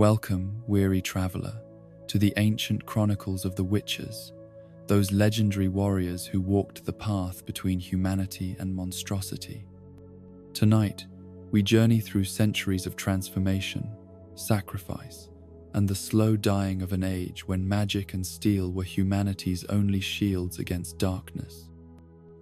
Welcome, weary traveler, to the ancient chronicles of the Witchers, those legendary warriors who walked the path between humanity and monstrosity. Tonight, we journey through centuries of transformation, sacrifice, and the slow dying of an age when magic and steel were humanity's only shields against darkness.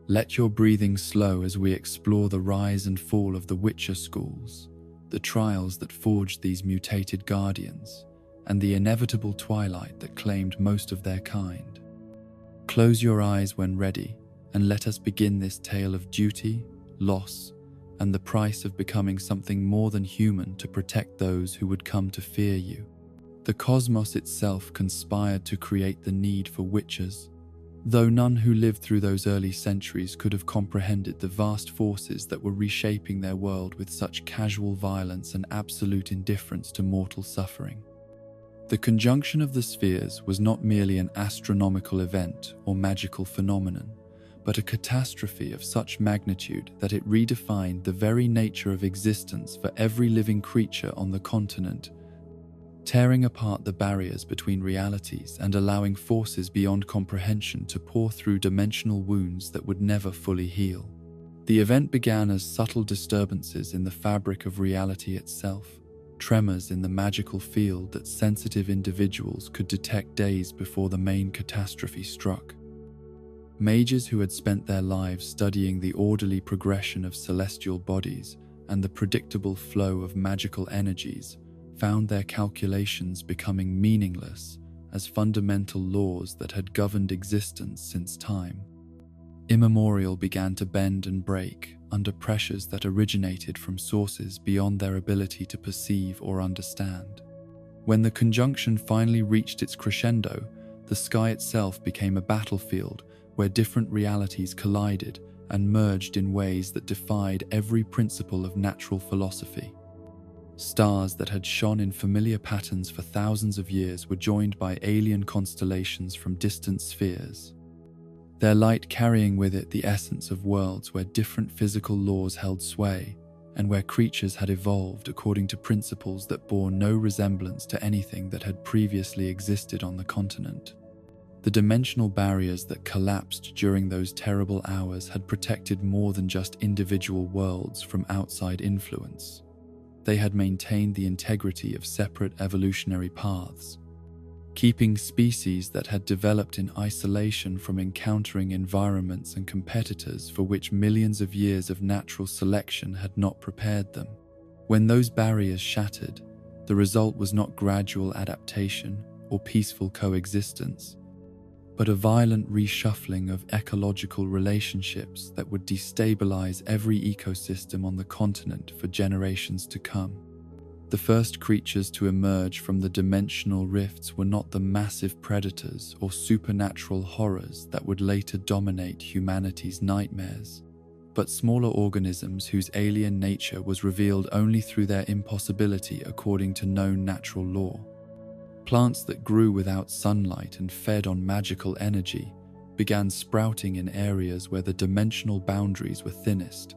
Let your breathing slow as we explore the rise and fall of the Witcher schools, the trials that forged these mutated guardians, and the inevitable twilight that claimed most of their kind. Close your eyes when ready, and let us begin this tale of duty, loss, and the price of becoming something more than human to protect those who would come to fear you. The cosmos itself conspired to create the need for witchers, though none who lived through those early centuries could have comprehended the vast forces that were reshaping their world with such casual violence and absolute indifference to mortal suffering. The conjunction of the spheres was not merely an astronomical event or magical phenomenon, but a catastrophe of such magnitude that it redefined the very nature of existence for every living creature on the continent, tearing apart the barriers between realities and allowing forces beyond comprehension to pour through dimensional wounds that would never fully heal. The event began as subtle disturbances in the fabric of reality itself, tremors in the magical field that sensitive individuals could detect days before the main catastrophe struck. Mages who had spent their lives studying the orderly progression of celestial bodies and the predictable flow of magical energies found their calculations becoming meaningless as fundamental laws that had governed existence since time immemorial began to bend and break under pressures that originated from sources beyond their ability to perceive or understand. When the conjunction finally reached its crescendo, the sky itself became a battlefield where different realities collided and merged in ways that defied every principle of natural philosophy. Stars that had shone in familiar patterns for thousands of years were joined by alien constellations from distant spheres, their light carrying with it the essence of worlds where different physical laws held sway and where creatures had evolved according to principles that bore no resemblance to anything that had previously existed on the continent. The dimensional barriers that collapsed during those terrible hours had protected more than just individual worlds from outside influence. They had maintained the integrity of separate evolutionary paths, keeping species that had developed in isolation from encountering environments and competitors for which millions of years of natural selection had not prepared them. When those barriers shattered, the result was not gradual adaptation or peaceful coexistence, but a violent reshuffling of ecological relationships that would destabilize every ecosystem on the continent for generations to come. The first creatures to emerge from the dimensional rifts were not the massive predators or supernatural horrors that would later dominate humanity's nightmares, but smaller organisms whose alien nature was revealed only through their impossibility according to known natural law. Plants that grew without sunlight and fed on magical energy began sprouting in areas where the dimensional boundaries were thinnest,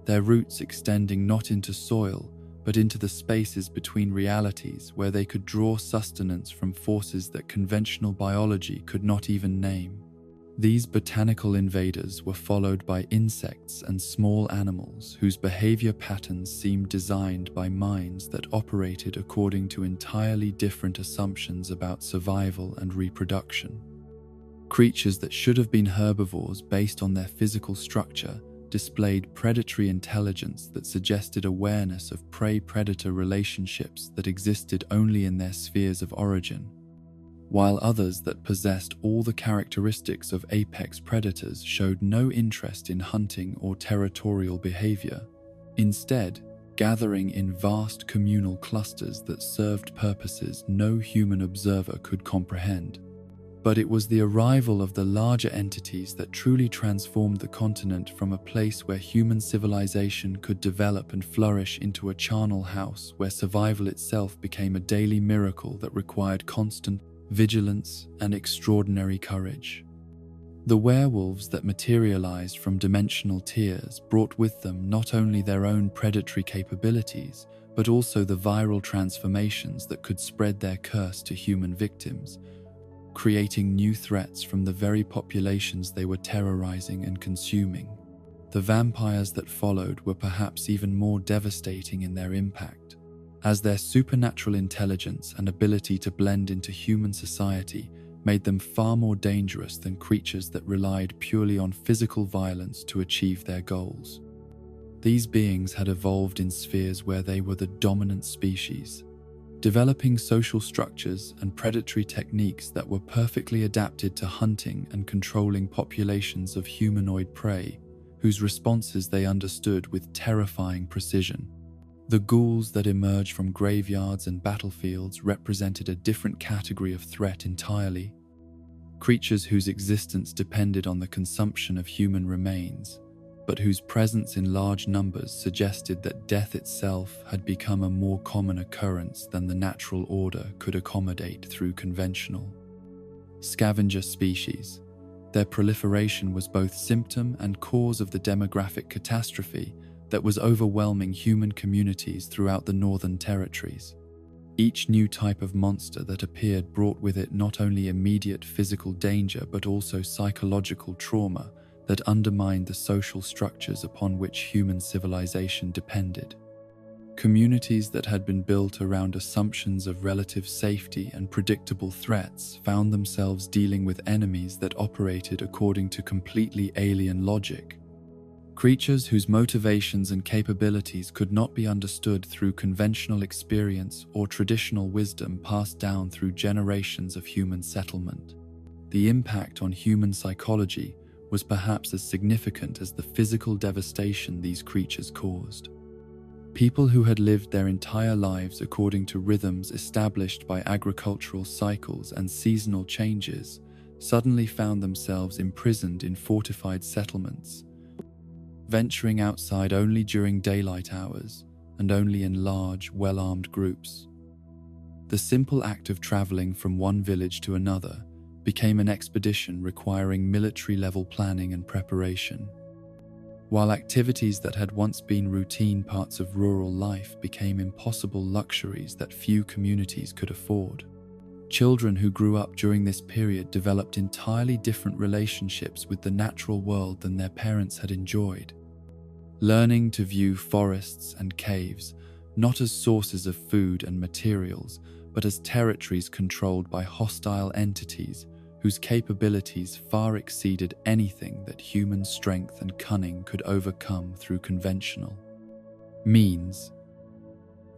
their roots extending not into soil but into the spaces between realities where they could draw sustenance from forces that conventional biology could not even name. These botanical invaders were followed by insects and small animals whose behavior patterns seemed designed by minds that operated according to entirely different assumptions about survival and reproduction. Creatures that should have been herbivores based on their physical structure displayed predatory intelligence that suggested awareness of prey-predator relationships that existed only in their spheres of origin, while others that possessed all the characteristics of apex predators showed no interest in hunting or territorial behavior, instead gathering in vast communal clusters that served purposes no human observer could comprehend. But it was the arrival of the larger entities that truly transformed the continent from a place where human civilization could develop and flourish into a charnel house where survival itself became a daily miracle that required constant vigilance and extraordinary courage. The werewolves that materialized from dimensional tears brought with them not only their own predatory capabilities, but also the viral transformations that could spread their curse to human victims, creating new threats from the very populations they were terrorizing and consuming. The vampires that followed were perhaps even more devastating in their impact, as their supernatural intelligence and ability to blend into human society made them far more dangerous than creatures that relied purely on physical violence to achieve their goals. These beings had evolved in spheres where they were the dominant species, developing social structures and predatory techniques that were perfectly adapted to hunting and controlling populations of humanoid prey, whose responses they understood with terrifying precision. The ghouls that emerged from graveyards and battlefields represented a different category of threat entirely, creatures whose existence depended on the consumption of human remains, but whose presence in large numbers suggested that death itself had become a more common occurrence than the natural order could accommodate through conventional scavenger species. Their proliferation was both symptom and cause of the demographic catastrophe that was overwhelming human communities throughout the Northern Territories. Each new type of monster that appeared brought with it not only immediate physical danger but also psychological trauma that undermined the social structures upon which human civilization depended. Communities that had been built around assumptions of relative safety and predictable threats found themselves dealing with enemies that operated according to completely alien logic. Creatures whose motivations and capabilities could not be understood through conventional experience or traditional wisdom passed down through generations of human settlement. The impact on human psychology was perhaps as significant as the physical devastation these creatures caused. People who had lived their entire lives according to rhythms established by agricultural cycles and seasonal changes suddenly found themselves imprisoned in fortified settlements, venturing outside only during daylight hours and only in large, well-armed groups. The simple act of traveling from one village to another became an expedition requiring military-level planning and preparation. While activities that had once been routine parts of rural life became impossible luxuries that few communities could afford. Children who grew up during this period developed entirely different relationships with the natural world than their parents had enjoyed, learning to view forests and caves not as sources of food and materials, but as territories controlled by hostile entities whose capabilities far exceeded anything that human strength and cunning could overcome through conventional means.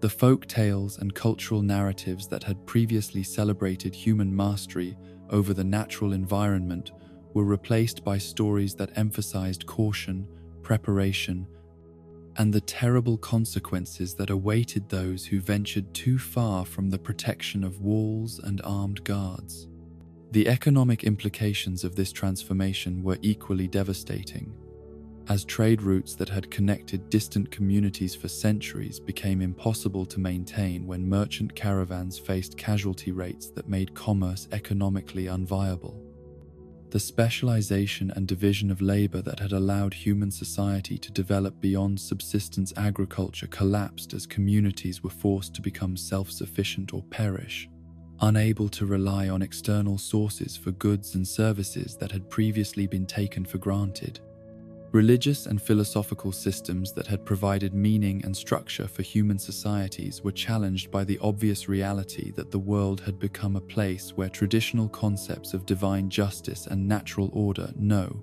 The folk tales and cultural narratives that had previously celebrated human mastery over the natural environment were replaced by stories that emphasized caution, preparation, and the terrible consequences that awaited those who ventured too far from the protection of walls and armed guards. The economic implications of this transformation were equally devastating, as trade routes that had connected distant communities for centuries became impossible to maintain when merchant caravans faced casualty rates that made commerce economically unviable. The specialization and division of labor that had allowed human society to develop beyond subsistence agriculture collapsed as communities were forced to become self-sufficient or perish, unable to rely on external sources for goods and services that had previously been taken for granted. Religious and philosophical systems that had provided meaning and structure for human societies were challenged by the obvious reality that the world had become a place where traditional concepts of divine justice and natural order no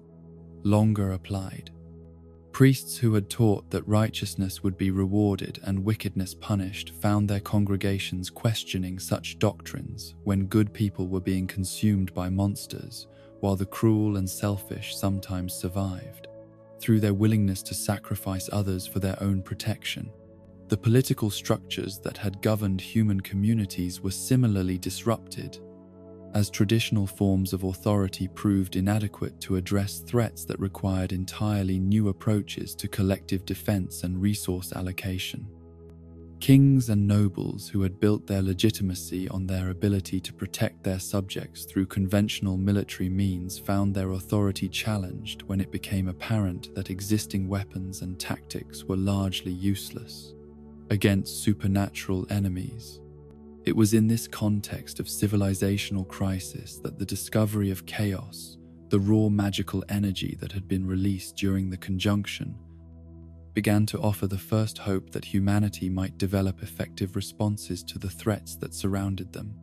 longer applied. Priests who had taught that righteousness would be rewarded and wickedness punished found their congregations questioning such doctrines when good people were being consumed by monsters, while the cruel and selfish sometimes survived through their willingness to sacrifice others for their own protection. The political structures that had governed human communities were similarly disrupted, as traditional forms of authority proved inadequate to address threats that required entirely new approaches to collective defense and resource allocation. Kings and nobles who had built their legitimacy on their ability to protect their subjects through conventional military means found their authority challenged when it became apparent that existing weapons and tactics were largely useless. against supernatural enemies. It was in this context of civilizational crisis that the discovery of chaos, the raw magical energy that had been released during the conjunction, began to offer the first hope that humanity might develop effective responses to the threats that surrounded them.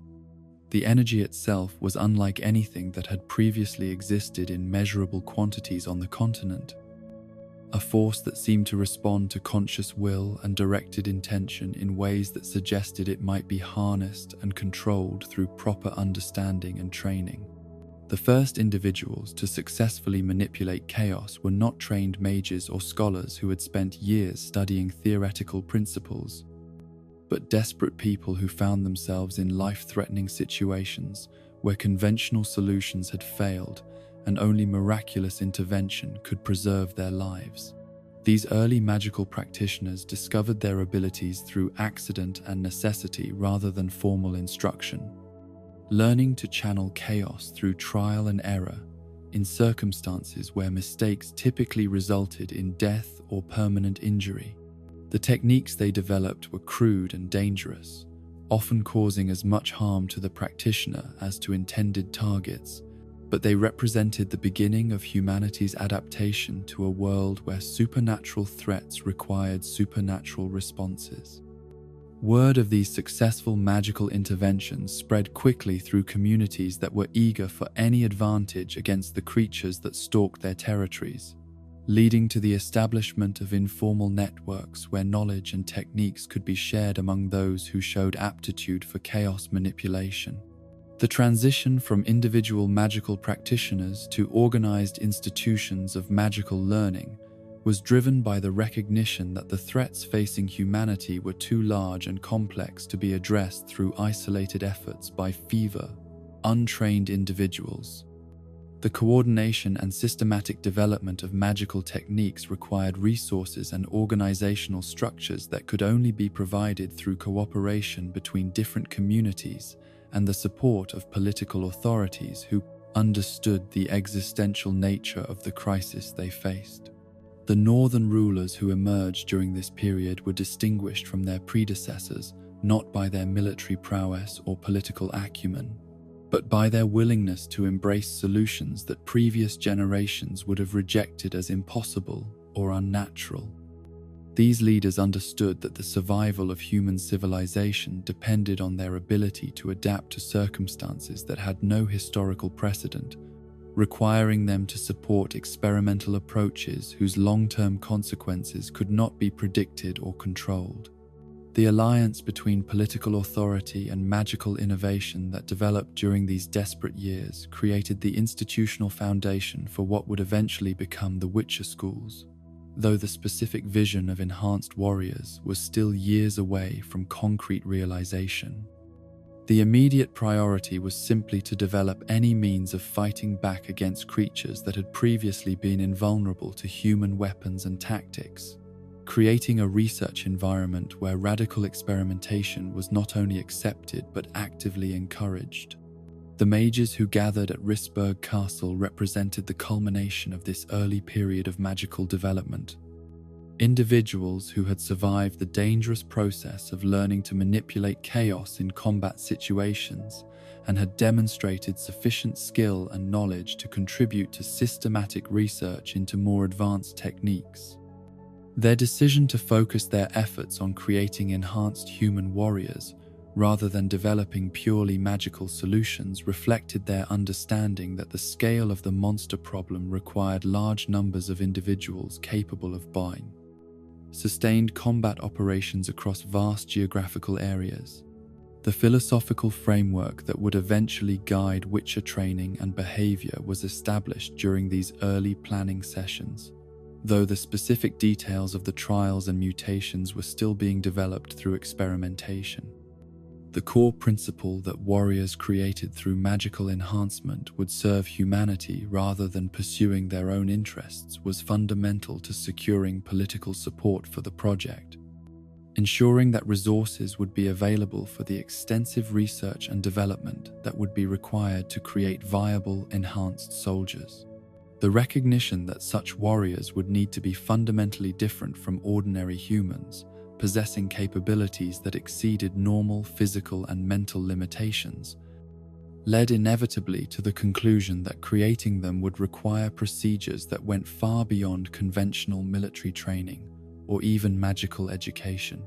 The energy itself was unlike anything that had previously existed in measurable quantities on the continent, a force that seemed to respond to conscious will and directed intention in ways that suggested it might be harnessed and controlled through proper understanding and training. The first individuals to successfully manipulate chaos were not trained mages or scholars who had spent years studying theoretical principles, but desperate people who found themselves in life-threatening situations where conventional solutions had failed and only miraculous intervention could preserve their lives. These early magical practitioners discovered their abilities through accident and necessity rather than formal instruction, learning to channel chaos through trial and error in circumstances where mistakes typically resulted in death or permanent injury. The techniques they developed were crude and dangerous, often causing as much harm to the practitioner as to intended targets, but they represented the beginning of humanity's adaptation to a world where supernatural threats required supernatural responses. Word of these successful magical interventions spread quickly through communities that were eager for any advantage against the creatures that stalked their territories, leading to the establishment of informal networks where knowledge and techniques could be shared among those who showed aptitude for chaos manipulation. The transition from individual magical practitioners to organized institutions of magical learning was driven by the recognition that the threats facing humanity were too large and complex to be addressed through isolated efforts by feeble, untrained individuals. The coordination and systematic development of magical techniques required resources and organizational structures that could only be provided through cooperation between different communities and the support of political authorities who understood the existential nature of the crisis they faced. The northern rulers who emerged during this period were distinguished from their predecessors not by their military prowess or political acumen, but by their willingness to embrace solutions that previous generations would have rejected as impossible or unnatural. These leaders understood that the survival of human civilization depended on their ability to adapt to circumstances that had no historical precedent, requiring them to support experimental approaches whose long-term consequences could not be predicted or controlled. The alliance between political authority and magical innovation that developed during these desperate years created the institutional foundation for what would eventually become the Witcher schools, though the specific vision of enhanced warriors was still years away from concrete realization. The immediate priority was simply to develop any means of fighting back against creatures that had previously been invulnerable to human weapons and tactics, creating a research environment where radical experimentation was not only accepted but actively encouraged. The mages who gathered at Rissberg Castle represented the culmination of this early period of magical development. Individuals who had survived the dangerous process of learning to manipulate chaos in combat situations and had demonstrated sufficient skill and knowledge to contribute to systematic research into more advanced techniques. Their decision to focus their efforts on creating enhanced human warriors rather than developing purely magical solutions reflected their understanding that the scale of the monster problem required large numbers of individuals capable of sustained combat operations across vast geographical areas. The philosophical framework that would eventually guide Witcher training and behavior was established during these early planning sessions, though the specific details of the trials and mutations were still being developed through experimentation. The core principle that warriors created through magical enhancement would serve humanity rather than pursuing their own interests was fundamental to securing political support for the project, ensuring that resources would be available for the extensive research and development that would be required to create viable, enhanced soldiers. The recognition that such warriors would need to be fundamentally different from ordinary humans possessing capabilities that exceeded normal physical and mental limitations, led inevitably to the conclusion that creating them would require procedures that went far beyond conventional military training or even magical education.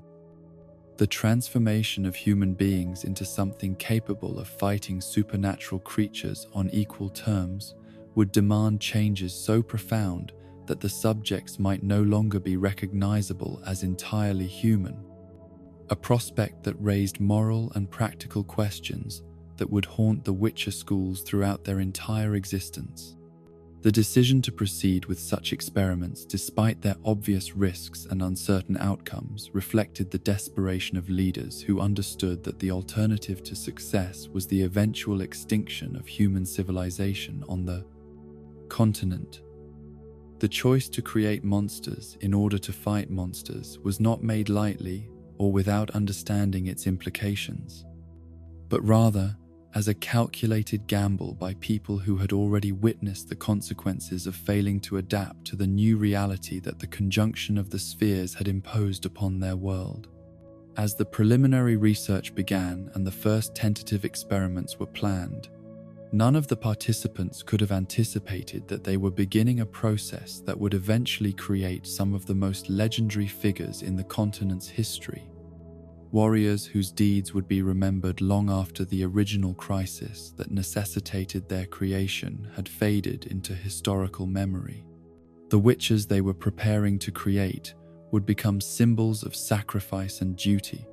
The transformation of human beings into something capable of fighting supernatural creatures on equal terms would demand changes so profound that the subjects might no longer be recognizable as entirely human, a prospect that raised moral and practical questions that would haunt the Witcher schools throughout their entire existence. The decision to proceed with such experiments, despite their obvious risks and uncertain outcomes, reflected the desperation of leaders who understood that the alternative to success was the eventual extinction of human civilization on the continent. The choice to create monsters in order to fight monsters was not made lightly or without understanding its implications, but rather as a calculated gamble by people who had already witnessed the consequences of failing to adapt to the new reality that the conjunction of the spheres had imposed upon their world. As the preliminary research began and the first tentative experiments were planned, none of the participants could have anticipated that they were beginning a process that would eventually create some of the most legendary figures in the continent's history. Warriors whose deeds would be remembered long after the original crisis that necessitated their creation had faded into historical memory. The witches they were preparing to create would become symbols of sacrifice and duty,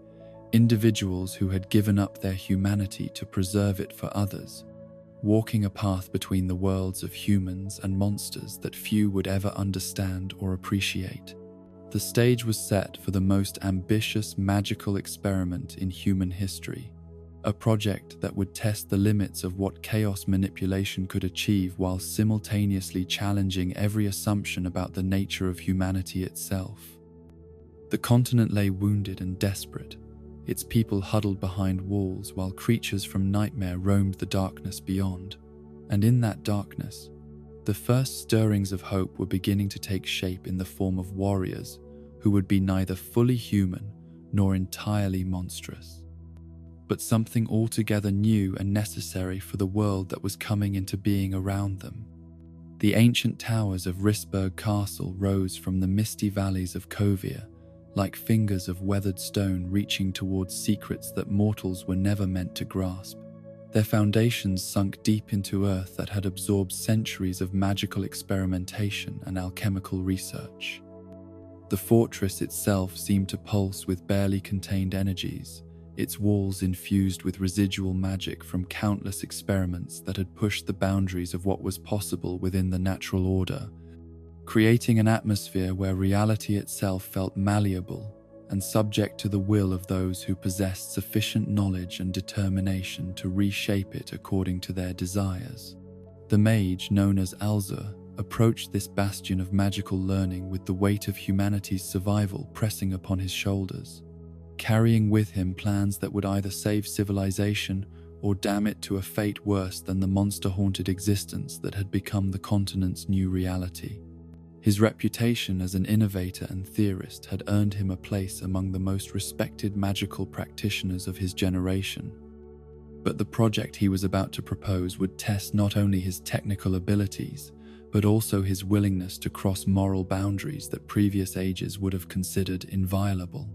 individuals who had given up their humanity to preserve it for others, walking a path between the worlds of humans and monsters that few would ever understand or appreciate. The stage was set for the most ambitious magical experiment in human history, a project that would test the limits of what chaos manipulation could achieve while simultaneously challenging every assumption about the nature of humanity itself. The continent lay wounded and desperate, its people huddled behind walls while creatures from nightmare roamed the darkness beyond. And in that darkness, the first stirrings of hope were beginning to take shape in the form of warriors who would be neither fully human nor entirely monstrous, but something altogether new and necessary for the world that was coming into being around them. The ancient towers of Risberg Castle rose from the misty valleys of Kovia, like fingers of weathered stone reaching towards secrets that mortals were never meant to grasp. Their foundations sunk deep into earth that had absorbed centuries of magical experimentation and alchemical research. The fortress itself seemed to pulse with barely contained energies, its walls infused with residual magic from countless experiments that had pushed the boundaries of what was possible within the natural order, creating an atmosphere where reality itself felt malleable and subject to the will of those who possessed sufficient knowledge and determination to reshape it according to their desires. The mage, known as Alzur, approached this bastion of magical learning with the weight of humanity's survival pressing upon his shoulders, carrying with him plans that would either save civilization or damn it to a fate worse than the monster-haunted existence that had become the continent's new reality. His reputation as an innovator and theorist had earned him a place among the most respected magical practitioners of his generation. But the project he was about to propose would test not only his technical abilities, but also his willingness to cross moral boundaries that previous ages would have considered inviolable.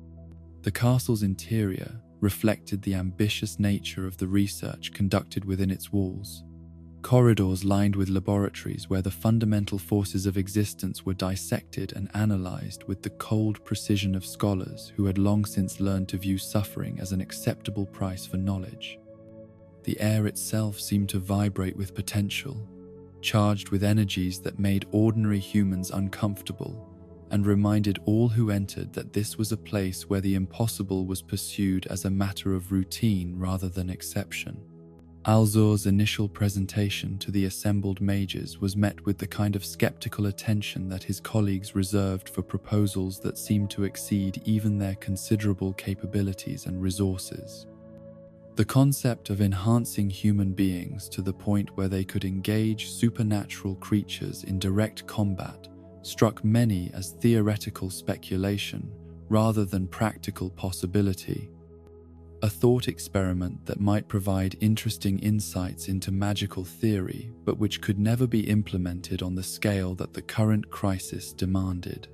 The castle's interior reflected the ambitious nature of the research conducted within its walls. Corridors lined with laboratories where the fundamental forces of existence were dissected and analyzed with the cold precision of scholars who had long since learned to view suffering as an acceptable price for knowledge. The air itself seemed to vibrate with potential, charged with energies that made ordinary humans uncomfortable and reminded all who entered that this was a place where the impossible was pursued as a matter of routine rather than exception. Alzur's initial presentation to the assembled mages was met with the kind of skeptical attention that his colleagues reserved for proposals that seemed to exceed even their considerable capabilities and resources. The concept of enhancing human beings to the point where they could engage supernatural creatures in direct combat struck many as theoretical speculation rather than practical possibility. A thought experiment that might provide interesting insights into magical theory, but which could never be implemented on the scale that the current crisis demanded.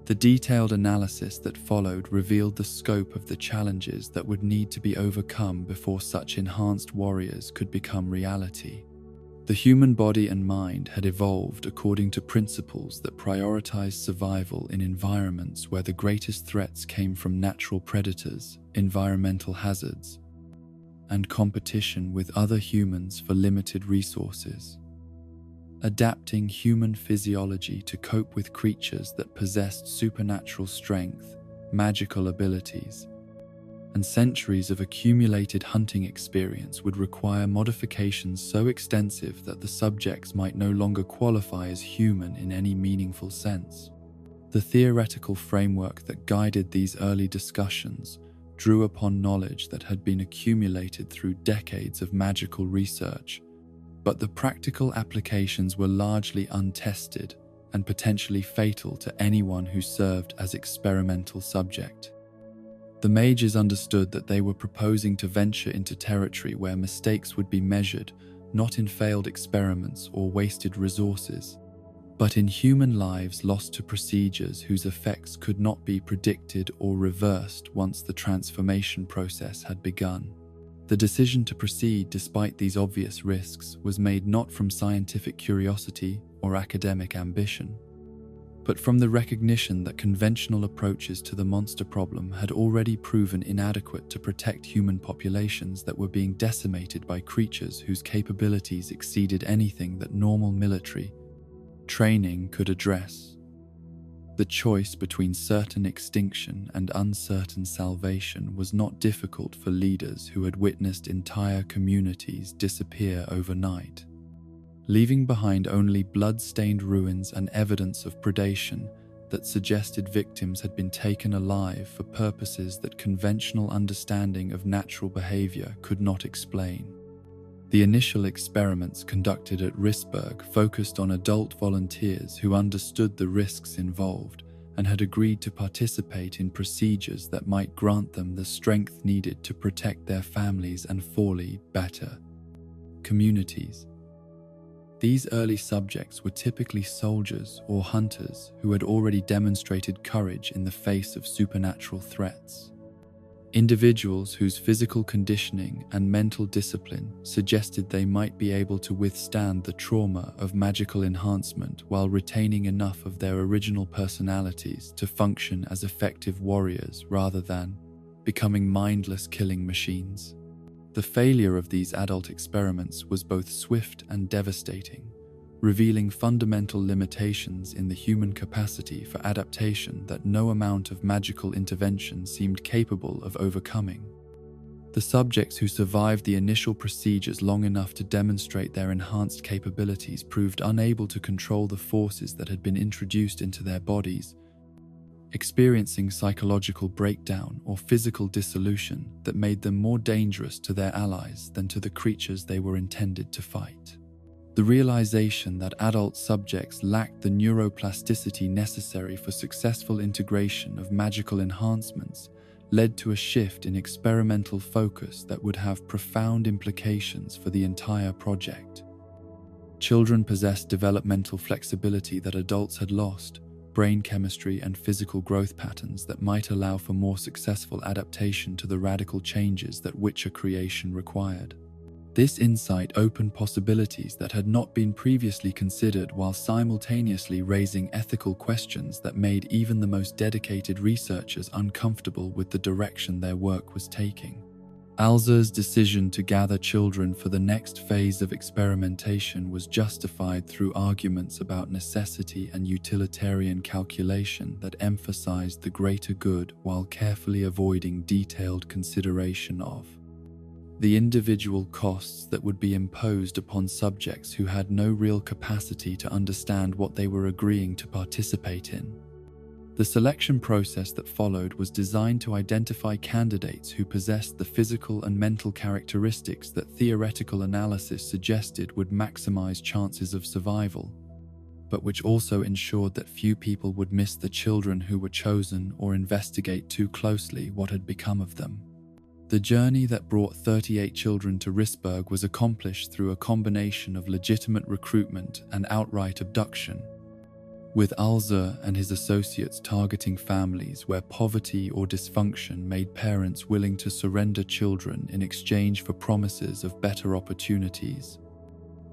The detailed analysis that followed revealed the scope of the challenges that would need to be overcome before such enhanced warriors could become reality. The human body and mind had evolved according to principles that prioritized survival in environments where the greatest threats came from natural predators, environmental hazards, and competition with other humans for limited resources. Adapting human physiology to cope with creatures that possessed supernatural strength, magical abilities, and centuries of accumulated hunting experience would require modifications so extensive that the subjects might no longer qualify as human in any meaningful sense. The theoretical framework that guided these early discussions drew upon knowledge that had been accumulated through decades of magical research, but the practical applications were largely untested and potentially fatal to anyone who served as experimental subject. The mages understood that they were proposing to venture into territory where mistakes would be measured, not in failed experiments or wasted resources, but in human lives lost to procedures whose effects could not be predicted or reversed once the transformation process had begun. The decision to proceed despite these obvious risks was made not from scientific curiosity or academic ambition, but from the recognition that conventional approaches to the monster problem had already proven inadequate to protect human populations that were being decimated by creatures whose capabilities exceeded anything that normal military training could address. The choice between certain extinction and uncertain salvation was not difficult for leaders who had witnessed entire communities disappear overnight, leaving behind only blood-stained ruins and evidence of predation that suggested victims had been taken alive for purposes that conventional understanding of natural behavior could not explain. The initial experiments conducted at Risberg focused on adult volunteers who understood the risks involved and had agreed to participate in procedures that might grant them the strength needed to protect their families and fully better communities. These early subjects were typically soldiers or hunters who had already demonstrated courage in the face of supernatural threats. Individuals whose physical conditioning and mental discipline suggested they might be able to withstand the trauma of magical enhancement while retaining enough of their original personalities to function as effective warriors rather than becoming mindless killing machines. The failure of these adult experiments was both swift and devastating, revealing fundamental limitations in the human capacity for adaptation that no amount of magical intervention seemed capable of overcoming. The subjects who survived the initial procedures long enough to demonstrate their enhanced capabilities proved unable to control the forces that had been introduced into their bodies, experiencing psychological breakdown or physical dissolution that made them more dangerous to their allies than to the creatures they were intended to fight. The realization that adult subjects lacked the neuroplasticity necessary for successful integration of magical enhancements led to a shift in experimental focus that would have profound implications for the entire project. Children possessed developmental flexibility that adults had lost, brain chemistry and physical growth patterns that might allow for more successful adaptation to the radical changes that Witcher creation required. This insight opened possibilities that had not been previously considered while simultaneously raising ethical questions that made even the most dedicated researchers uncomfortable with the direction their work was taking. Alza's decision to gather children for the next phase of experimentation was justified through arguments about necessity and utilitarian calculation that emphasized the greater good while carefully avoiding detailed consideration of the individual costs that would be imposed upon subjects who had no real capacity to understand what they were agreeing to participate in. The selection process that followed was designed to identify candidates who possessed the physical and mental characteristics that theoretical analysis suggested would maximize chances of survival. but which also ensured that few people would miss the children who were chosen or investigate too closely what had become of them. The journey that brought 38 children to Risberg was accomplished through a combination of legitimate recruitment and outright abduction, with Alzer and his associates targeting families where poverty or dysfunction made parents willing to surrender children in exchange for promises of better opportunities,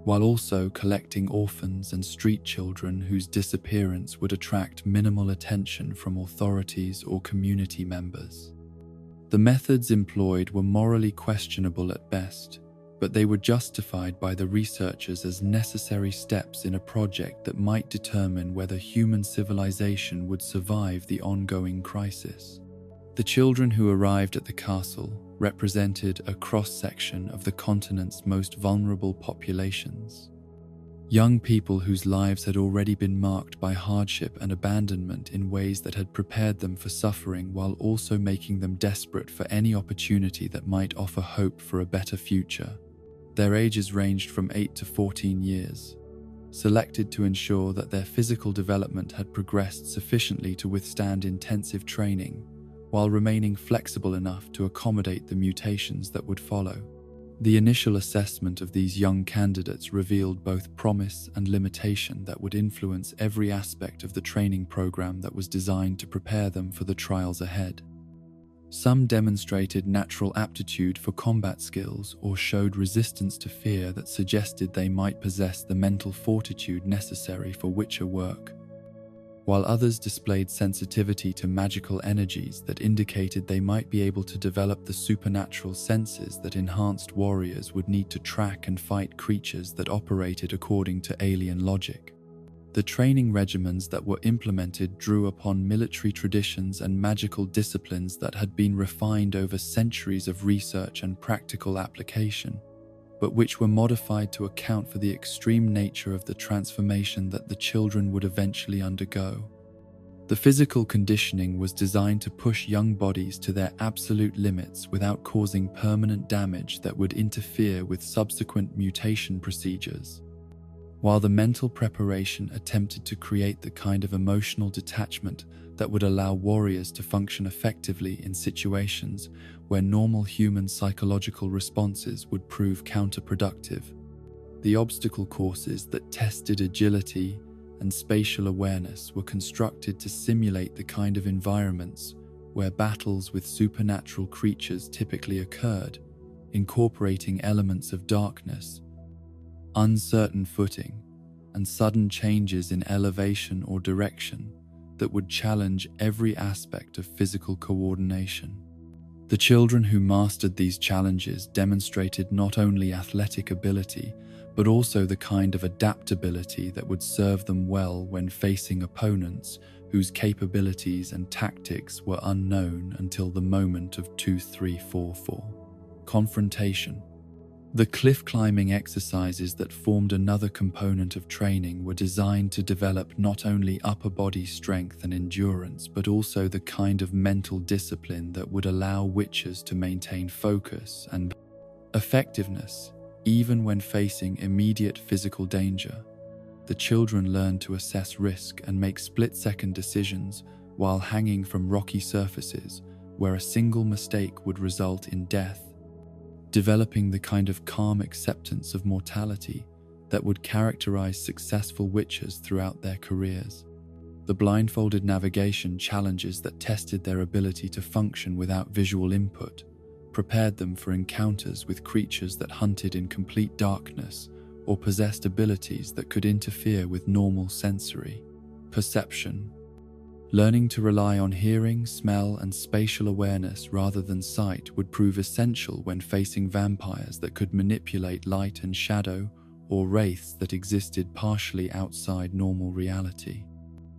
while also collecting orphans and street children whose disappearance would attract minimal attention from authorities or community members. The methods employed were morally questionable at best, but they were justified by the researchers as necessary steps in a project that might determine whether human civilization would survive the ongoing crisis. The children who arrived at the castle represented a cross-section of the continent's most vulnerable populations. Young people whose lives had already been marked by hardship and abandonment in ways that had prepared them for suffering while also making them desperate for any opportunity that might offer hope for a better future. Their ages ranged from 8 to 14 years, selected to ensure that their physical development had progressed sufficiently to withstand intensive training, while remaining flexible enough to accommodate the mutations that would follow. The initial assessment of these young candidates revealed both promise and limitation that would influence every aspect of the training program that was designed to prepare them for the trials ahead. Some demonstrated natural aptitude for combat skills or showed resistance to fear that suggested they might possess the mental fortitude necessary for Witcher work, while others displayed sensitivity to magical energies that indicated they might be able to develop the supernatural senses that enhanced warriors would need to track and fight creatures that operated according to alien logic. The training regimens that were implemented drew upon military traditions and magical disciplines that had been refined over centuries of research and practical application, but which were modified to account for the extreme nature of the transformation that the children would eventually undergo. The physical conditioning was designed to push young bodies to their absolute limits without causing permanent damage that would interfere with subsequent mutation procedures, while the mental preparation attempted to create the kind of emotional detachment that would allow warriors to function effectively in situations where normal human psychological responses would prove counterproductive. The obstacle courses that tested agility and spatial awareness were constructed to simulate the kind of environments where battles with supernatural creatures typically occurred, incorporating elements of darkness, uncertain footing, and sudden changes in elevation or direction that would challenge every aspect of physical coordination. The children who mastered these challenges demonstrated not only athletic ability, but also the kind of adaptability that would serve them well when facing opponents whose capabilities and tactics were unknown until the moment of 2344. Confrontation. The cliff-climbing exercises that formed another component of training were designed to develop not only upper body strength and endurance, but also the kind of mental discipline that would allow witchers to maintain focus and effectiveness, even when facing immediate physical danger. The children learned to assess risk and make split-second decisions while hanging from rocky surfaces where a single mistake would result in death, developing the kind of calm acceptance of mortality that would characterize successful witchers throughout their careers. The blindfolded navigation challenges that tested their ability to function without visual input prepared them for encounters with creatures that hunted in complete darkness or possessed abilities that could interfere with normal sensory perception. Learning to rely on hearing, smell, and spatial awareness rather than sight would prove essential when facing vampires that could manipulate light and shadow, or wraiths that existed partially outside normal reality.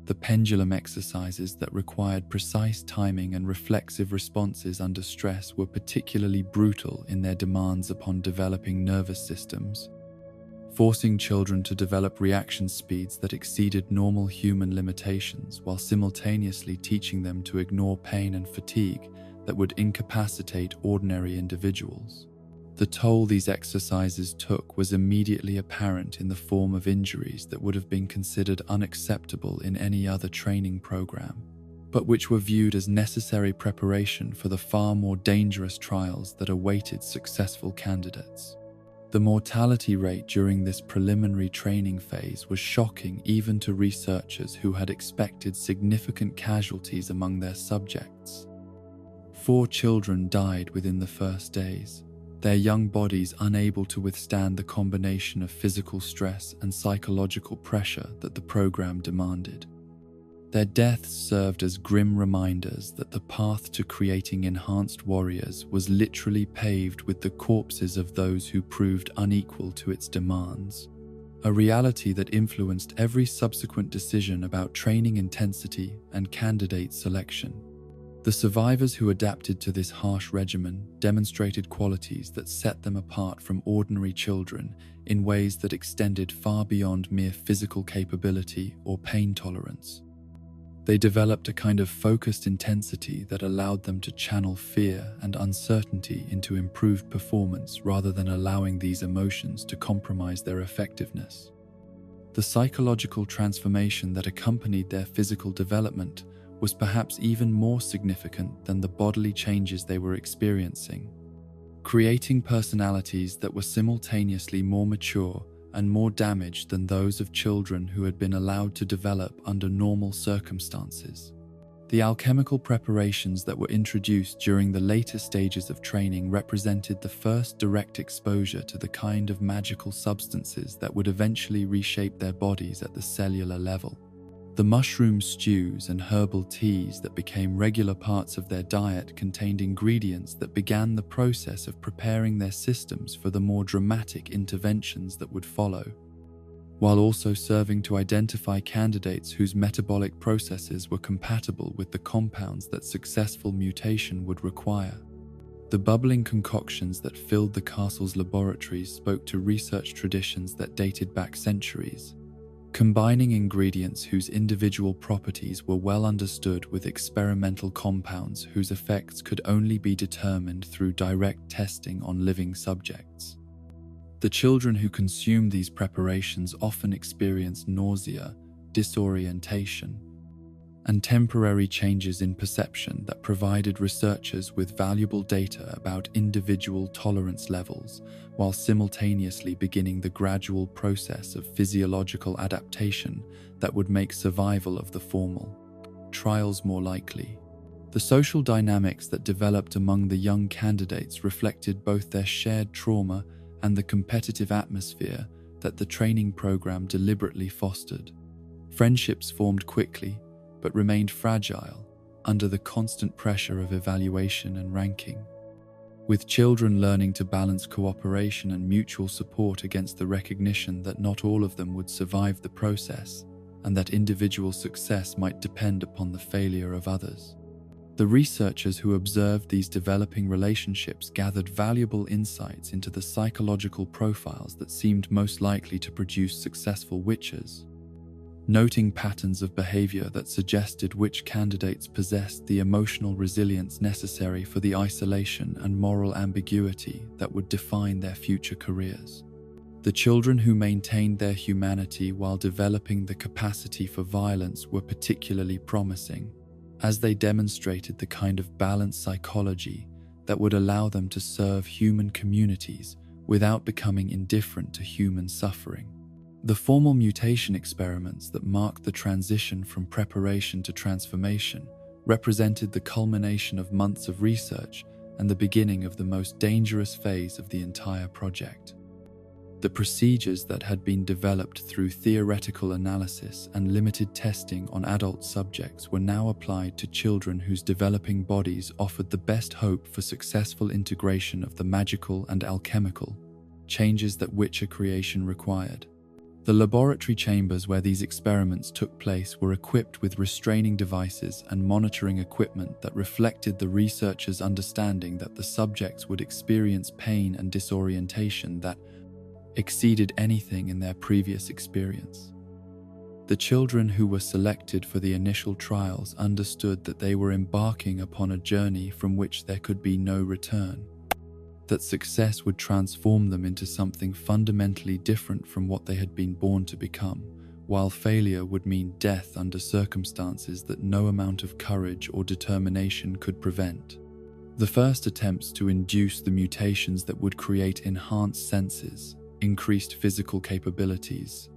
The pendulum exercises that required precise timing and reflexive responses under stress were particularly brutal in their demands upon developing nervous systems, forcing children to develop reaction speeds that exceeded normal human limitations while simultaneously teaching them to ignore pain and fatigue that would incapacitate ordinary individuals. The toll these exercises took was immediately apparent in the form of injuries that would have been considered unacceptable in any other training program, but which were viewed as necessary preparation for the far more dangerous trials that awaited successful candidates. The mortality rate during this preliminary training phase was shocking even to researchers who had expected significant casualties among their subjects. 4 children died within the first days, their young bodies unable to withstand the combination of physical stress and psychological pressure that the program demanded. Their deaths served as grim reminders that the path to creating enhanced warriors was literally paved with the corpses of those who proved unequal to its demands, a reality that influenced every subsequent decision about training intensity and candidate selection. The survivors who adapted to this harsh regimen demonstrated qualities that set them apart from ordinary children in ways that extended far beyond mere physical capability or pain tolerance. They developed a kind of focused intensity that allowed them to channel fear and uncertainty into improved performance rather than allowing these emotions to compromise their effectiveness. The psychological transformation that accompanied their physical development was perhaps even more significant than the bodily changes they were experiencing, creating personalities that were simultaneously more mature and more damaged than those of children who had been allowed to develop under normal circumstances. The alchemical preparations that were introduced during the later stages of training represented the first direct exposure to the kind of magical substances that would eventually reshape their bodies at the cellular level. The mushroom stews and herbal teas that became regular parts of their diet contained ingredients that began the process of preparing their systems for the more dramatic interventions that would follow, while also serving to identify candidates whose metabolic processes were compatible with the compounds that successful mutation would require. The bubbling concoctions that filled the castle's laboratories spoke to research traditions that dated back centuries, combining ingredients whose individual properties were well understood with experimental compounds whose effects could only be determined through direct testing on living subjects. The children who consumed these preparations often experienced nausea, disorientation, and temporary changes in perception that provided researchers with valuable data about individual tolerance levels, while simultaneously beginning the gradual process of physiological adaptation that would make survival of the formal trials more likely. The social dynamics that developed among the young candidates reflected both their shared trauma and the competitive atmosphere that the training program deliberately fostered. Friendships formed quickly, but remained fragile under the constant pressure of evaluation and ranking, with children learning to balance cooperation and mutual support against the recognition that not all of them would survive the process and that individual success might depend upon the failure of others. The researchers who observed these developing relationships gathered valuable insights into the psychological profiles that seemed most likely to produce successful witches, noting patterns of behavior that suggested which candidates possessed the emotional resilience necessary for the isolation and moral ambiguity that would define their future careers. The children who maintained their humanity while developing the capacity for violence were particularly promising, as they demonstrated the kind of balanced psychology that would allow them to serve human communities without becoming indifferent to human suffering. The formal mutation experiments that marked the transition from preparation to transformation represented the culmination of months of research and the beginning of the most dangerous phase of the entire project. The procedures that had been developed through theoretical analysis and limited testing on adult subjects were now applied to children whose developing bodies offered the best hope for successful integration of the magical and alchemical changes that Witcher creation required. The laboratory chambers where these experiments took place were equipped with restraining devices and monitoring equipment that reflected the researchers' understanding that the subjects would experience pain and disorientation that exceeded anything in their previous experience. The children who were selected for the initial trials understood that they were embarking upon a journey from which there could be no return. that success would transform them into something fundamentally different from what they had been born to become, while failure would mean death under circumstances that no amount of courage or determination could prevent. The first attempts to induce the mutations that would create enhanced senses, increased physical capabilities,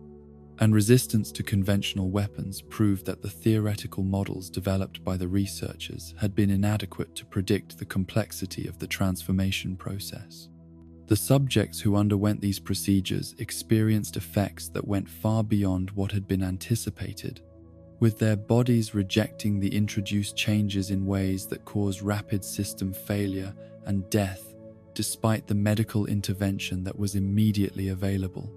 and resistance to conventional weapons proved that the theoretical models developed by the researchers had been inadequate to predict the complexity of the transformation process. The subjects who underwent these procedures experienced effects that went far beyond what had been anticipated, with their bodies rejecting the introduced changes in ways that caused rapid system failure and death, despite the medical intervention that was immediately available.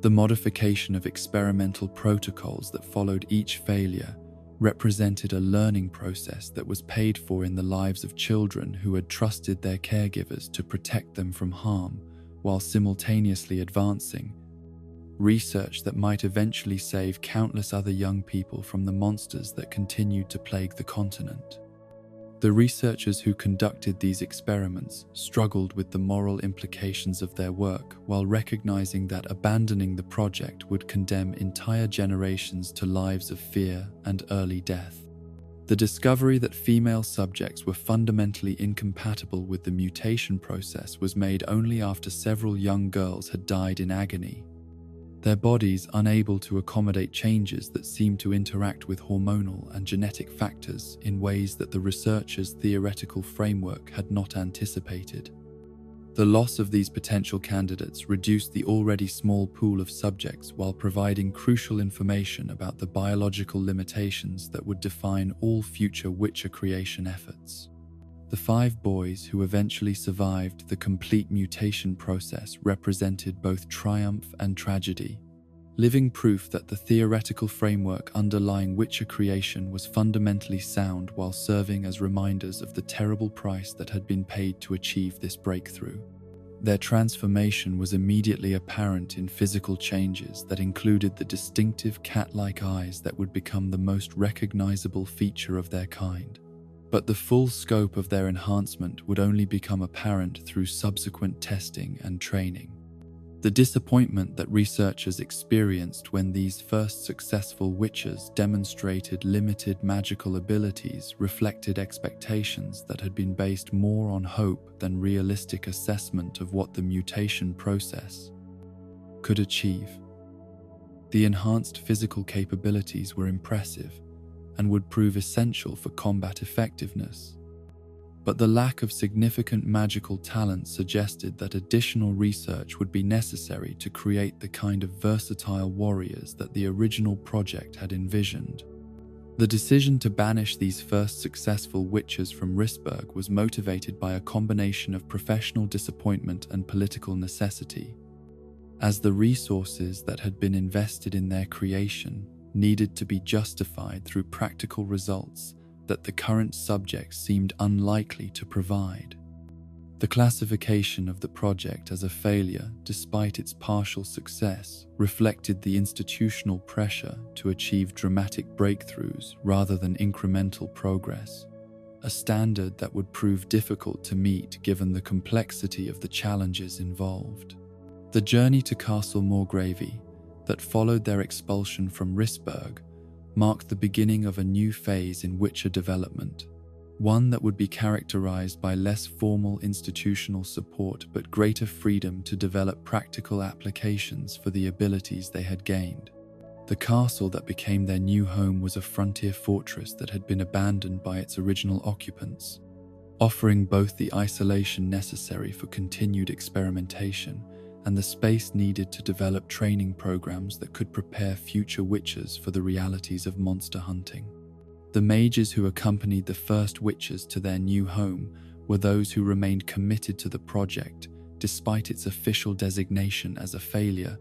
The modification of experimental protocols that followed each failure represented a learning process that was paid for in the lives of children who had trusted their caregivers to protect them from harm, while simultaneously advancing research that might eventually save countless other young people from the monsters that continued to plague the continent. The researchers who conducted these experiments struggled with the moral implications of their work while recognizing that abandoning the project would condemn entire generations to lives of fear and early death. The discovery that female subjects were fundamentally incompatible with the mutation process was made only after several young girls had died in agony, their bodies unable to accommodate changes that seemed to interact with hormonal and genetic factors in ways that the researchers' theoretical framework had not anticipated. The loss of these potential candidates reduced the already small pool of subjects while providing crucial information about the biological limitations that would define all future Witcher creation efforts. The 5 boys who eventually survived the complete mutation process represented both triumph and tragedy, living proof that the theoretical framework underlying Witcher creation was fundamentally sound while serving as reminders of the terrible price that had been paid to achieve this breakthrough. Their transformation was immediately apparent in physical changes that included the distinctive cat-like eyes that would become the most recognizable feature of their kind. But the full scope of their enhancement would only become apparent through subsequent testing and training. The disappointment that researchers experienced when these first successful witches demonstrated limited magical abilities reflected expectations that had been based more on hope than realistic assessment of what the mutation process could achieve. The enhanced physical capabilities were impressive and would prove essential for combat effectiveness. But the lack of significant magical talent suggested that additional research would be necessary to create the kind of versatile warriors that the original project had envisioned. The decision to banish these first successful witches from Rissberg was motivated by a combination of professional disappointment and political necessity, as the resources that had been invested in their creation needed to be justified through practical results that the current subjects seemed unlikely to provide. The classification of the project as a failure, despite its partial success, reflected the institutional pressure to achieve dramatic breakthroughs rather than incremental progress, a standard that would prove difficult to meet given the complexity of the challenges involved. The journey to Castle Morgravey that followed their expulsion from Rissberg marked the beginning of a new phase in Witcher development, one that would be characterized by less formal institutional support but greater freedom to develop practical applications for the abilities they had gained. The castle that became their new home was a frontier fortress that had been abandoned by its original occupants, offering both the isolation necessary for continued experimentation and the space needed to develop training programs that could prepare future witchers for the realities of monster hunting. The mages who accompanied the first witchers to their new home were those who remained committed to the project despite its official designation as a failure,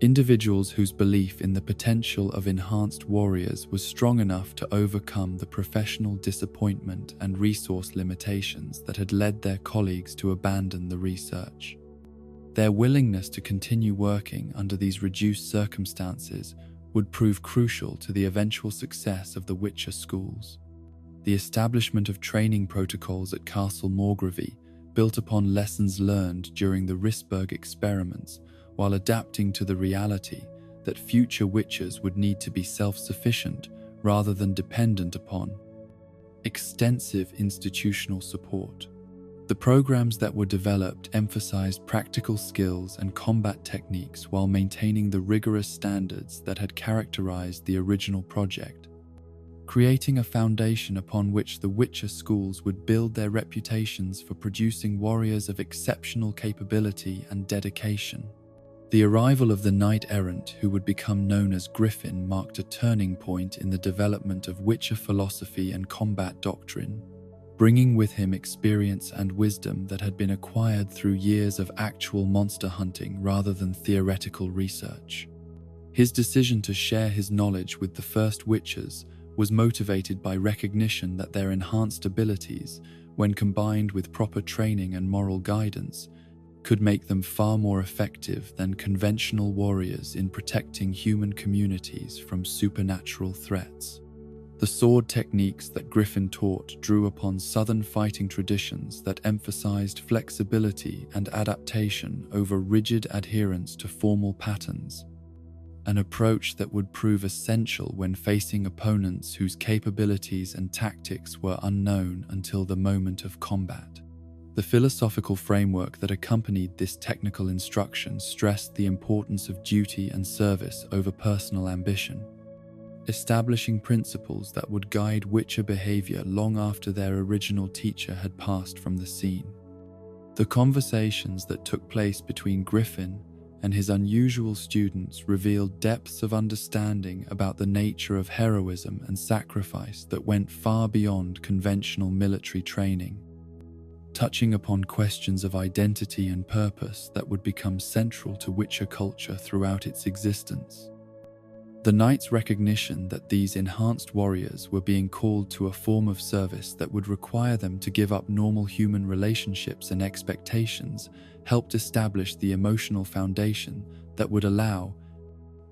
individuals whose belief in the potential of enhanced warriors was strong enough to overcome the professional disappointment and resource limitations that had led their colleagues to abandon the research. Their willingness to continue working under these reduced circumstances would prove crucial to the eventual success of the Witcher schools. The establishment of training protocols at Castle Morgravey built upon lessons learned during the Rissberg experiments while adapting to the reality that future witches would need to be self-sufficient rather than dependent upon extensive institutional support. The programs that were developed emphasized practical skills and combat techniques while maintaining the rigorous standards that had characterized the original project, creating a foundation upon which the Witcher schools would build their reputations for producing warriors of exceptional capability and dedication. The arrival of the knight-errant who would become known as Griffin marked a turning point in the development of Witcher philosophy and combat doctrine, bringing with him experience and wisdom that had been acquired through years of actual monster hunting rather than theoretical research. His decision to share his knowledge with the first Witchers was motivated by recognition that their enhanced abilities, when combined with proper training and moral guidance, could make them far more effective than conventional warriors in protecting human communities from supernatural threats. The sword techniques that Griffin taught drew upon Southern fighting traditions that emphasized flexibility and adaptation over rigid adherence to formal patterns, an approach that would prove essential when facing opponents whose capabilities and tactics were unknown until the moment of combat. The philosophical framework that accompanied this technical instruction stressed the importance of duty and service over personal ambition, establishing principles that would guide Witcher behavior long after their original teacher had passed from the scene. The conversations that took place between Griffin and his unusual students revealed depths of understanding about the nature of heroism and sacrifice that went far beyond conventional military training, touching upon questions of identity and purpose that would become central to Witcher culture throughout its existence. The knight's recognition that these enhanced warriors were being called to a form of service that would require them to give up normal human relationships and expectations helped establish the emotional foundation that would allow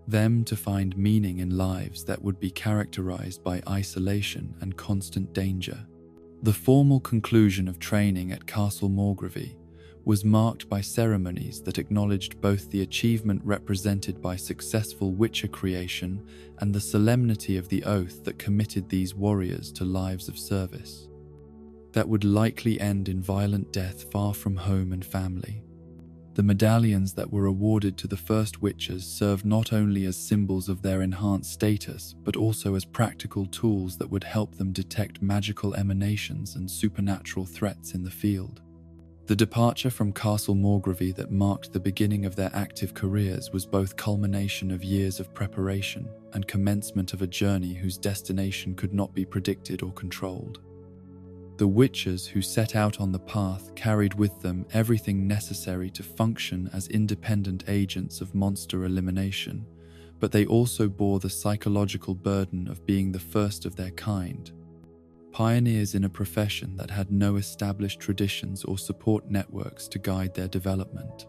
them to find meaning in lives that would be characterized by isolation and constant danger. The formal conclusion of training at Castle Morgravie was marked by ceremonies that acknowledged both the achievement represented by successful Witcher creation and the solemnity of the oath that committed these warriors to lives of service that would likely end in violent death far from home and family. The medallions that were awarded to the first Witchers served not only as symbols of their enhanced status, but also as practical tools that would help them detect magical emanations and supernatural threats in the field. The departure from Castle Morgravie that marked the beginning of their active careers was both culmination of years of preparation and commencement of a journey whose destination could not be predicted or controlled. The Witchers who set out on the path carried with them everything necessary to function as independent agents of monster elimination, but they also bore the psychological burden of being the first of their kind, pioneers in a profession that had no established traditions or support networks to guide their development.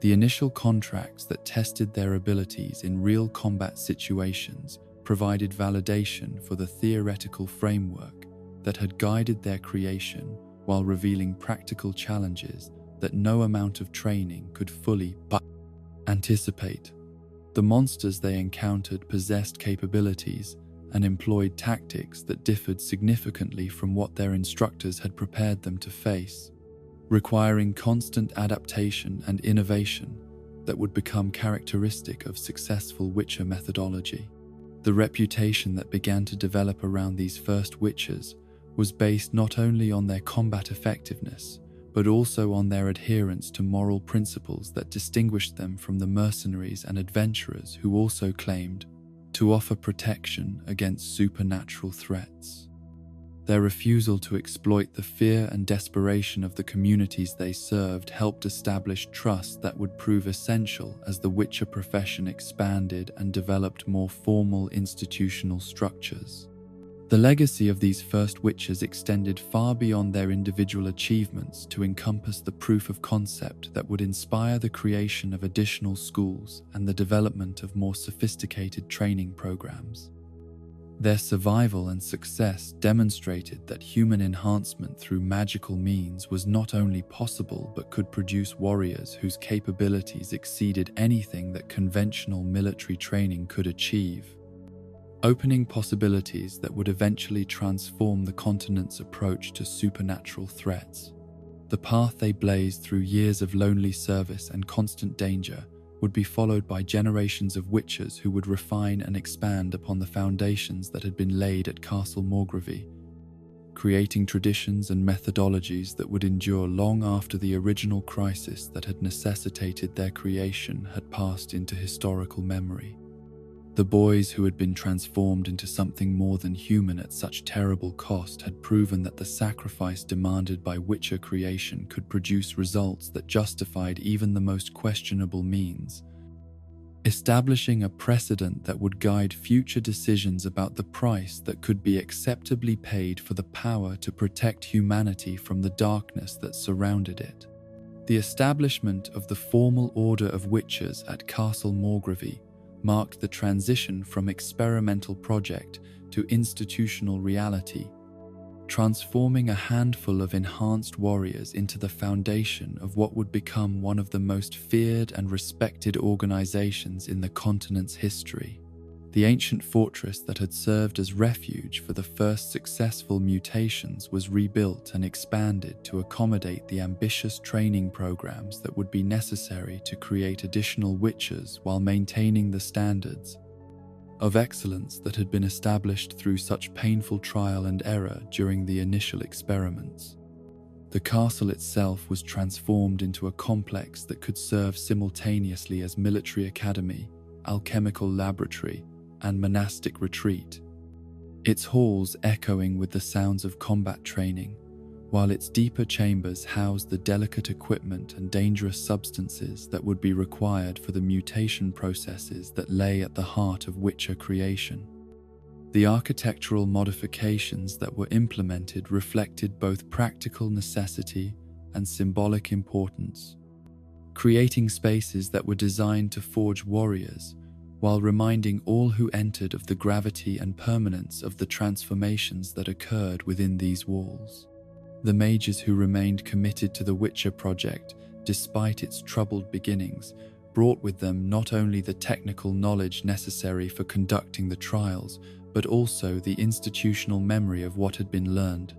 The initial contracts that tested their abilities in real combat situations provided validation for the theoretical framework that had guided their creation while revealing practical challenges that no amount of training could fully anticipate. The monsters they encountered possessed capabilities and employed tactics that differed significantly from what their instructors had prepared them to face, requiring constant adaptation and innovation that would become characteristic of successful Witcher methodology. The reputation that began to develop around these first Witchers was based not only on their combat effectiveness, but also on their adherence to moral principles that distinguished them from the mercenaries and adventurers who also claimed to offer protection against supernatural threats. Their refusal to exploit the fear and desperation of the communities they served helped establish trust that would prove essential as the Witcher profession expanded and developed more formal institutional structures. The legacy of these first Witchers extended far beyond their individual achievements to encompass the proof of concept that would inspire the creation of additional schools and the development of more sophisticated training programs. Their survival and success demonstrated that human enhancement through magical means was not only possible but could produce warriors whose capabilities exceeded anything that conventional military training could achieve, opening possibilities that would eventually transform the continent's approach to supernatural threats. The path they blazed through years of lonely service and constant danger would be followed by generations of witchers who would refine and expand upon the foundations that had been laid at Castle Morgravie, creating traditions and methodologies that would endure long after the original crisis that had necessitated their creation had passed into historical memory. The boys who had been transformed into something more than human at such terrible cost had proven that the sacrifice demanded by Witcher creation could produce results that justified even the most questionable means, establishing a precedent that would guide future decisions about the price that could be acceptably paid for the power to protect humanity from the darkness that surrounded it. The establishment of the formal order of Witchers at Castle Morgravie marked the transition from experimental project to institutional reality, transforming a handful of enhanced warriors into the foundation of what would become one of the most feared and respected organizations in the continent's history. The ancient fortress that had served as refuge for the first successful mutations was rebuilt and expanded to accommodate the ambitious training programs that would be necessary to create additional witchers while maintaining the standards of excellence that had been established through such painful trial and error during the initial experiments. The castle itself was transformed into a complex that could serve simultaneously as military academy, alchemical laboratory, and monastic retreat, its halls echoing with the sounds of combat training, while its deeper chambers housed the delicate equipment and dangerous substances that would be required for the mutation processes that lay at the heart of Witcher creation. The architectural modifications that were implemented reflected both practical necessity and symbolic importance, creating spaces that were designed to forge warriors while reminding all who entered of the gravity and permanence of the transformations that occurred within these walls. The mages who remained committed to the Witcher project, despite its troubled beginnings, brought with them not only the technical knowledge necessary for conducting the trials, but also the institutional memory of what had been learned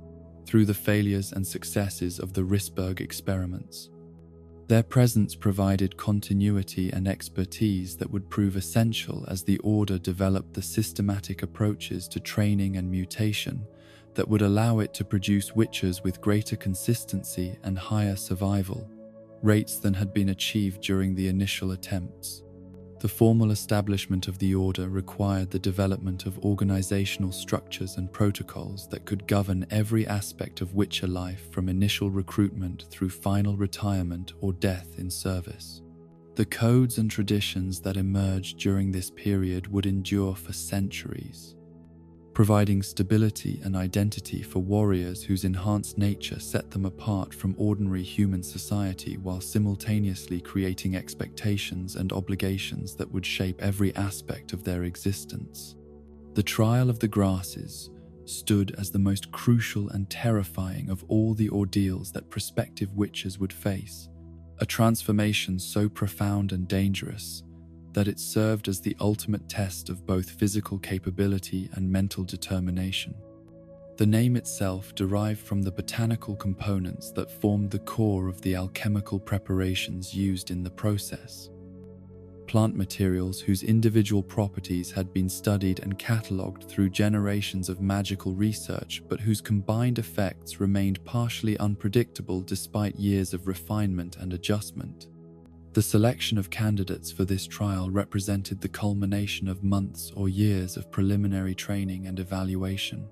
through the failures and successes of the Risberg experiments. Their presence provided continuity and expertise that would prove essential as the Order developed the systematic approaches to training and mutation that would allow it to produce witchers with greater consistency and higher survival rates than had been achieved during the initial attempts. The formal establishment of the Order required the development of organizational structures and protocols that could govern every aspect of Witcher life from initial recruitment through final retirement or death in service. The codes and traditions that emerged during this period would endure for centuries, providing stability and identity for warriors whose enhanced nature set them apart from ordinary human society while simultaneously creating expectations and obligations that would shape every aspect of their existence. The Trial of the Grasses stood as the most crucial and terrifying of all the ordeals that prospective witchers would face, a transformation so profound and dangerous that it served as the ultimate test of both physical capability and mental determination. The name itself derived from the botanical components that formed the core of the alchemical preparations used in the process. Plant materials whose individual properties had been studied and catalogued through generations of magical research, but whose combined effects remained partially unpredictable despite years of refinement and adjustment. The selection of candidates for this trial represented the culmination of months or years of preliminary training and evaluation,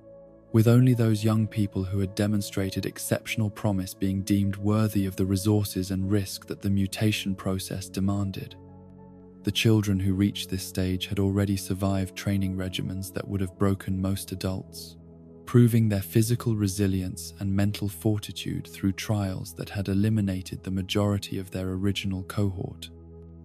with only those young people who had demonstrated exceptional promise being deemed worthy of the resources and risk that the mutation process demanded. The children who reached this stage had already survived training regimens that would have broken most adults, proving their physical resilience and mental fortitude through trials that had eliminated the majority of their original cohort.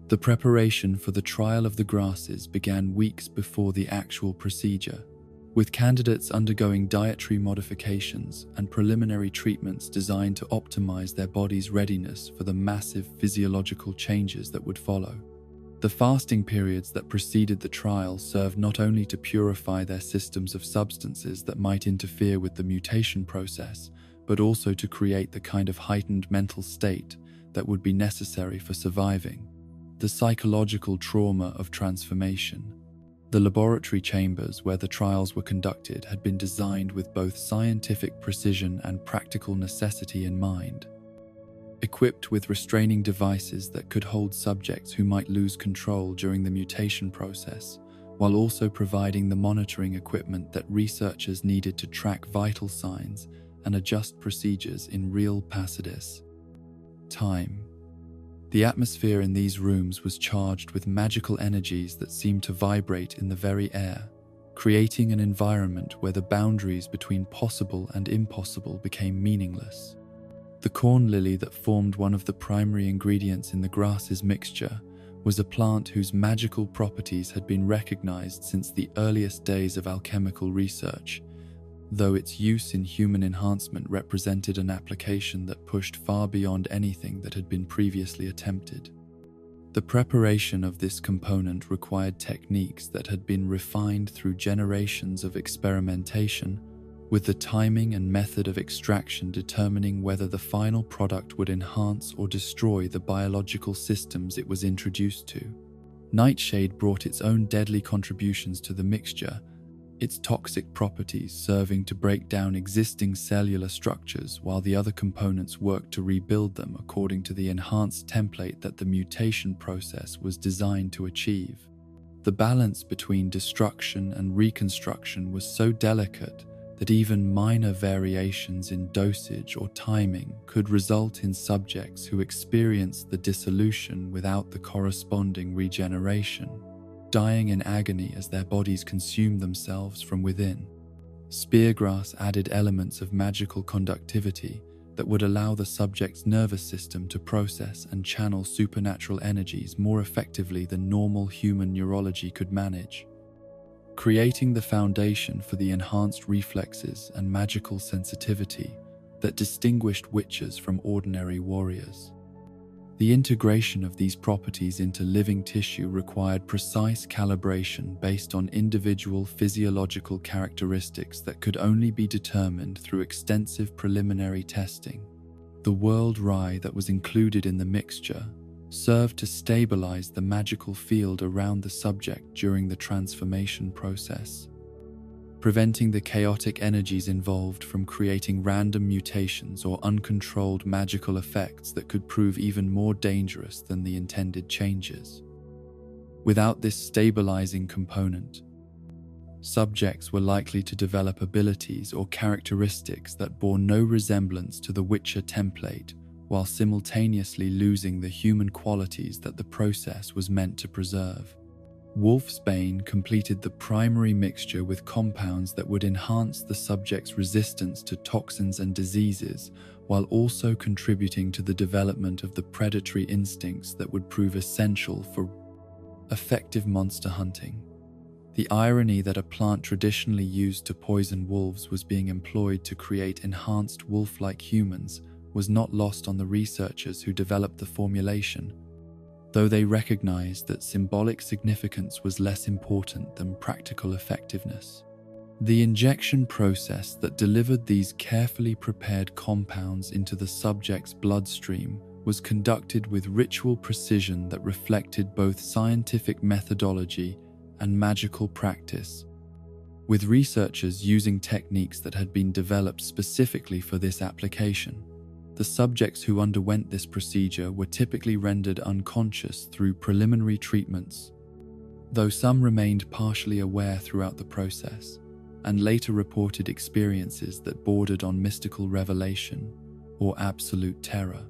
The preparation for the Trial of the Grasses began weeks before the actual procedure, with candidates undergoing dietary modifications and preliminary treatments designed to optimize their body's readiness for the massive physiological changes that would follow. The fasting periods that preceded the trial served not only to purify their systems of substances that might interfere with the mutation process, but also to create the kind of heightened mental state that would be necessary for surviving the psychological trauma of transformation. The laboratory chambers where the trials were conducted had been designed with both scientific precision and practical necessity in mind. Equipped with restraining devices that could hold subjects who might lose control during the mutation process, while also providing the monitoring equipment that researchers needed to track vital signs and adjust procedures in real time. The atmosphere in these rooms was charged with magical energies that seemed to vibrate in the very air, creating an environment where the boundaries between possible and impossible became meaningless. The corn lily that formed one of the primary ingredients in the grasses mixture was a plant whose magical properties had been recognized since the earliest days of alchemical research, though its use in human enhancement represented an application that pushed far beyond anything that had been previously attempted. The preparation of this component required techniques that had been refined through generations of experimentation, with the timing and method of extraction determining whether the final product would enhance or destroy the biological systems it was introduced to. Nightshade brought its own deadly contributions to the mixture, its toxic properties serving to break down existing cellular structures while the other components worked to rebuild them according to the enhanced template that the mutation process was designed to achieve. The balance between destruction and reconstruction was so delicate that even minor variations in dosage or timing could result in subjects who experienced the dissolution without the corresponding regeneration, dying in agony as their bodies consumed themselves from within. Speargrass added elements of magical conductivity that would allow the subject's nervous system to process and channel supernatural energies more effectively than normal human neurology could manage, creating the foundation for the enhanced reflexes and magical sensitivity that distinguished witches from ordinary warriors. The integration of these properties into living tissue required precise calibration based on individual physiological characteristics that could only be determined through extensive preliminary testing. The world rye that was included in the mixture served to stabilize the magical field around the subject during the transformation process, preventing the chaotic energies involved from creating random mutations or uncontrolled magical effects that could prove even more dangerous than the intended changes. Without this stabilizing component, subjects were likely to develop abilities or characteristics that bore no resemblance to the Witcher template, while simultaneously losing the human qualities that the process was meant to preserve. Wolfsbane completed the primary mixture with compounds that would enhance the subject's resistance to toxins and diseases, while also contributing to the development of the predatory instincts that would prove essential for effective monster hunting. The irony that a plant traditionally used to poison wolves was being employed to create enhanced wolf-like humans was not lost on the researchers who developed the formulation, though they recognized that symbolic significance was less important than practical effectiveness. The injection process that delivered these carefully prepared compounds into the subject's bloodstream was conducted with ritual precision that reflected both scientific methodology and magical practice, with researchers using techniques that had been developed specifically for this application. The subjects who underwent this procedure were typically rendered unconscious through preliminary treatments, though some remained partially aware throughout the process, and later reported experiences that bordered on mystical revelation or absolute terror.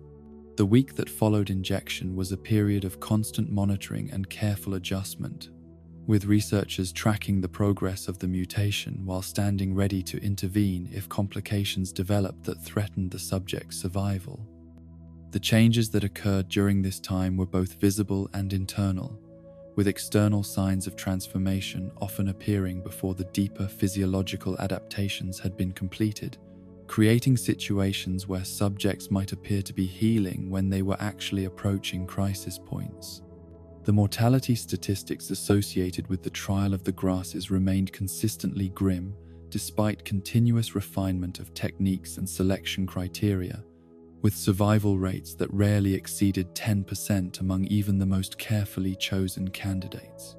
The week that followed injection was a period of constant monitoring and careful adjustment, with researchers tracking the progress of the mutation while standing ready to intervene if complications developed that threatened the subject's survival. The changes that occurred during this time were both visible and internal, with external signs of transformation often appearing before the deeper physiological adaptations had been completed, creating situations where subjects might appear to be healing when they were actually approaching crisis points. The mortality statistics associated with the trial of the grasses remained consistently grim, despite continuous refinement of techniques and selection criteria, with survival rates that rarely exceeded 10% among even the most carefully chosen candidates.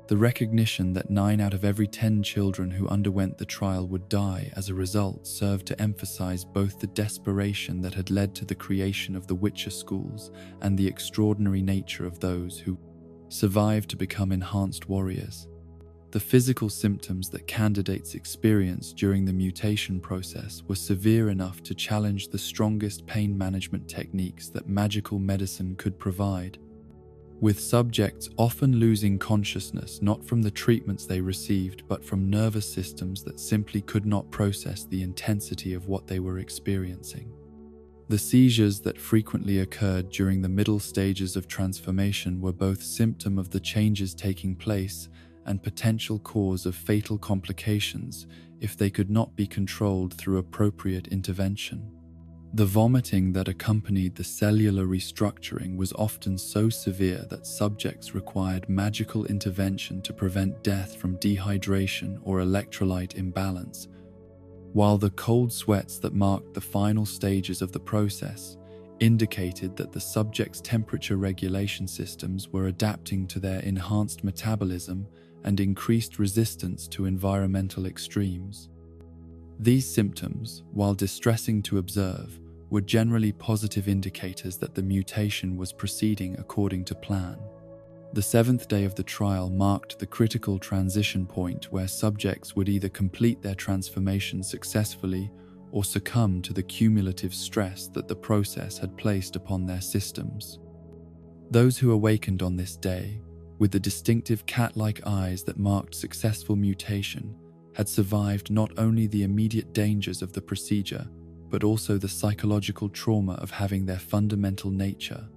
The recognition that 9 out of every 10 children who underwent the trial would die as a result served to emphasize both the desperation that had led to the creation of the Witcher schools and the extraordinary nature of those who survived to become enhanced warriors. The physical symptoms that candidates experienced during the mutation process were severe enough to challenge the strongest pain management techniques that magical medicine could provide, with subjects often losing consciousness not from the treatments they received but from nervous systems that simply could not process the intensity of what they were experiencing. The seizures that frequently occurred during the middle stages of transformation were both symptom of the changes taking place and potential cause of fatal complications if they could not be controlled through appropriate intervention. The vomiting that accompanied the cellular restructuring was often so severe that subjects required magical intervention to prevent death from dehydration or electrolyte imbalance, while the cold sweats that marked the final stages of the process indicated that the subject's temperature regulation systems were adapting to their enhanced metabolism and increased resistance to environmental extremes. These symptoms, while distressing to observe, were generally positive indicators that the mutation was proceeding according to plan. The 7th day of the trial marked the critical transition point where subjects would either complete their transformation successfully or succumb to the cumulative stress that the process had placed upon their systems. Those who awakened on this day, with the distinctive cat-like eyes that marked successful mutation, had survived not only the immediate dangers of the procedure, but also the psychological trauma of having their fundamental nature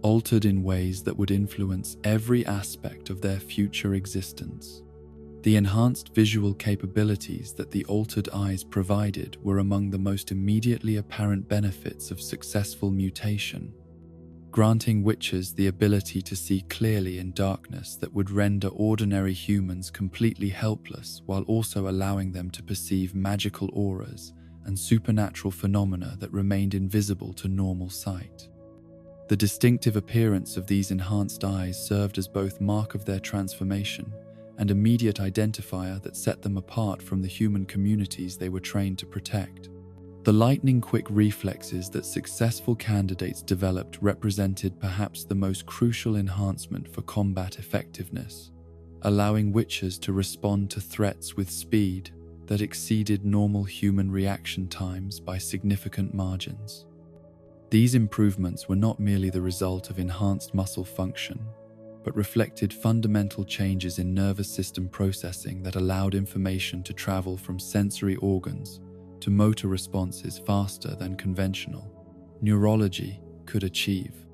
altered in ways that would influence every aspect of their future existence. The enhanced visual capabilities that the altered eyes provided were among the most immediately apparent benefits of successful mutation, granting witches the ability to see clearly in darkness that would render ordinary humans completely helpless, while also allowing them to perceive magical auras and supernatural phenomena that remained invisible to normal sight. The distinctive appearance of these enhanced eyes served as both mark of their transformation and immediate identifier that set them apart from the human communities they were trained to protect. The lightning-quick reflexes that successful candidates developed represented perhaps the most crucial enhancement for combat effectiveness, allowing witches to respond to threats with speed that exceeded normal human reaction times by significant margins. These improvements were not merely the result of enhanced muscle function, but reflected fundamental changes in nervous system processing that allowed information to travel from sensory organs to motor responses faster than conventional neurology could achieve.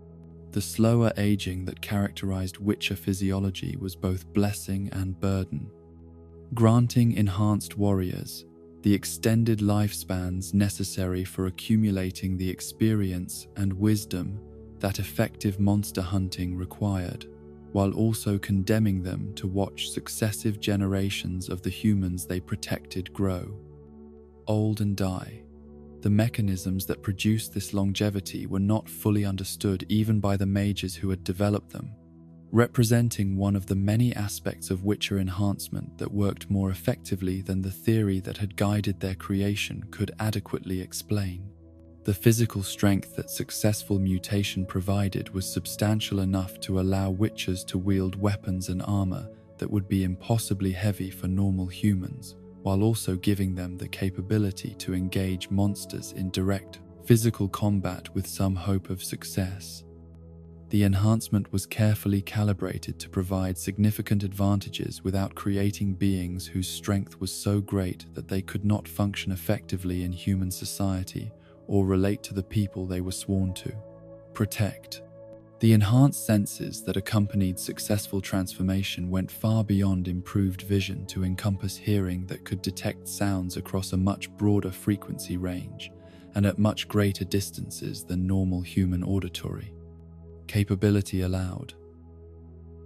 The slower aging that characterized Witcher physiology was both blessing and burden, granting enhanced warriors the extended lifespans necessary for accumulating the experience and wisdom that effective monster hunting required, while also condemning them to watch successive generations of the humans they protected grow old and die. The mechanisms that produced this longevity were not fully understood even by the mages who had developed them, representing one of the many aspects of Witcher enhancement that worked more effectively than the theory that had guided their creation could adequately explain. The physical strength that successful mutation provided was substantial enough to allow Witchers to wield weapons and armor that would be impossibly heavy for normal humans, while also giving them the capability to engage monsters in direct physical combat with some hope of success. The enhancement was carefully calibrated to provide significant advantages without creating beings whose strength was so great that they could not function effectively in human society or relate to the people they were sworn to protect. The enhanced senses that accompanied successful transformation went far beyond improved vision to encompass hearing that could detect sounds across a much broader frequency range and at much greater distances than normal human auditory capability allowed.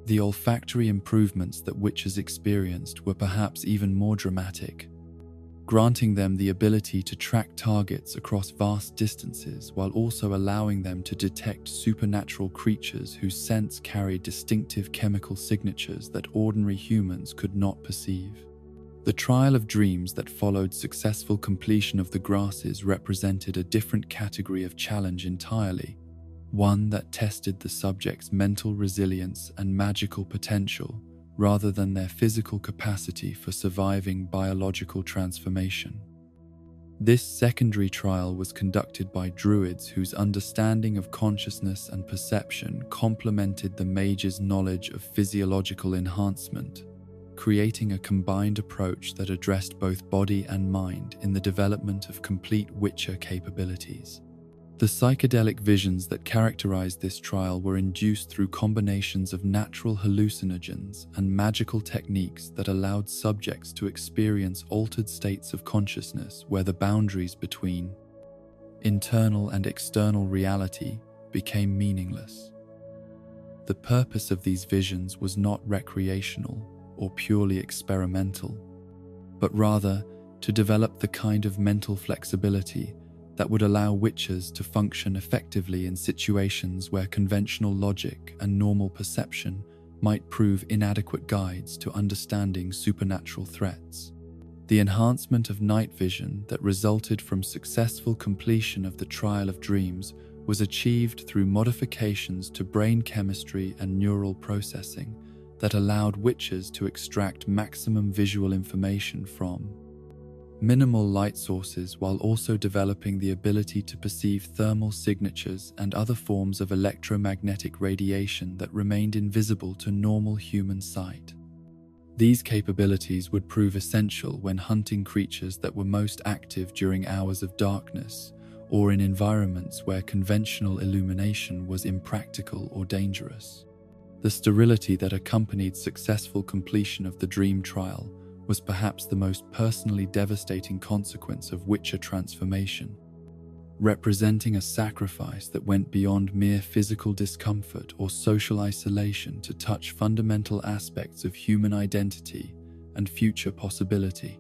The olfactory improvements that witches experienced were perhaps even more dramatic, granting them the ability to track targets across vast distances while also allowing them to detect supernatural creatures whose scents carried distinctive chemical signatures that ordinary humans could not perceive. The trial of dreams that followed successful completion of the grasses represented a different category of challenge entirely, one that tested the subject's mental resilience and magical potential rather than their physical capacity for surviving biological transformation. This secondary trial was conducted by druids whose understanding of consciousness and perception complemented the mage's knowledge of physiological enhancement, creating a combined approach that addressed both body and mind in the development of complete witcher capabilities. The psychedelic visions that characterized this trial were induced through combinations of natural hallucinogens and magical techniques that allowed subjects to experience altered states of consciousness where the boundaries between internal and external reality became meaningless. The purpose of these visions was not recreational or purely experimental, but rather to develop the kind of mental flexibility that would allow witches to function effectively in situations where conventional logic and normal perception might prove inadequate guides to understanding supernatural threats. The enhancement of night vision that resulted from successful completion of the trial of dreams was achieved through modifications to brain chemistry and neural processing that allowed witches to extract maximum visual information from minimal light sources while also developing the ability to perceive thermal signatures and other forms of electromagnetic radiation that remained invisible to normal human sight. These capabilities would prove essential when hunting creatures that were most active during hours of darkness or in environments where conventional illumination was impractical or dangerous. The sterility that accompanied successful completion of the dream trial was perhaps the most personally devastating consequence of witcher transformation, representing a sacrifice that went beyond mere physical discomfort or social isolation to touch fundamental aspects of human identity and future possibility.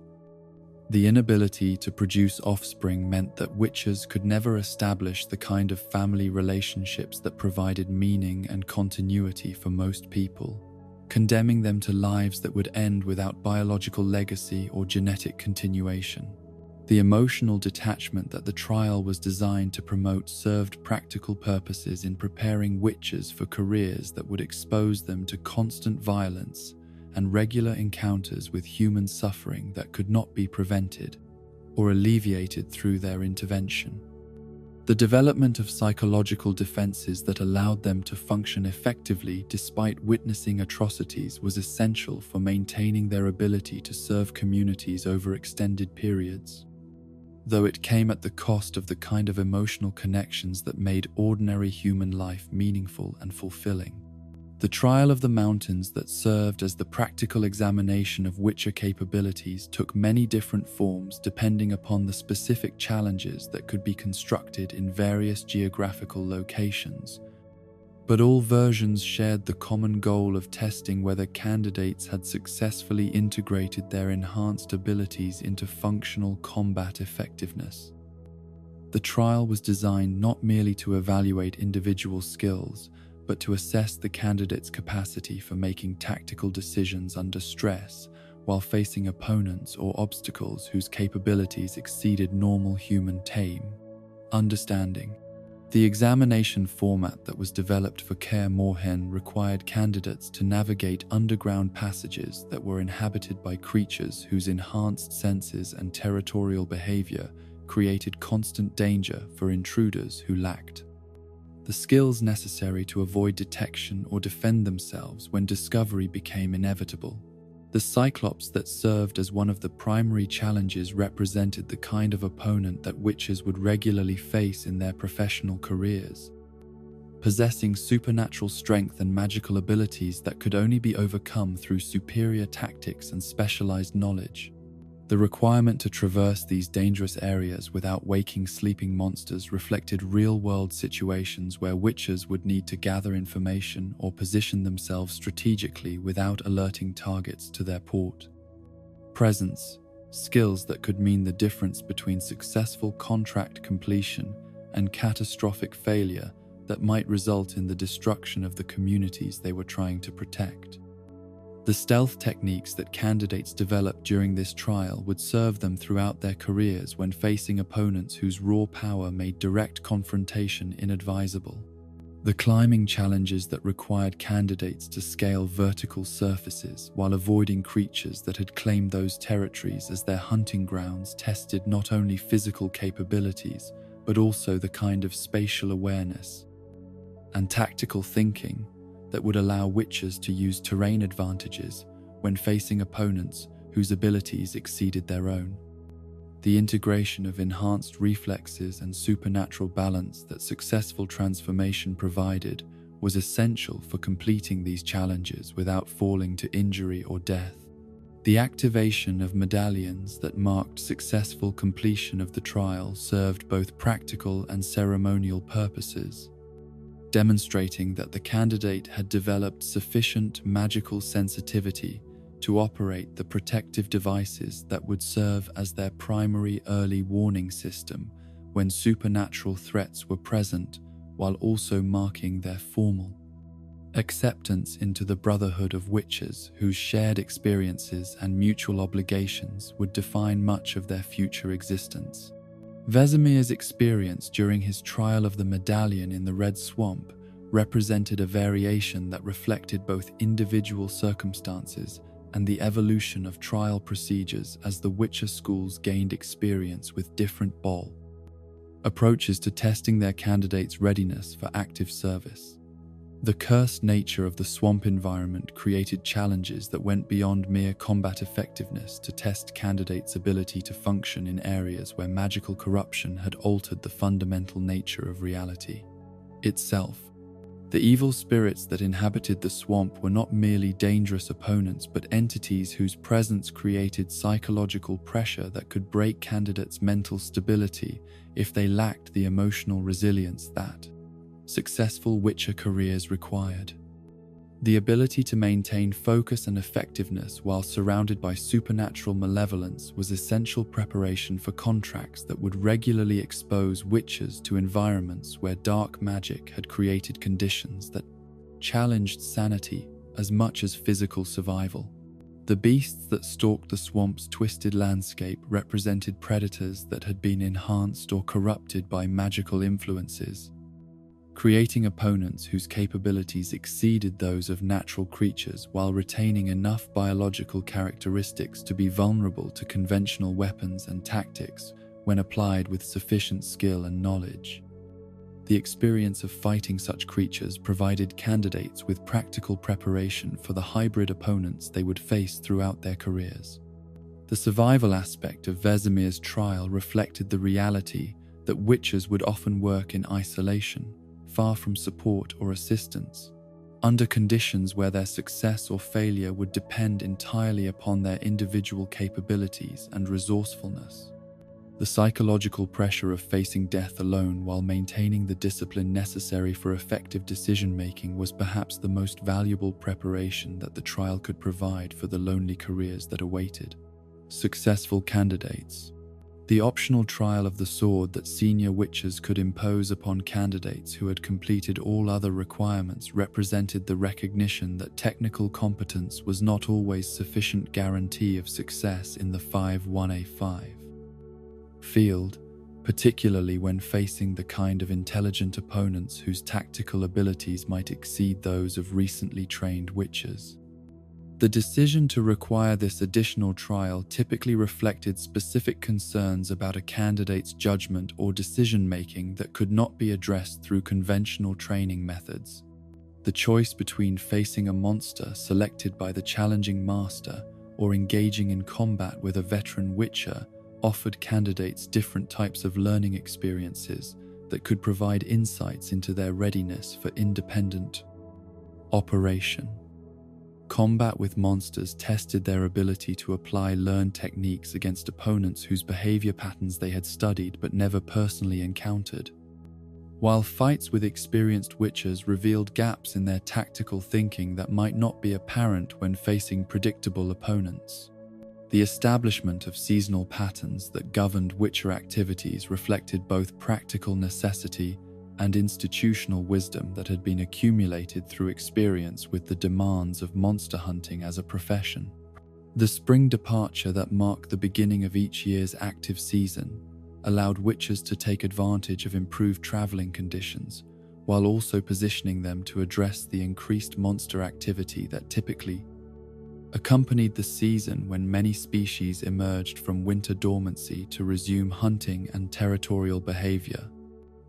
The inability to produce offspring meant that witches could never establish the kind of family relationships that provided meaning and continuity for most people, condemning them to lives that would end without biological legacy or genetic continuation. The emotional detachment that the trial was designed to promote served practical purposes in preparing witches for careers that would expose them to constant violence and regular encounters with human suffering that could not be prevented or alleviated through their intervention. The development of psychological defenses that allowed them to function effectively despite witnessing atrocities was essential for maintaining their ability to serve communities over extended periods, though it came at the cost of the kind of emotional connections that made ordinary human life meaningful and fulfilling. The trial of the mountains that served as the practical examination of witcher capabilities took many different forms depending upon the specific challenges that could be constructed in various geographical locations, but all versions shared the common goal of testing whether candidates had successfully integrated their enhanced abilities into functional combat effectiveness. The trial was designed not merely to evaluate individual skills, but to assess the candidate's capacity for making tactical decisions under stress while facing opponents or obstacles whose capabilities exceeded normal human understanding. The examination format that was developed for Kaer Morhen required candidates to navigate underground passages that were inhabited by creatures whose enhanced senses and territorial behavior created constant danger for intruders who lacked the skills necessary to avoid detection or defend themselves when discovery became inevitable. The Cyclops that served as one of the primary challenges represented the kind of opponent that witches would regularly face in their professional careers. possessing supernatural strength and magical abilities that could only be overcome through superior tactics and specialized knowledge. The requirement to traverse these dangerous areas without waking sleeping monsters reflected real-world situations where witches would need to gather information or position themselves strategically without alerting targets to their port. Presence, skills that could mean the difference between successful contract completion and catastrophic failure that might result in the destruction of the communities they were trying to protect. The stealth techniques that candidates developed during this trial would serve them throughout their careers when facing opponents whose raw power made direct confrontation inadvisable. The climbing challenges that required candidates to scale vertical surfaces while avoiding creatures that had claimed those territories as their hunting grounds tested not only physical capabilities, but also the kind of spatial awareness and tactical thinking that would allow witches to use terrain advantages when facing opponents whose abilities exceeded their own. The integration of enhanced reflexes and supernatural balance that successful transformation provided was essential for completing these challenges without falling to injury or death. The activation of medallions that marked successful completion of the trial served both practical and ceremonial purposes, demonstrating that the candidate had developed sufficient magical sensitivity to operate the protective devices that would serve as their primary early warning system when supernatural threats were present, while also marking their formal acceptance into the brotherhood of witches whose shared experiences and mutual obligations would define much of their future existence. Vesemir's experience during his trial of the medallion in the Red Swamp represented a variation that reflected both individual circumstances and the evolution of trial procedures as the Witcher schools gained experience with different approaches to testing their candidates' readiness for active service. The cursed nature of the swamp environment created challenges that went beyond mere combat effectiveness to test candidates' ability to function in areas where magical corruption had altered the fundamental nature of reality itself. The evil spirits that inhabited the swamp were not merely dangerous opponents, but entities whose presence created psychological pressure that could break candidates' mental stability if they lacked the emotional resilience that successful Witcher careers required. The ability to maintain focus and effectiveness while surrounded by supernatural malevolence was essential preparation for contracts that would regularly expose witches to environments where dark magic had created conditions that challenged sanity as much as physical survival. The beasts that stalked the swamp's twisted landscape represented predators that had been enhanced or corrupted by magical influences, creating opponents whose capabilities exceeded those of natural creatures while retaining enough biological characteristics to be vulnerable to conventional weapons and tactics when applied with sufficient skill and knowledge. The experience of fighting such creatures provided candidates with practical preparation for the hybrid opponents they would face throughout their careers. The survival aspect of Vesemir's trial reflected the reality that witches would often work in isolation, far from support or assistance, under conditions where their success or failure would depend entirely upon their individual capabilities and resourcefulness. The psychological pressure of facing death alone while maintaining the discipline necessary for effective decision-making was perhaps the most valuable preparation that the trial could provide for the lonely careers that awaited successful candidates. The optional trial of the sword that senior witches could impose upon candidates who had completed all other requirements represented the recognition that technical competence was not always sufficient guarantee of success in the 5-1A5 field, particularly when facing the kind of intelligent opponents whose tactical abilities might exceed those of recently trained witches. The decision to require this additional trial typically reflected specific concerns about a candidate's judgment or decision-making that could not be addressed through conventional training methods. The choice between facing a monster selected by the challenging master or engaging in combat with a veteran witcher offered candidates different types of learning experiences that could provide insights into their readiness for independent operation. Combat with monsters tested their ability to apply learned techniques against opponents whose behavior patterns they had studied but never personally encountered. While fights with experienced witchers revealed gaps in their tactical thinking that might not be apparent when facing predictable opponents. The establishment of seasonal patterns that governed witcher activities reflected both practical necessity and institutional wisdom that had been accumulated through experience with the demands of monster hunting as a profession. The spring departure that marked the beginning of each year's active season allowed witchers to take advantage of improved traveling conditions, while also positioning them to address the increased monster activity that typically accompanied the season when many species emerged from winter dormancy to resume hunting and territorial behavior.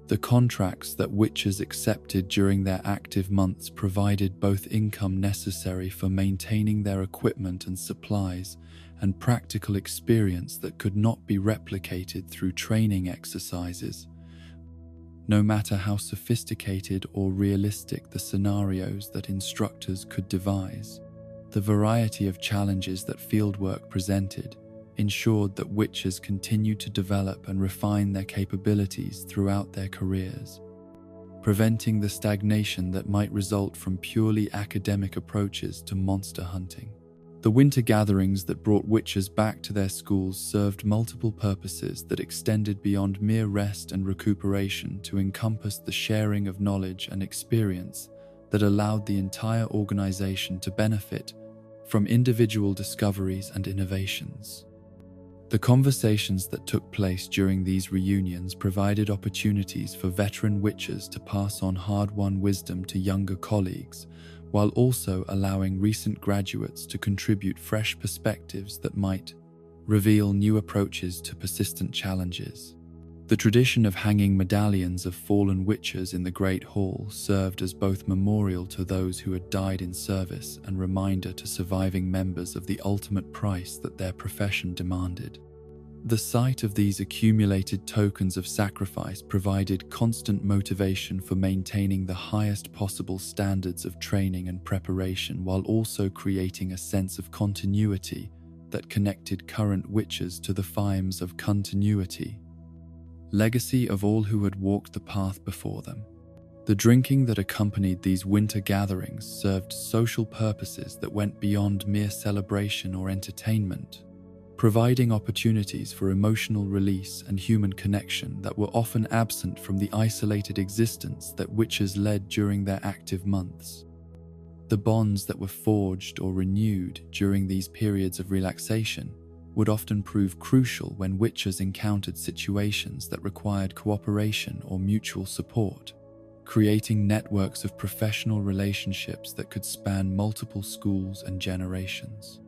The contracts that witchers accepted during their active months provided both income necessary for maintaining their equipment and supplies and practical experience that could not be replicated through training exercises. No matter how sophisticated or realistic the scenarios that instructors could devise, the variety of challenges that fieldwork presented ensured that witchers continued to develop and refine their capabilities throughout their careers, preventing the stagnation that might result from purely academic approaches to monster hunting. The winter gatherings that brought witchers back to their schools served multiple purposes that extended beyond mere rest and recuperation to encompass the sharing of knowledge and experience that allowed the entire organization to benefit from individual discoveries and innovations. The conversations that took place during these reunions provided opportunities for veteran witchers to pass on hard-won wisdom to younger colleagues, while also allowing recent graduates to contribute fresh perspectives that might reveal new approaches to persistent challenges. The tradition of hanging medallions of fallen witchers in the Great Hall served as both memorial to those who had died in service and reminder to surviving members of the ultimate price that their profession demanded. The sight of these accumulated tokens of sacrifice provided constant motivation for maintaining the highest possible standards of training and preparation, while also creating a sense of continuity that connected current witchers to the themes of continuity, legacy of all who had walked the path before them. The drinking that accompanied these winter gatherings served social purposes that went beyond mere celebration or entertainment, providing opportunities for emotional release and human connection that were often absent from the isolated existence that witchers led during their active months. The bonds that were forged or renewed during these periods of relaxation would often prove crucial when witchers encountered situations that required cooperation or mutual support, creating networks of professional relationships that could span multiple schools and generations.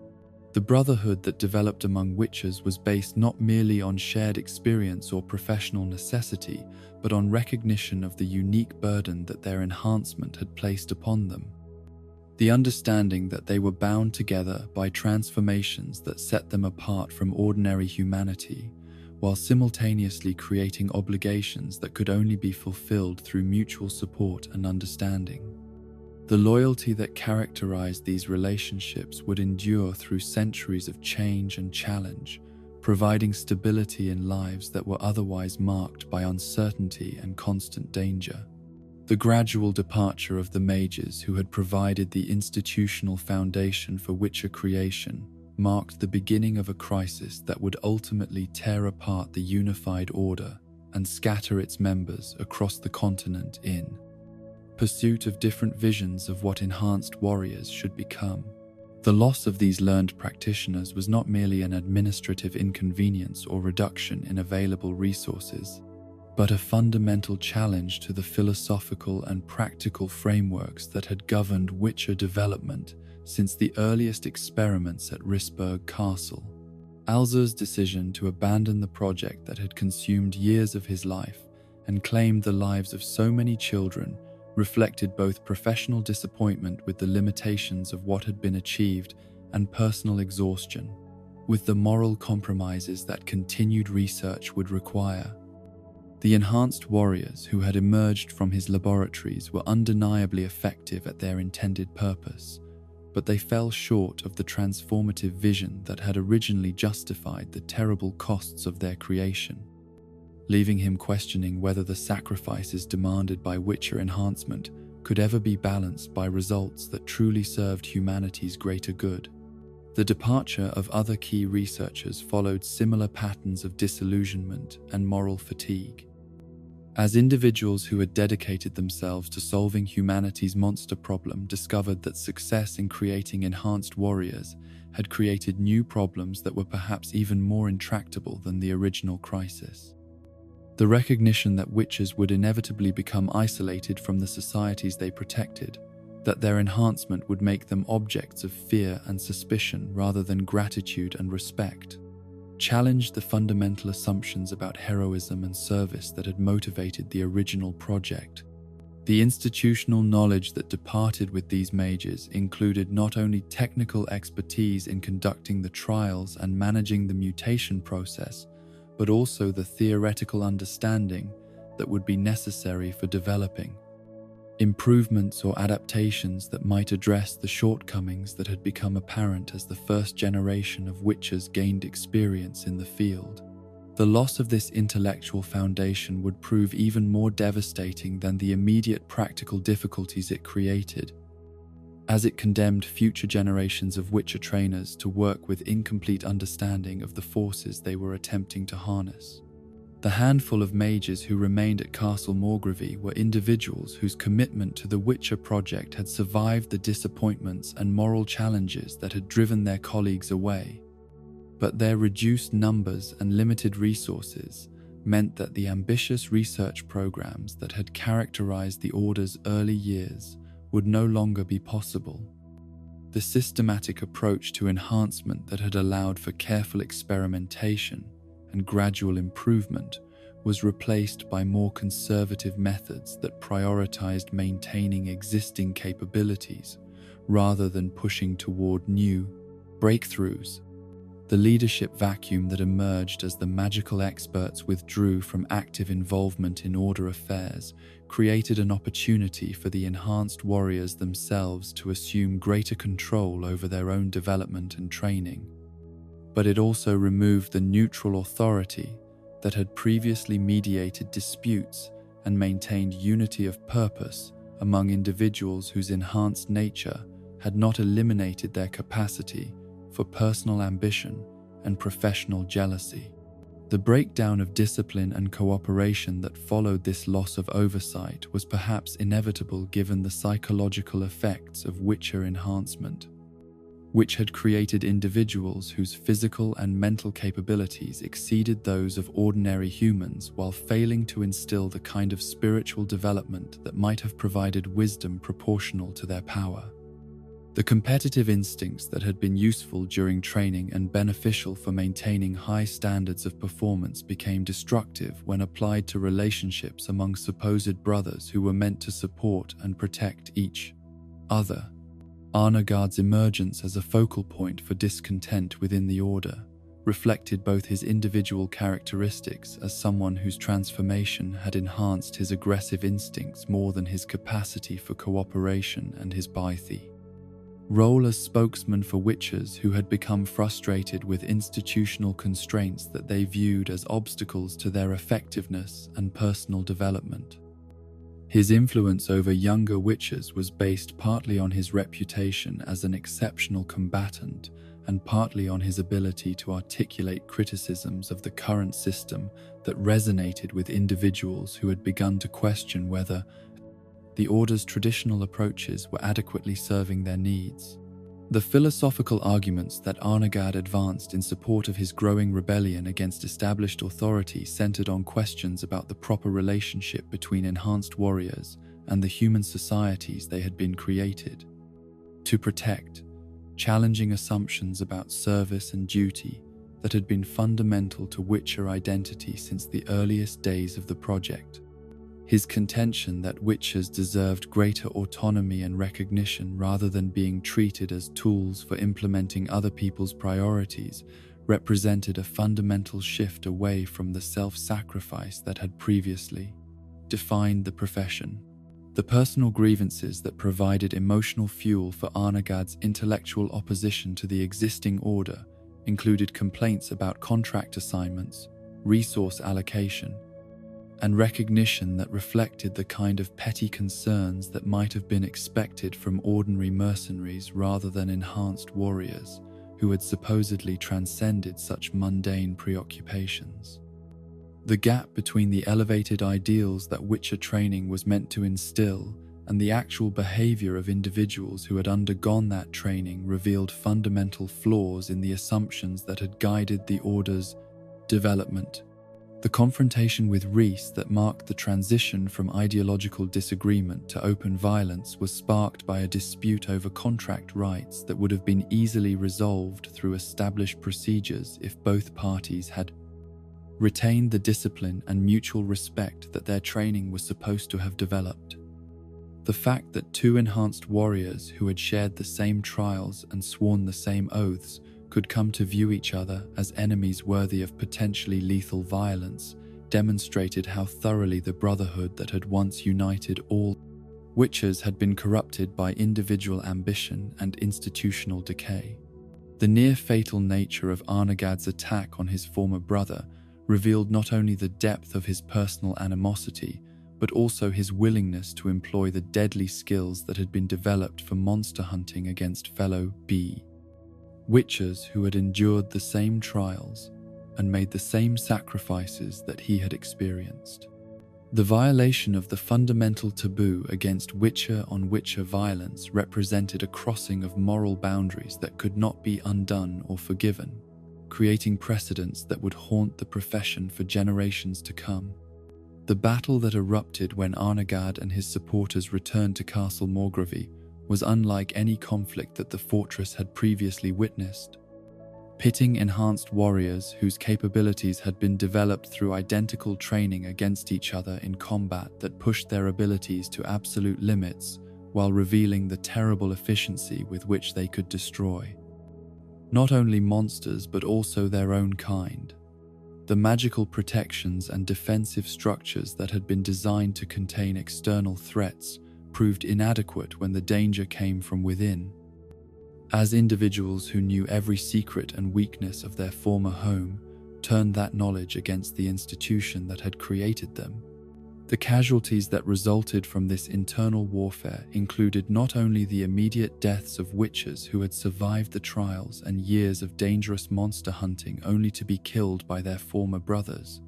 The brotherhood that developed among witchers was based not merely on shared experience or professional necessity, but on recognition of the unique burden that their enhancement had placed upon them. The understanding that they were bound together by transformations that set them apart from ordinary humanity, while simultaneously creating obligations that could only be fulfilled through mutual support and understanding. The loyalty that characterized these relationships would endure through centuries of change and challenge, providing stability in lives that were otherwise marked by uncertainty and constant danger. The gradual departure of the mages who had provided the institutional foundation for witcher creation marked the beginning of a crisis that would ultimately tear apart the unified order and scatter its members across the continent in pursuit of different visions of what enhanced warriors should become. The loss of these learned practitioners was not merely an administrative inconvenience or reduction in available resources, but a fundamental challenge to the philosophical and practical frameworks that had governed witcher development since the earliest experiments at Risberg Castle. Alzur's decision to abandon the project that had consumed years of his life and claimed the lives of so many children reflected both professional disappointment with the limitations of what had been achieved and personal exhaustion with the moral compromises that continued research would require. The enhanced warriors who had emerged from his laboratories were undeniably effective at their intended purpose, but they fell short of the transformative vision that had originally justified the terrible costs of their creation, leaving him questioning whether the sacrifices demanded by Witcher enhancement could ever be balanced by results that truly served humanity's greater good. The departure of other key researchers followed similar patterns of disillusionment and moral fatigue. As individuals who had dedicated themselves to solving humanity's monster problem discovered that success in creating enhanced warriors had created new problems that were perhaps even more intractable than the original crisis. The recognition that witches would inevitably become isolated from the societies they protected, that their enhancement would make them objects of fear and suspicion rather than gratitude and respect, challenged the fundamental assumptions about heroism and service that had motivated the original project. The institutional knowledge that departed with these mages included not only technical expertise in conducting the trials and managing the mutation process, but also the theoretical understanding that would be necessary for developing improvements or adaptations that might address the shortcomings that had become apparent as the first generation of witchers gained experience in the field. The loss of this intellectual foundation would prove even more devastating than the immediate practical difficulties it created, as it condemned future generations of witcher trainers to work with incomplete understanding of the forces they were attempting to harness. The handful of mages who remained at Castle Morgravy were individuals whose commitment to the Witcher project had survived the disappointments and moral challenges that had driven their colleagues away. But their reduced numbers and limited resources meant that the ambitious research programs that had characterized the Order's early years would no longer be possible. The systematic approach to enhancement that had allowed for careful experimentation and gradual improvement was replaced by more conservative methods that prioritized maintaining existing capabilities rather than pushing toward new breakthroughs. The leadership vacuum that emerged as the magical experts withdrew from active involvement in Order affairs created an opportunity for the enhanced warriors themselves to assume greater control over their own development and training. But it also removed the neutral authority that had previously mediated disputes and maintained unity of purpose among individuals whose enhanced nature had not eliminated their capacity for personal ambition and professional jealousy. The breakdown of discipline and cooperation that followed this loss of oversight was perhaps inevitable given the psychological effects of Witcher enhancement, which had created individuals whose physical and mental capabilities exceeded those of ordinary humans while failing to instill the kind of spiritual development that might have provided wisdom proportional to their power. The competitive instincts that had been useful during training and beneficial for maintaining high standards of performance became destructive when applied to relationships among supposed brothers who were meant to support and protect each other. Arnagard's emergence as a focal point for discontent within the Order reflected both his individual characteristics as someone whose transformation had enhanced his aggressive instincts more than his capacity for cooperation and his bithy role as spokesman for witchers who had become frustrated with institutional constraints that they viewed as obstacles to their effectiveness and personal development. His influence over younger witchers was based partly on his reputation as an exceptional combatant and partly on his ability to articulate criticisms of the current system that resonated with individuals who had begun to question whether the Order's traditional approaches were adequately serving their needs. The philosophical arguments that Arnagard advanced in support of his growing rebellion against established authority centered on questions about the proper relationship between enhanced warriors and the human societies they had been created to protect, challenging assumptions about service and duty that had been fundamental to Witcher identity since the earliest days of the project. His contention that witchers deserved greater autonomy and recognition rather than being treated as tools for implementing other people's priorities represented a fundamental shift away from the self-sacrifice that had previously defined the profession. The personal grievances that provided emotional fuel for Arnagad's intellectual opposition to the existing order included complaints about contract assignments, resource allocation, and recognition that reflected the kind of petty concerns that might have been expected from ordinary mercenaries rather than enhanced warriors who had supposedly transcended such mundane preoccupations. The gap between the elevated ideals that Witcher training was meant to instill and the actual behavior of individuals who had undergone that training revealed fundamental flaws in the assumptions that had guided the Order's development. The confrontation with Rhys that marked the transition from ideological disagreement to open violence was sparked by a dispute over contract rights that would have been easily resolved through established procedures if both parties had retained the discipline and mutual respect that their training was supposed to have developed. The fact that two enhanced warriors who had shared the same trials and sworn the same oaths could come to view each other as enemies worthy of potentially lethal violence demonstrated how thoroughly the brotherhood that had once united all Witchers had been corrupted by individual ambition and institutional decay. The near-fatal nature of Arnagad's attack on his former brother revealed not only the depth of his personal animosity, but also his willingness to employ the deadly skills that had been developed for monster hunting against fellow Witchers who had endured the same trials and made the same sacrifices that he had experienced. The violation of the fundamental taboo against Witcher-on-Witcher violence represented a crossing of moral boundaries that could not be undone or forgiven, creating precedents that would haunt the profession for generations to come. The battle that erupted when Arnagad and his supporters returned to Castle Morgravie was unlike any conflict that the fortress had previously witnessed. Pitting enhanced warriors whose capabilities had been developed through identical training against each other in combat that pushed their abilities to absolute limits while revealing the terrible efficiency with which they could destroy not only monsters but also their own kind. The magical protections and defensive structures that had been designed to contain external threats proved inadequate when the danger came from within. As individuals who knew every secret and weakness of their former home turned that knowledge against the institution that had created them, the casualties that resulted from this internal warfare included not only the immediate deaths of witches who had survived the trials and years of dangerous monster hunting only to be killed by their former brothers,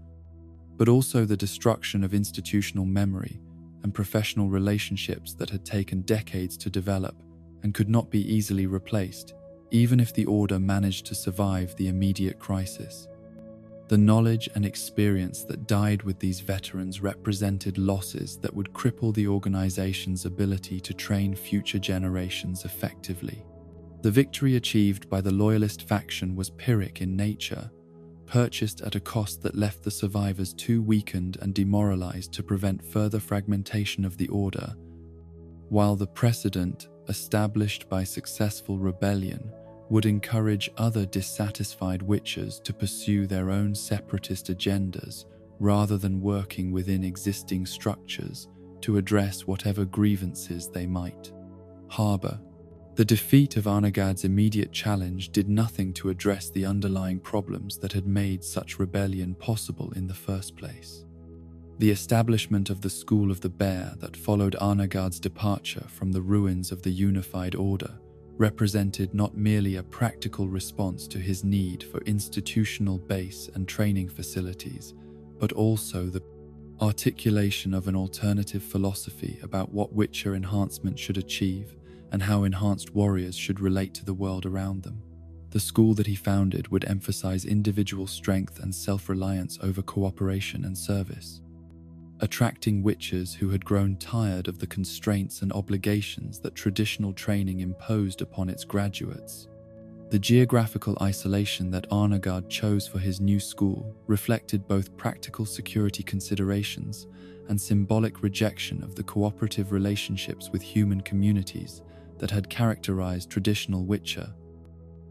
but also the destruction of institutional memory and professional relationships that had taken decades to develop and could not be easily replaced, even if the Order managed to survive the immediate crisis. The knowledge and experience that died with these veterans represented losses that would cripple the organization's ability to train future generations effectively. The victory achieved by the Loyalist faction was Pyrrhic in nature, purchased at a cost that left the survivors too weakened and demoralized to prevent further fragmentation of the Order, while the precedent established by successful rebellion would encourage other dissatisfied witchers to pursue their own separatist agendas rather than working within existing structures to address whatever grievances they might harbor. The defeat of Arnagad's immediate challenge did nothing to address the underlying problems that had made such rebellion possible in the first place. The establishment of the School of the Bear that followed Arnagad's departure from the ruins of the unified order represented not merely a practical response to his need for institutional base and training facilities, but also the articulation of an alternative philosophy about what Witcher enhancement should achieve and how enhanced warriors should relate to the world around them. The school that he founded would emphasize individual strength and self-reliance over cooperation and service, attracting witchers who had grown tired of the constraints and obligations that traditional training imposed upon its graduates. The geographical isolation that Arnagad chose for his new school reflected both practical security considerations and symbolic rejection of the cooperative relationships with human communities that had characterized traditional Witcher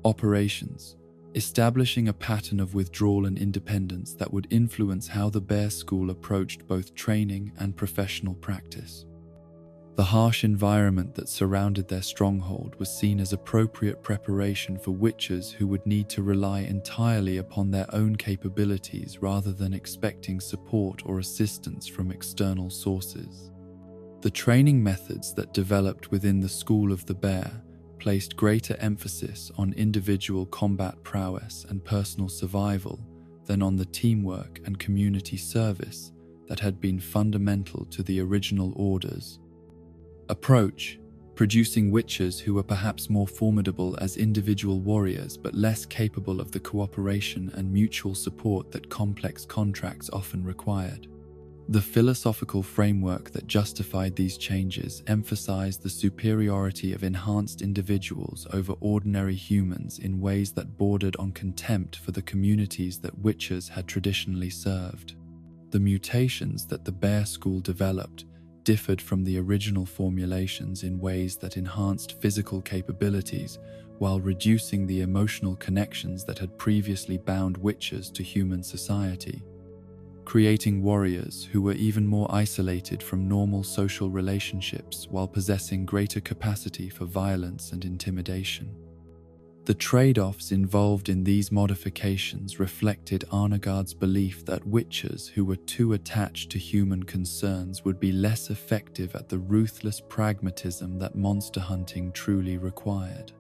operations. establishing a pattern of withdrawal and independence that would influence how the Bear School approached both training and professional practice. The harsh environment that surrounded their stronghold was seen as appropriate preparation for witches who would need to rely entirely upon their own capabilities rather than expecting support or assistance from external sources. The training methods that developed within the School of the Bear placed greater emphasis on individual combat prowess and personal survival than on the teamwork and community service that had been fundamental to the original order's approach, producing witches who were perhaps more formidable as individual warriors but less capable of the cooperation and mutual support that complex contracts often required. The philosophical framework that justified these changes emphasized the superiority of enhanced individuals over ordinary humans in ways that bordered on contempt for the communities that witches had traditionally served. The mutations that the Bear School developed differed from the original formulations in ways that enhanced physical capabilities while reducing the emotional connections that had previously bound witches to human society, creating warriors who were even more isolated from normal social relationships while possessing greater capacity for violence and intimidation. The trade-offs involved in these modifications reflected Arnegard's belief that witches who were too attached to human concerns would be less effective at the ruthless pragmatism that monster hunting truly required.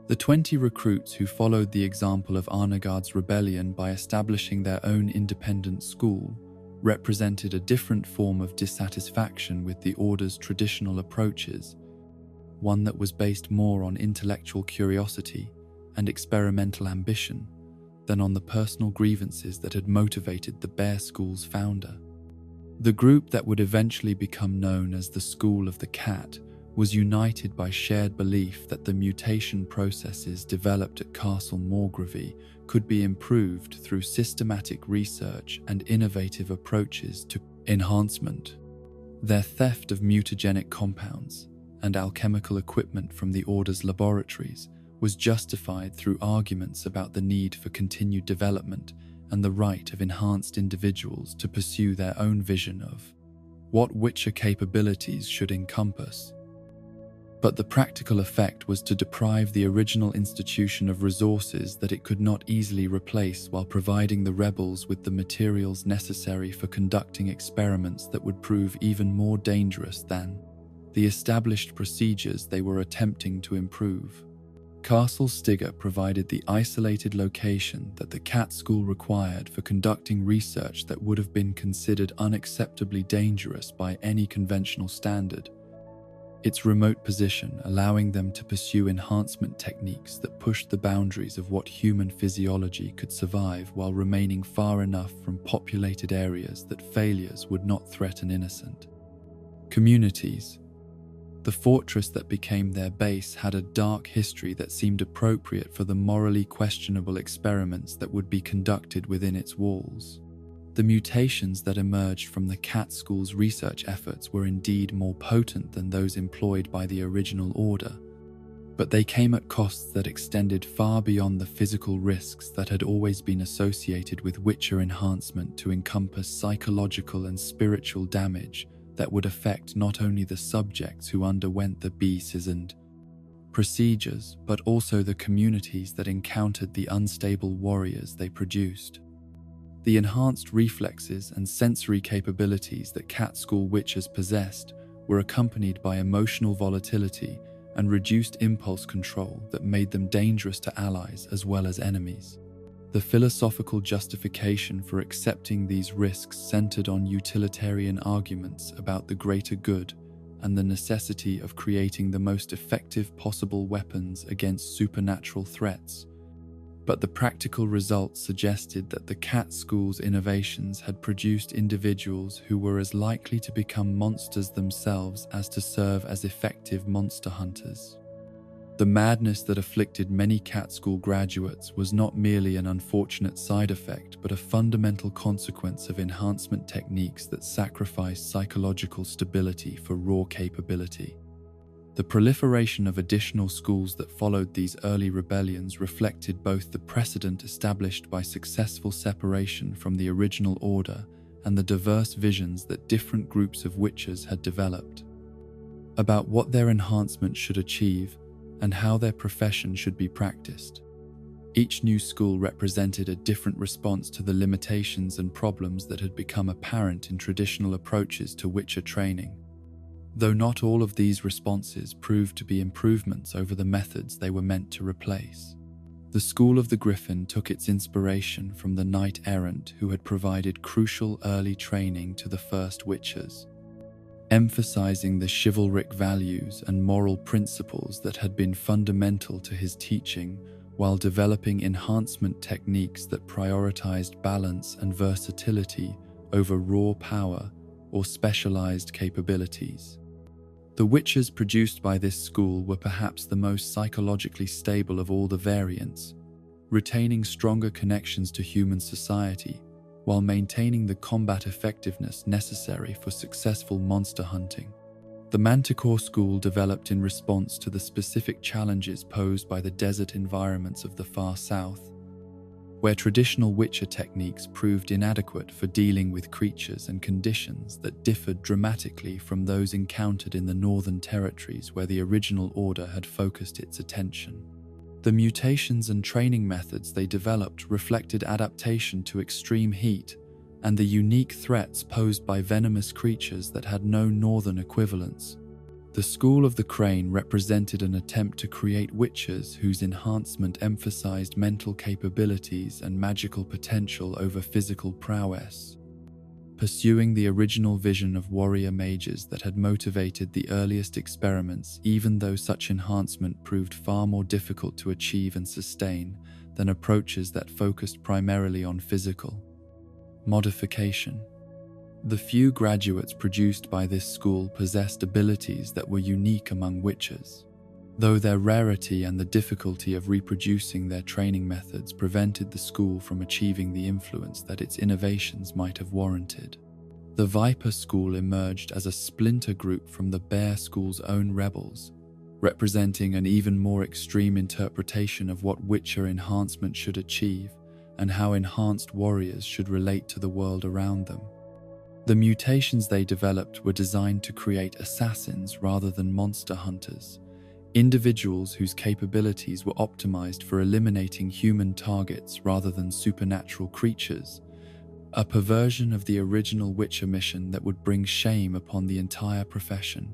The 20 recruits who followed the example of Arnegard's rebellion by establishing their own independent school represented a different form of dissatisfaction with the Order's traditional approaches, one that was based more on intellectual curiosity and experimental ambition than on the personal grievances that had motivated the Bear School's founder. The group that would eventually become known as the School of the Cat was united by shared belief that the mutation processes developed at Castle Morgravy could be improved through systematic research and innovative approaches to enhancement. Their theft of mutagenic compounds and alchemical equipment from the Order's laboratories was justified through arguments about the need for continued development and the right of enhanced individuals to pursue their own vision of what Witcher capabilities should encompass. But the practical effect was to deprive the original institution of resources that it could not easily replace while providing the rebels with the materials necessary for conducting experiments that would prove even more dangerous than the established procedures they were attempting to improve. Castle Stigger provided the isolated location that the Cat School required for conducting research that would have been considered unacceptably dangerous by any conventional standard. Its remote position allowing them to pursue enhancement techniques that pushed the boundaries of what human physiology could survive while remaining far enough from populated areas that failures would not threaten innocent communities. The fortress that became their base had a dark history that seemed appropriate for the morally questionable experiments that would be conducted within its walls. The mutations that emerged from the Cat School's research efforts were indeed more potent than those employed by the original order, but they came at costs that extended far beyond the physical risks that had always been associated with Witcher enhancement to encompass psychological and spiritual damage that would affect not only the subjects who underwent the beasts and procedures, but also the communities that encountered the unstable warriors they produced. The enhanced reflexes and sensory capabilities that Cat School witches possessed were accompanied by emotional volatility and reduced impulse control that made them dangerous to allies as well as enemies. The philosophical justification for accepting these risks centered on utilitarian arguments about the greater good and the necessity of creating the most effective possible weapons against supernatural threats. But the practical results suggested that the Cat School's innovations had produced individuals who were as likely to become monsters themselves as to serve as effective monster hunters. The madness that afflicted many Cat School graduates was not merely an unfortunate side effect, but a fundamental consequence of enhancement techniques that sacrificed psychological stability for raw capability. The proliferation of additional schools that followed these early rebellions reflected both the precedent established by successful separation from the original order and the diverse visions that different groups of witches had developed about what their enhancement should achieve and how their profession should be practiced. Each new school represented a different response to the limitations and problems that had become apparent in traditional approaches to witcher training. Though not all of these responses proved to be improvements over the methods they were meant to replace. The School of the Griffin took its inspiration from the knight-errant who had provided crucial early training to the first witchers, emphasizing the chivalric values and moral principles that had been fundamental to his teaching while developing enhancement techniques that prioritized balance and versatility over raw power or specialized capabilities. The witches produced by this school were perhaps the most psychologically stable of all the variants, retaining stronger connections to human society while maintaining the combat effectiveness necessary for successful monster hunting. The Manticore School developed in response to the specific challenges posed by the desert environments of the far south, where traditional witcher techniques proved inadequate for dealing with creatures and conditions that differed dramatically from those encountered in the northern territories where the original order had focused its attention. The mutations and training methods they developed reflected adaptation to extreme heat and the unique threats posed by venomous creatures that had no northern equivalents. The School of the Crane represented an attempt to create witches whose enhancement emphasized mental capabilities and magical potential over physical prowess, pursuing the original vision of warrior mages that had motivated the earliest experiments, even though such enhancement proved far more difficult to achieve and sustain than approaches that focused primarily on physical modification. The few graduates produced by this school possessed abilities that were unique among witches, though their rarity and the difficulty of reproducing their training methods prevented the school from achieving the influence that its innovations might have warranted. The Viper School emerged as a splinter group from the Bear School's own rebels, representing an even more extreme interpretation of what witcher enhancement should achieve and how enhanced warriors should relate to the world around them. The mutations they developed were designed to create assassins rather than monster hunters, individuals whose capabilities were optimized for eliminating human targets rather than supernatural creatures, a perversion of the original Witcher mission that would bring shame upon the entire profession.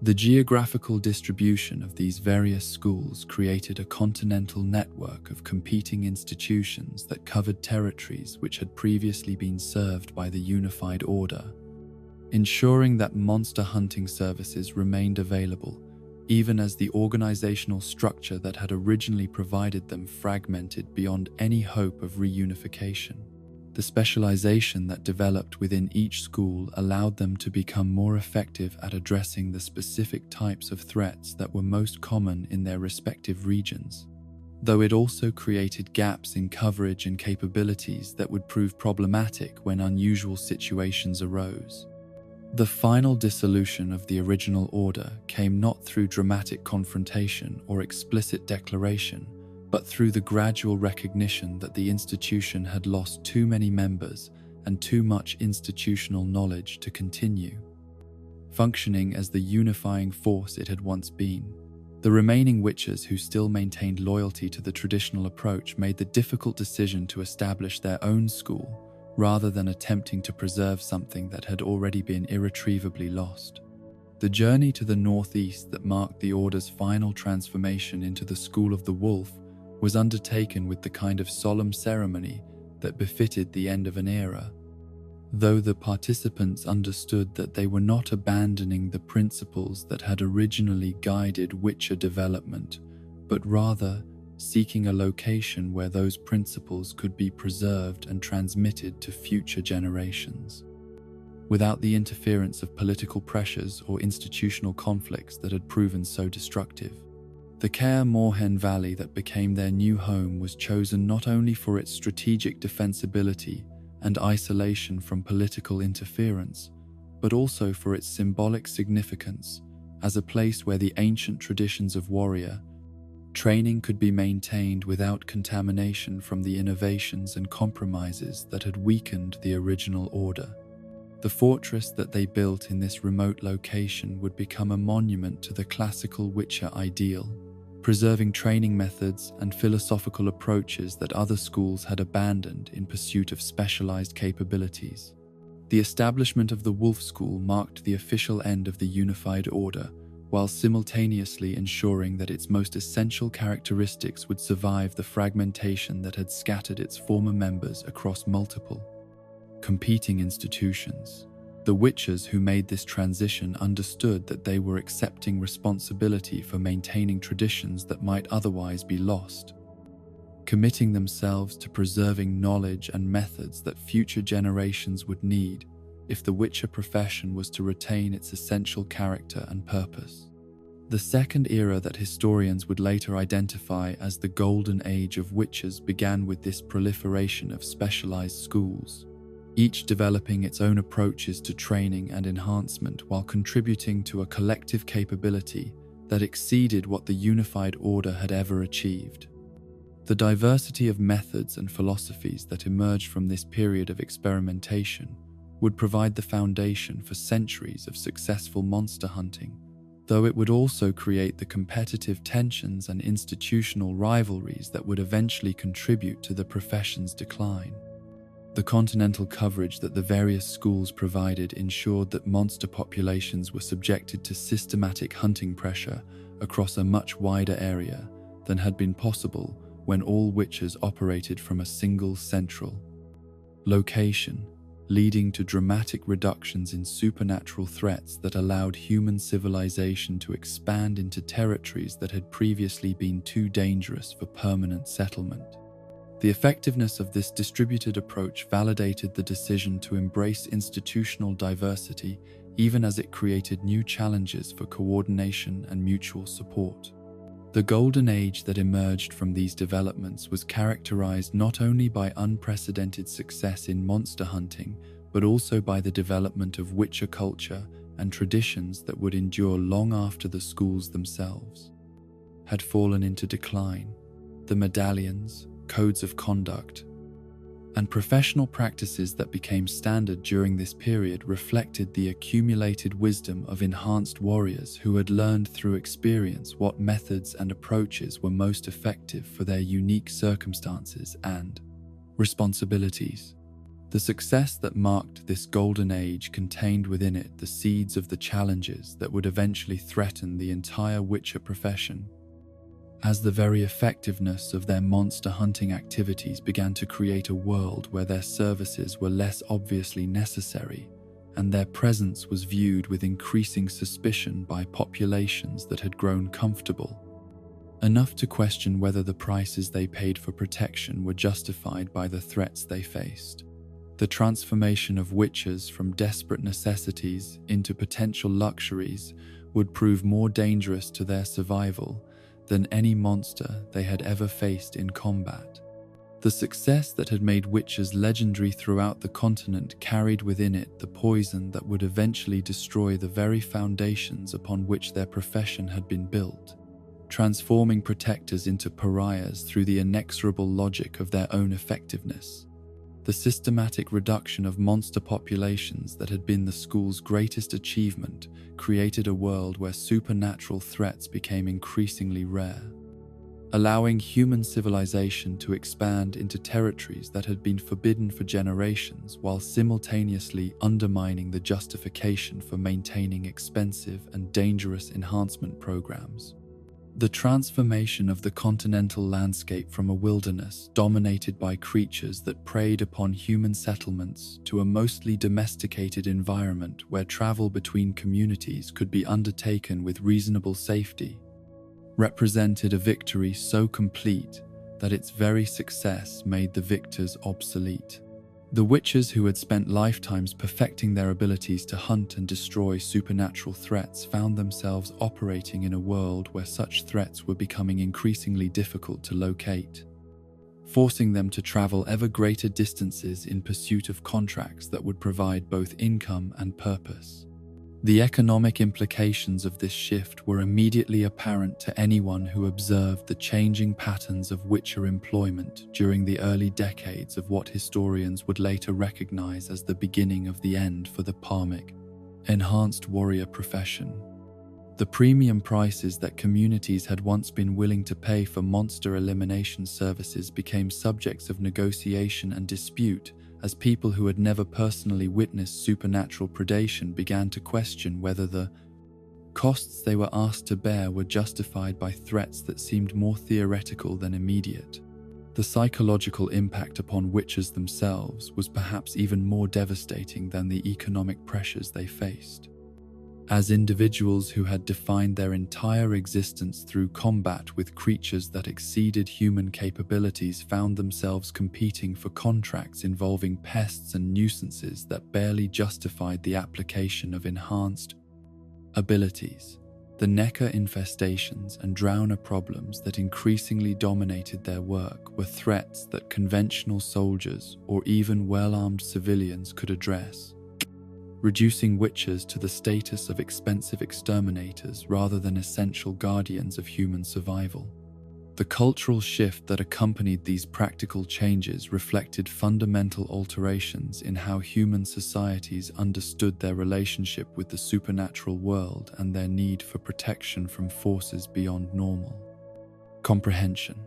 The geographical distribution of these various schools created a continental network of competing institutions that covered territories which had previously been served by the unified order, ensuring that monster hunting services remained available, even as the organizational structure that had originally provided them fragmented beyond any hope of reunification. The specialization that developed within each school allowed them to become more effective at addressing the specific types of threats that were most common in their respective regions, though it also created gaps in coverage and capabilities that would prove problematic when unusual situations arose. The final dissolution of the original order came not through dramatic confrontation or explicit declaration, but through the gradual recognition that the institution had lost too many members and too much institutional knowledge to continue functioning as the unifying force it had once been. The remaining witches who still maintained loyalty to the traditional approach made the difficult decision to establish their own school rather than attempting to preserve something that had already been irretrievably lost. The journey to the northeast that marked the Order's final transformation into the School of the Wolf was undertaken with the kind of solemn ceremony that befitted the end of an era, though the participants understood that they were not abandoning the principles that had originally guided Witcher development, but rather seeking a location where those principles could be preserved and transmitted to future generations, without the interference of political pressures or institutional conflicts that had proven so destructive. The Caer Morhen Valley that became their new home was chosen not only for its strategic defensibility and isolation from political interference, but also for its symbolic significance, as a place where the ancient traditions of warrior training could be maintained without contamination from the innovations and compromises that had weakened the original order. The fortress that they built in this remote location would become a monument to the classical Witcher ideal, preserving training methods and philosophical approaches that other schools had abandoned in pursuit of specialized capabilities. The establishment of the Wolf School marked the official end of the unified order, while simultaneously ensuring that its most essential characteristics would survive the fragmentation that had scattered its former members across multiple competing institutions. The Witchers who made this transition understood that they were accepting responsibility for maintaining traditions that might otherwise be lost, committing themselves to preserving knowledge and methods that future generations would need if the Witcher profession was to retain its essential character and purpose. The second era that historians would later identify as the Golden Age of Witchers began with this proliferation of specialized schools, each developing its own approaches to training and enhancement while contributing to a collective capability that exceeded what the unified order had ever achieved. The diversity of methods and philosophies that emerged from this period of experimentation would provide the foundation for centuries of successful monster hunting, though it would also create the competitive tensions and institutional rivalries that would eventually contribute to the profession's decline. The continental coverage that the various schools provided ensured that monster populations were subjected to systematic hunting pressure across a much wider area than had been possible when all witches operated from a single central location, leading to dramatic reductions in supernatural threats that allowed human civilization to expand into territories that had previously been too dangerous for permanent settlement. The effectiveness of this distributed approach validated the decision to embrace institutional diversity, even as it created new challenges for coordination and mutual support. The golden age that emerged from these developments was characterized not only by unprecedented success in monster hunting, but also by the development of Witcher culture and traditions that would endure long after the schools themselves had fallen into decline. The medallions, codes of conduct, and professional practices that became standard during this period reflected the accumulated wisdom of enhanced warriors who had learned through experience what methods and approaches were most effective for their unique circumstances and responsibilities. The success that marked this golden age contained within it the seeds of the challenges that would eventually threaten the entire Witcher profession, as the very effectiveness of their monster hunting activities began to create a world where their services were less obviously necessary and their presence was viewed with increasing suspicion by populations that had grown comfortable enough to question whether the prices they paid for protection were justified by the threats they faced. The transformation of witches from desperate necessities into potential luxuries would prove more dangerous to their survival than any monster they had ever faced in combat. The success that had made witches legendary throughout the continent carried within it the poison that would eventually destroy the very foundations upon which their profession had been built, transforming protectors into pariahs through the inexorable logic of their own effectiveness. The systematic reduction of monster populations that had been the school's greatest achievement created a world where supernatural threats became increasingly rare, allowing human civilization to expand into territories that had been forbidden for generations while simultaneously undermining the justification for maintaining expensive and dangerous enhancement programs. The transformation of the continental landscape from a wilderness dominated by creatures that preyed upon human settlements to a mostly domesticated environment where travel between communities could be undertaken with reasonable safety represented a victory so complete that its very success made the victors obsolete. The witches who had spent lifetimes perfecting their abilities to hunt and destroy supernatural threats found themselves operating in a world where such threats were becoming increasingly difficult to locate, forcing them to travel ever greater distances in pursuit of contracts that would provide both income and purpose. The economic implications of this shift were immediately apparent to anyone who observed the changing patterns of witcher employment during the early decades of what historians would later recognize as the beginning of the end for the Parmic, enhanced warrior profession. The premium prices that communities had once been willing to pay for monster elimination services became subjects of negotiation and dispute as people who had never personally witnessed supernatural predation began to question whether the costs they were asked to bear were justified by threats that seemed more theoretical than immediate. The psychological impact upon witchers themselves was perhaps even more devastating than the economic pressures they faced. As individuals who had defined their entire existence through combat with creatures that exceeded human capabilities found themselves competing for contracts involving pests and nuisances that barely justified the application of enhanced abilities. The Necker infestations and drowner problems that increasingly dominated their work were threats that conventional soldiers or even well-armed civilians could address, reducing witchers to the status of expensive exterminators rather than essential guardians of human survival. The cultural shift that accompanied these practical changes reflected fundamental alterations in how human societies understood their relationship with the supernatural world and their need for protection from forces beyond normal comprehension.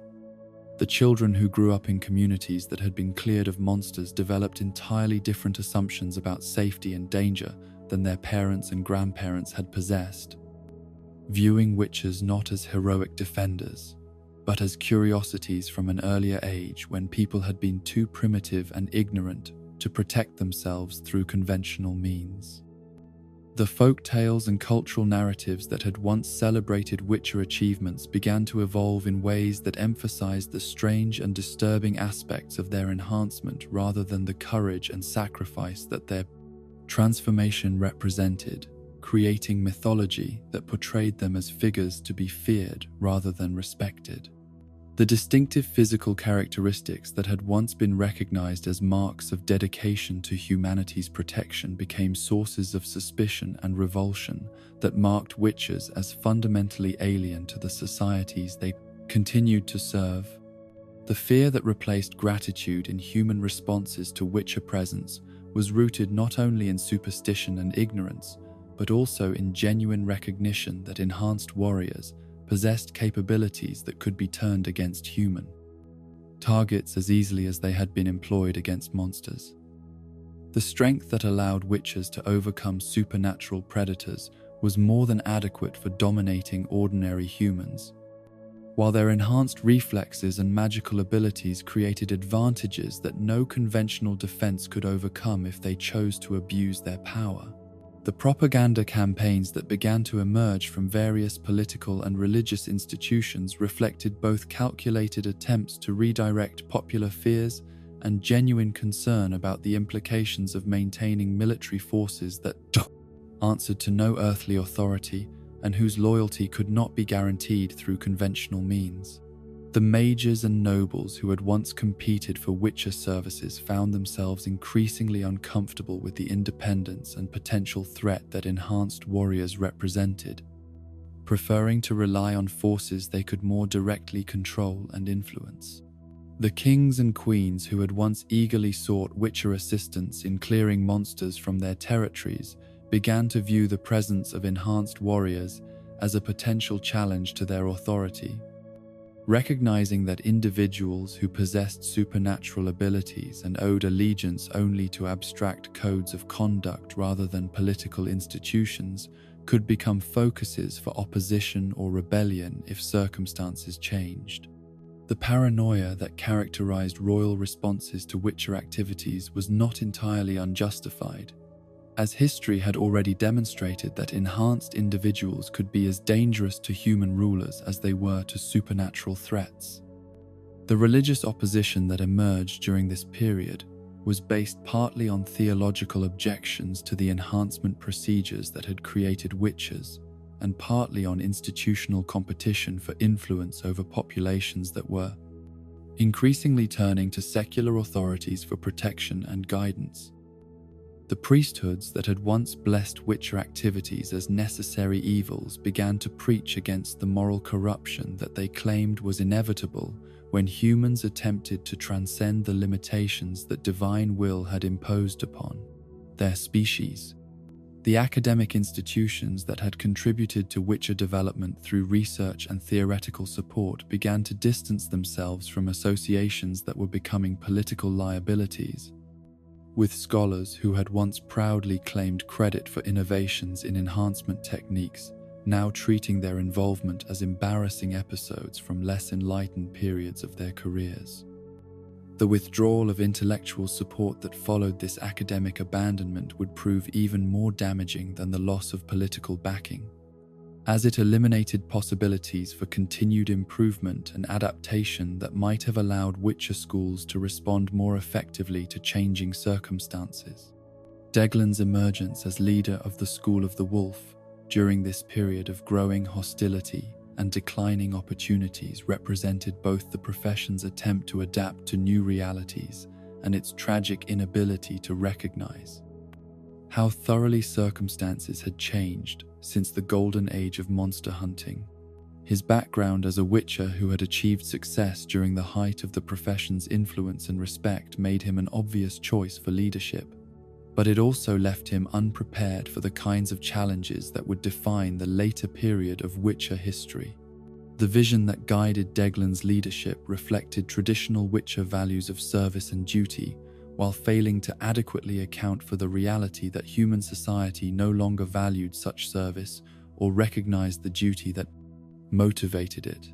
The children who grew up in communities that had been cleared of monsters developed entirely different assumptions about safety and danger than their parents and grandparents had possessed, viewing witches not as heroic defenders, but as curiosities from an earlier age when people had been too primitive and ignorant to protect themselves through conventional means. The folk tales and cultural narratives that had once celebrated witcher achievements began to evolve in ways that emphasized the strange and disturbing aspects of their enhancement rather than the courage and sacrifice that their transformation represented, creating mythology that portrayed them as figures to be feared rather than respected. The distinctive physical characteristics that had once been recognized as marks of dedication to humanity's protection became sources of suspicion and revulsion that marked witchers as fundamentally alien to the societies they continued to serve. The fear that replaced gratitude in human responses to witcher presence was rooted not only in superstition and ignorance, but also in genuine recognition that enhanced warriors possessed capabilities that could be turned against human targets as easily as they had been employed against monsters. The strength that allowed witchers to overcome supernatural predators was more than adequate for dominating ordinary humans, while their enhanced reflexes and magical abilities created advantages that no conventional defense could overcome if they chose to abuse their power. The propaganda campaigns that began to emerge from various political and religious institutions reflected both calculated attempts to redirect popular fears and genuine concern about the implications of maintaining military forces that answered to no earthly authority and whose loyalty could not be guaranteed through conventional means. The mages and nobles who had once competed for witcher services found themselves increasingly uncomfortable with the independence and potential threat that enhanced warriors represented, preferring to rely on forces they could more directly control and influence. The kings and queens who had once eagerly sought witcher assistance in clearing monsters from their territories began to view the presence of enhanced warriors as a potential challenge to their authority. Recognizing that individuals who possessed supernatural abilities and owed allegiance only to abstract codes of conduct rather than political institutions could become focuses for opposition or rebellion if circumstances changed. The paranoia that characterized royal responses to witcher activities was not entirely unjustified, as history had already demonstrated that enhanced individuals could be as dangerous to human rulers as they were to supernatural threats. The religious opposition that emerged during this period was based partly on theological objections to the enhancement procedures that had created witchers, and partly on institutional competition for influence over populations that were increasingly turning to secular authorities for protection and guidance. The priesthoods that had once blessed Witcher activities as necessary evils began to preach against the moral corruption that they claimed was inevitable when humans attempted to transcend the limitations that divine will had imposed upon their species. The academic institutions that had contributed to Witcher development through research and theoretical support began to distance themselves from associations that were becoming political liabilities, with scholars who had once proudly claimed credit for innovations in enhancement techniques now treating their involvement as embarrassing episodes from less enlightened periods of their careers. The withdrawal of intellectual support that followed this academic abandonment would prove even more damaging than the loss of political backing, as it eliminated possibilities for continued improvement and adaptation that might have allowed Witcher schools to respond more effectively to changing circumstances. Deglin's emergence as leader of the School of the Wolf during this period of growing hostility and declining opportunities represented both the profession's attempt to adapt to new realities and its tragic inability to recognize how thoroughly circumstances had changed since the golden age of monster hunting. His background as a witcher who had achieved success during the height of the profession's influence and respect made him an obvious choice for leadership, but it also left him unprepared for the kinds of challenges that would define the later period of Witcher history. The vision that guided Deglin's leadership reflected traditional Witcher values of service and duty, while failing to adequately account for the reality that human society no longer valued such service or recognized the duty that motivated it.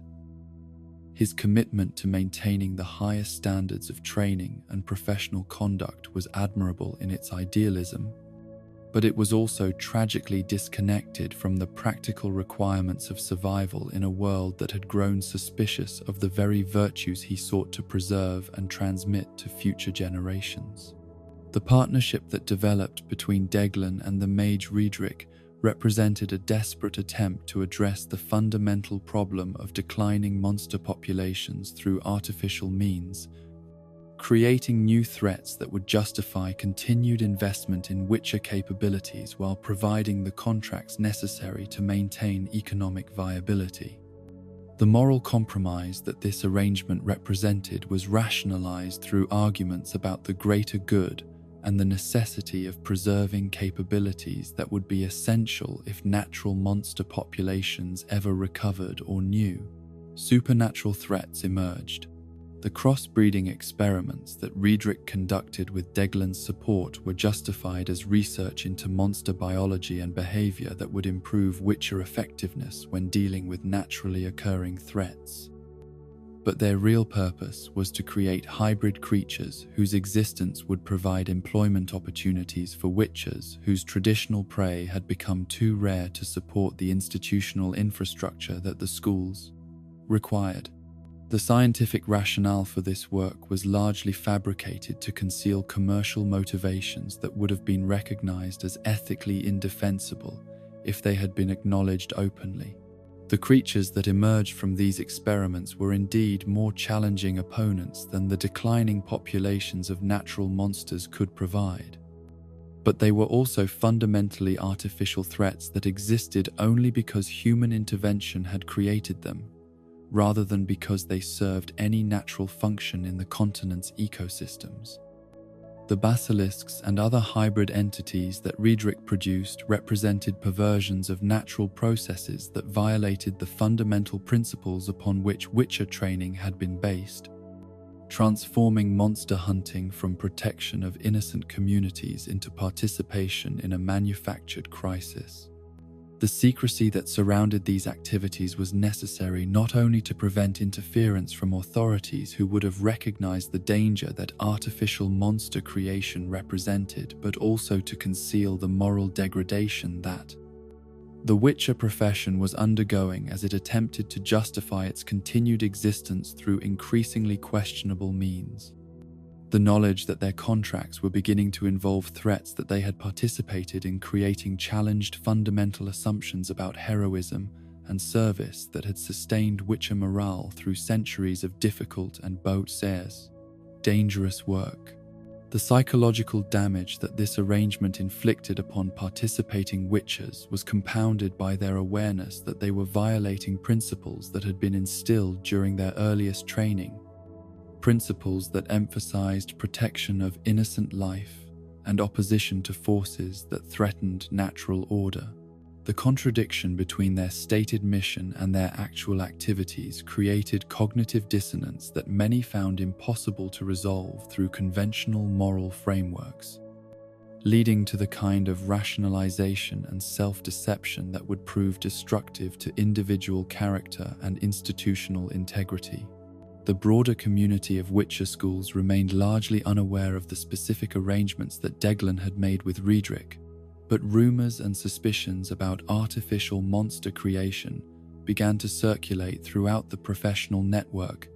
His commitment to maintaining the highest standards of training and professional conduct was admirable in its idealism, but it was also tragically disconnected from the practical requirements of survival in a world that had grown suspicious of the very virtues he sought to preserve and transmit to future generations. The partnership that developed between Deglin and the mage Riedrich represented a desperate attempt to address the fundamental problem of declining monster populations through artificial means, creating new threats that would justify continued investment in Witcher capabilities while providing the contracts necessary to maintain economic viability. The moral compromise that this arrangement represented was rationalized through arguments about the greater good and the necessity of preserving capabilities that would be essential if natural monster populations ever recovered or new supernatural threats emerged. The crossbreeding experiments that Riedrich conducted with Deglin's support were justified as research into monster biology and behavior that would improve Witcher effectiveness when dealing with naturally occurring threats. But their real purpose was to create hybrid creatures whose existence would provide employment opportunities for Witchers whose traditional prey had become too rare to support the institutional infrastructure that the schools required. The scientific rationale for this work was largely fabricated to conceal commercial motivations that would have been recognized as ethically indefensible if they had been acknowledged openly. The creatures that emerged from these experiments were indeed more challenging opponents than the declining populations of natural monsters could provide. But they were also fundamentally artificial threats that existed only because human intervention had created them, rather than because they served any natural function in the continent's ecosystems. The basilisks and other hybrid entities that Riedrich produced represented perversions of natural processes that violated the fundamental principles upon which Witcher training had been based, transforming monster hunting from protection of innocent communities into participation in a manufactured crisis. The secrecy that surrounded these activities was necessary not only to prevent interference from authorities who would have recognized the danger that artificial monster creation represented, but also to conceal the moral degradation that the Witcher profession was undergoing as it attempted to justify its continued existence through increasingly questionable means. The knowledge that their contracts were beginning to involve threats that they had participated in creating challenged fundamental assumptions about heroism and service that had sustained Witcher morale through centuries of difficult and dangerous work. The psychological damage that this arrangement inflicted upon participating witchers was compounded by their awareness that they were violating principles that had been instilled during their earliest training, principles that emphasized protection of innocent life and opposition to forces that threatened natural order. The contradiction between their stated mission and their actual activities created cognitive dissonance that many found impossible to resolve through conventional moral frameworks, leading to the kind of rationalization and self-deception that would prove destructive to individual character and institutional integrity. The broader community of Witcher schools remained largely unaware of the specific arrangements that Deglan had made with Riedrich, but rumors and suspicions about artificial monster creation began to circulate throughout the professional network,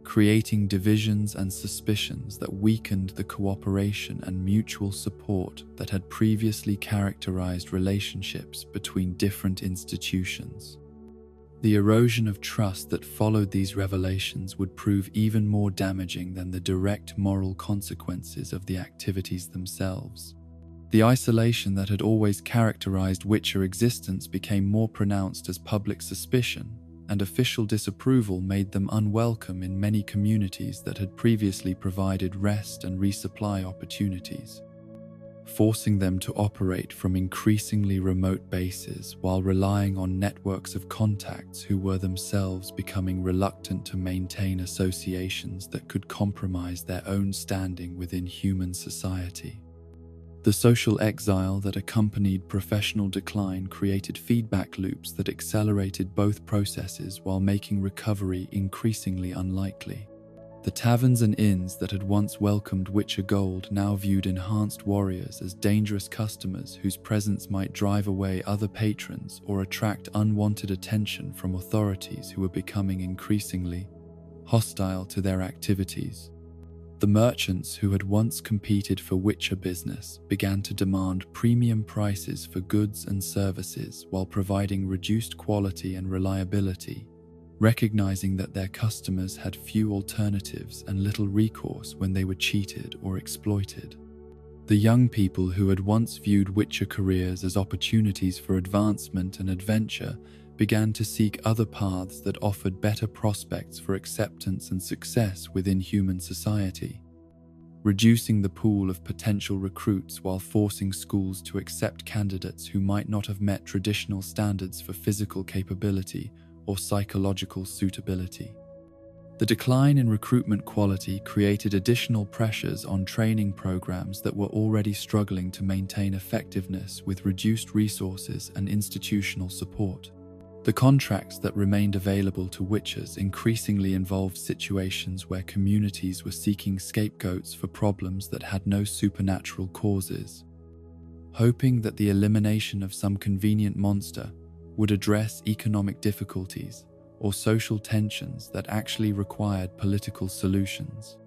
creating divisions and suspicions that weakened the cooperation and mutual support that had previously characterized relationships between different institutions. The erosion of trust that followed these revelations would prove even more damaging than the direct moral consequences of the activities themselves. The isolation that had always characterized Witcher existence became more pronounced as public suspicion and official disapproval made them unwelcome in many communities that had previously provided rest and resupply opportunities, forcing them to operate from increasingly remote bases while relying on networks of contacts who were themselves becoming reluctant to maintain associations that could compromise their own standing within human society. The social exile that accompanied professional decline created feedback loops that accelerated both processes while making recovery increasingly unlikely. The taverns and inns that had once welcomed Witcher gold now viewed enhanced warriors as dangerous customers whose presence might drive away other patrons or attract unwanted attention from authorities who were becoming increasingly hostile to their activities. The merchants who had once competed for Witcher business began to demand premium prices for goods and services while providing reduced quality and reliability, recognizing that their customers had few alternatives and little recourse when they were cheated or exploited. The young people who had once viewed Witcher careers as opportunities for advancement and adventure began to seek other paths that offered better prospects for acceptance and success within human society, reducing the pool of potential recruits while forcing schools to accept candidates who might not have met traditional standards for physical capability or psychological suitability. The decline in recruitment quality created additional pressures on training programs that were already struggling to maintain effectiveness with reduced resources and institutional support. The contracts that remained available to Witchers increasingly involved situations where communities were seeking scapegoats for problems that had no supernatural causes, hoping that the elimination of some convenient monster would address economic difficulties or social tensions that actually required political solutions.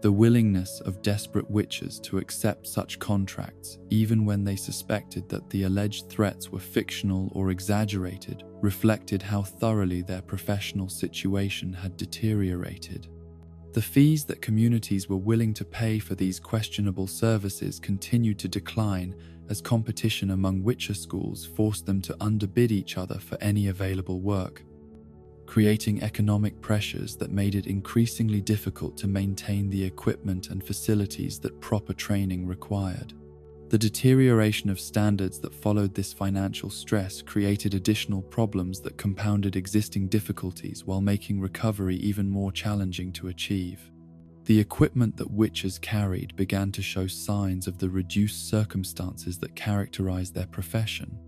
The willingness of desperate witches to accept such contracts, even when they suspected that the alleged threats were fictional or exaggerated, reflected how thoroughly their professional situation had deteriorated. The fees that communities were willing to pay for these questionable services continued to decline as competition among witcher schools forced them to underbid each other for any available work, creating economic pressures that made it increasingly difficult to maintain the equipment and facilities that proper training required. The deterioration of standards that followed this financial stress created additional problems that compounded existing difficulties while making recovery even more challenging to achieve. The equipment that witchers carried began to show signs of the reduced circumstances that characterized their profession,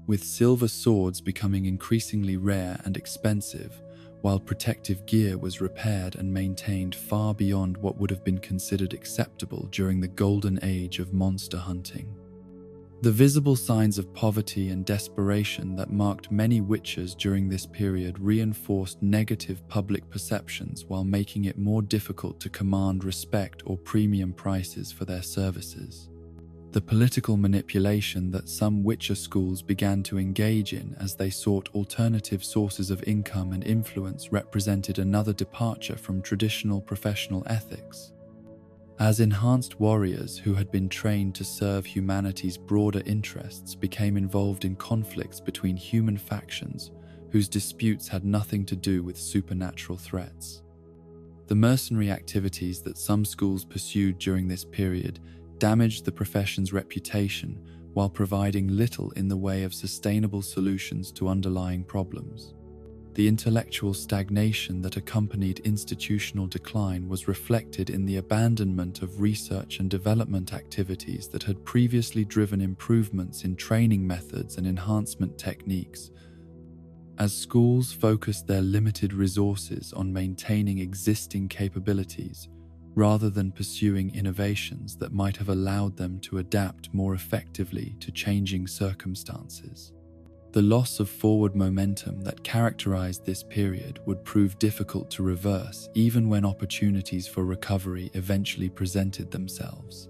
with silver swords becoming increasingly rare and expensive, while protective gear was repaired and maintained far beyond what would have been considered acceptable during the golden age of monster hunting. The visible signs of poverty and desperation that marked many witchers during this period reinforced negative public perceptions while making it more difficult to command respect or premium prices for their services. The political manipulation that some witcher schools began to engage in as they sought alternative sources of income and influence represented another departure from traditional professional ethics. As enhanced warriors who had been trained to serve humanity's broader interests became involved in conflicts between human factions whose disputes had nothing to do with supernatural threats. The mercenary activities that some schools pursued during this period damaged the profession's reputation while providing little in the way of sustainable solutions to underlying problems. The intellectual stagnation that accompanied institutional decline was reflected in the abandonment of research and development activities that had previously driven improvements in training methods and enhancement techniques. As schools focused their limited resources on maintaining existing capabilities, rather than pursuing innovations that might have allowed them to adapt more effectively to changing circumstances. The loss of forward momentum that characterized this period would prove difficult to reverse even when opportunities for recovery eventually presented themselves.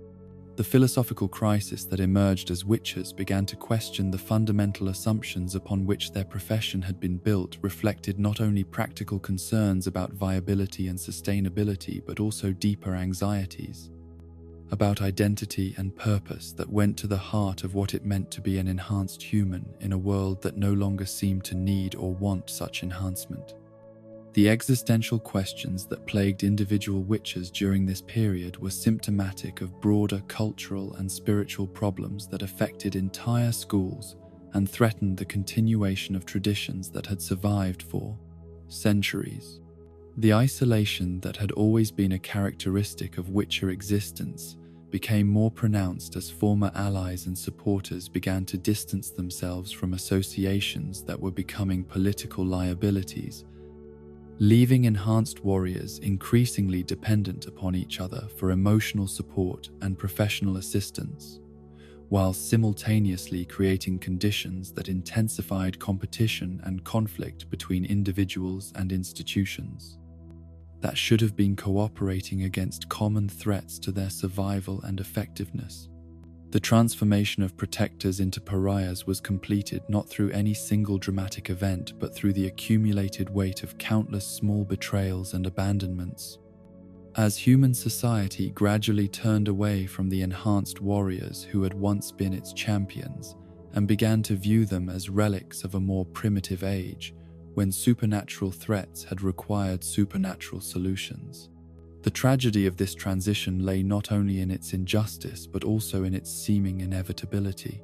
The philosophical crisis that emerged as witches began to question the fundamental assumptions upon which their profession had been built reflected not only practical concerns about viability and sustainability but also deeper anxieties about identity and purpose that went to the heart of what it meant to be an enhanced human in a world that no longer seemed to need or want such enhancement. The existential questions that plagued individual witches during this period were symptomatic of broader cultural and spiritual problems that affected entire schools and threatened the continuation of traditions that had survived for centuries. The isolation that had always been a characteristic of witcher existence became more pronounced as former allies and supporters began to distance themselves from associations that were becoming political liabilities, leaving enhanced warriors increasingly dependent upon each other for emotional support and professional assistance, while simultaneously creating conditions that intensified competition and conflict between individuals and institutions that should have been cooperating against common threats to their survival and effectiveness. The transformation of protectors into pariahs was completed not through any single dramatic event, but through the accumulated weight of countless small betrayals and abandonments. As human society gradually turned away from the enhanced warriors who had once been its champions and began to view them as relics of a more primitive age, when supernatural threats had required supernatural solutions. The tragedy of this transition lay not only in its injustice but also in its seeming inevitability,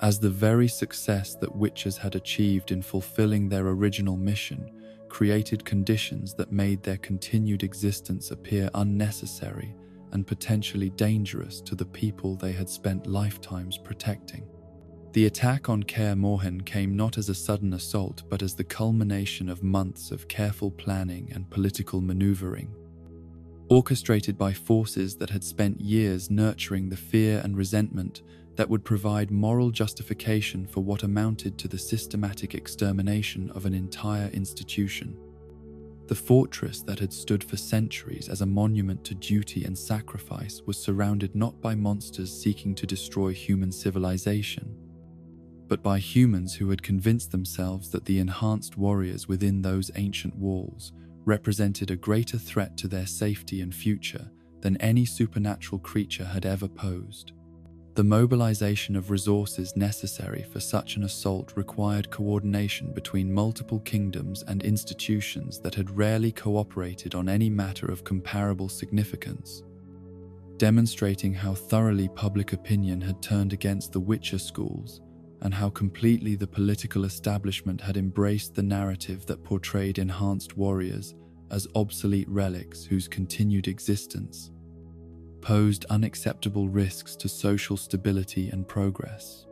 as the very success that witches had achieved in fulfilling their original mission created conditions that made their continued existence appear unnecessary and potentially dangerous to the people they had spent lifetimes protecting. The attack on Kaer Morhen came not as a sudden assault but as the culmination of months of careful planning and political maneuvering, orchestrated by forces that had spent years nurturing the fear and resentment that would provide moral justification for what amounted to the systematic extermination of an entire institution. The fortress that had stood for centuries as a monument to duty and sacrifice was surrounded not by monsters seeking to destroy human civilization, but by humans who had convinced themselves that the enhanced warriors within those ancient walls represented a greater threat to their safety and future than any supernatural creature had ever posed. The mobilization of resources necessary for such an assault required coordination between multiple kingdoms and institutions that had rarely cooperated on any matter of comparable significance, demonstrating how thoroughly public opinion had turned against the Witcher schools and how completely the political establishment had embraced the narrative that portrayed enhanced warriors as obsolete relics whose continued existence posed unacceptable risks to social stability and progress.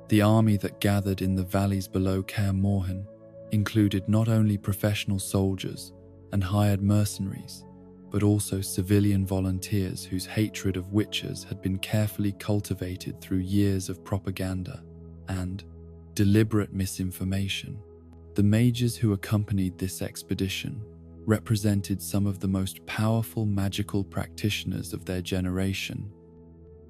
The army that gathered in the valleys below Kaer Morhen included not only professional soldiers and hired mercenaries, but also civilian volunteers whose hatred of witches had been carefully cultivated through years of propaganda and deliberate misinformation. The mages who accompanied this expedition represented some of the most powerful magical practitioners of their generation,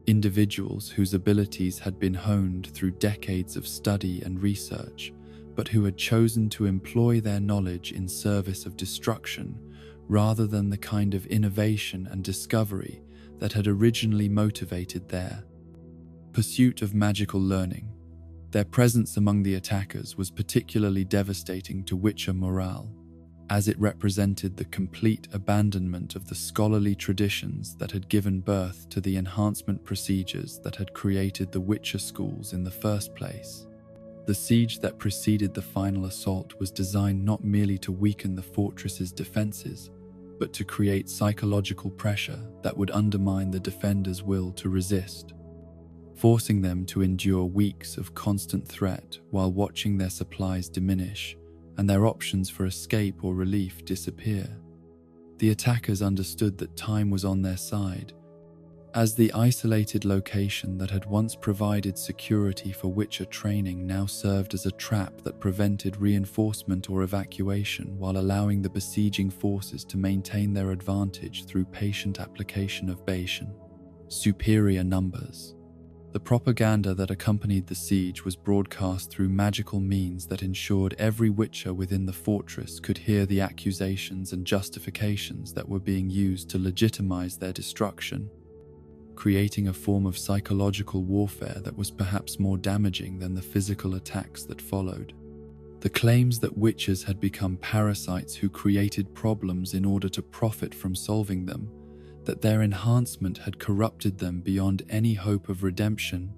individuals whose abilities had been honed through decades of study and research, but who had chosen to employ their knowledge in service of destruction rather than the kind of innovation and discovery that had originally motivated their pursuit of magical learning. Their presence among the attackers was particularly devastating to Witcher morale, as it represented the complete abandonment of the scholarly traditions that had given birth to the enhancement procedures that had created the Witcher schools in the first place. The siege that preceded the final assault was designed not merely to weaken the fortress's defenses, but to create psychological pressure that would undermine the defenders' will to resist, forcing them to endure weeks of constant threat while watching their supplies diminish and their options for escape or relief disappear. The attackers understood that time was on their side, as the isolated location that had once provided security for Witcher training now served as a trap that prevented reinforcement or evacuation while allowing the besieging forces to maintain their advantage through patient application of Bayesian superior numbers. The propaganda that accompanied the siege was broadcast through magical means that ensured every Witcher within the fortress could hear the accusations and justifications that were being used to legitimize their destruction, creating a form of psychological warfare that was perhaps more damaging than the physical attacks that followed. The claims that witches had become parasites who created problems in order to profit from solving them, that their enhancement had corrupted them beyond any hope of redemption,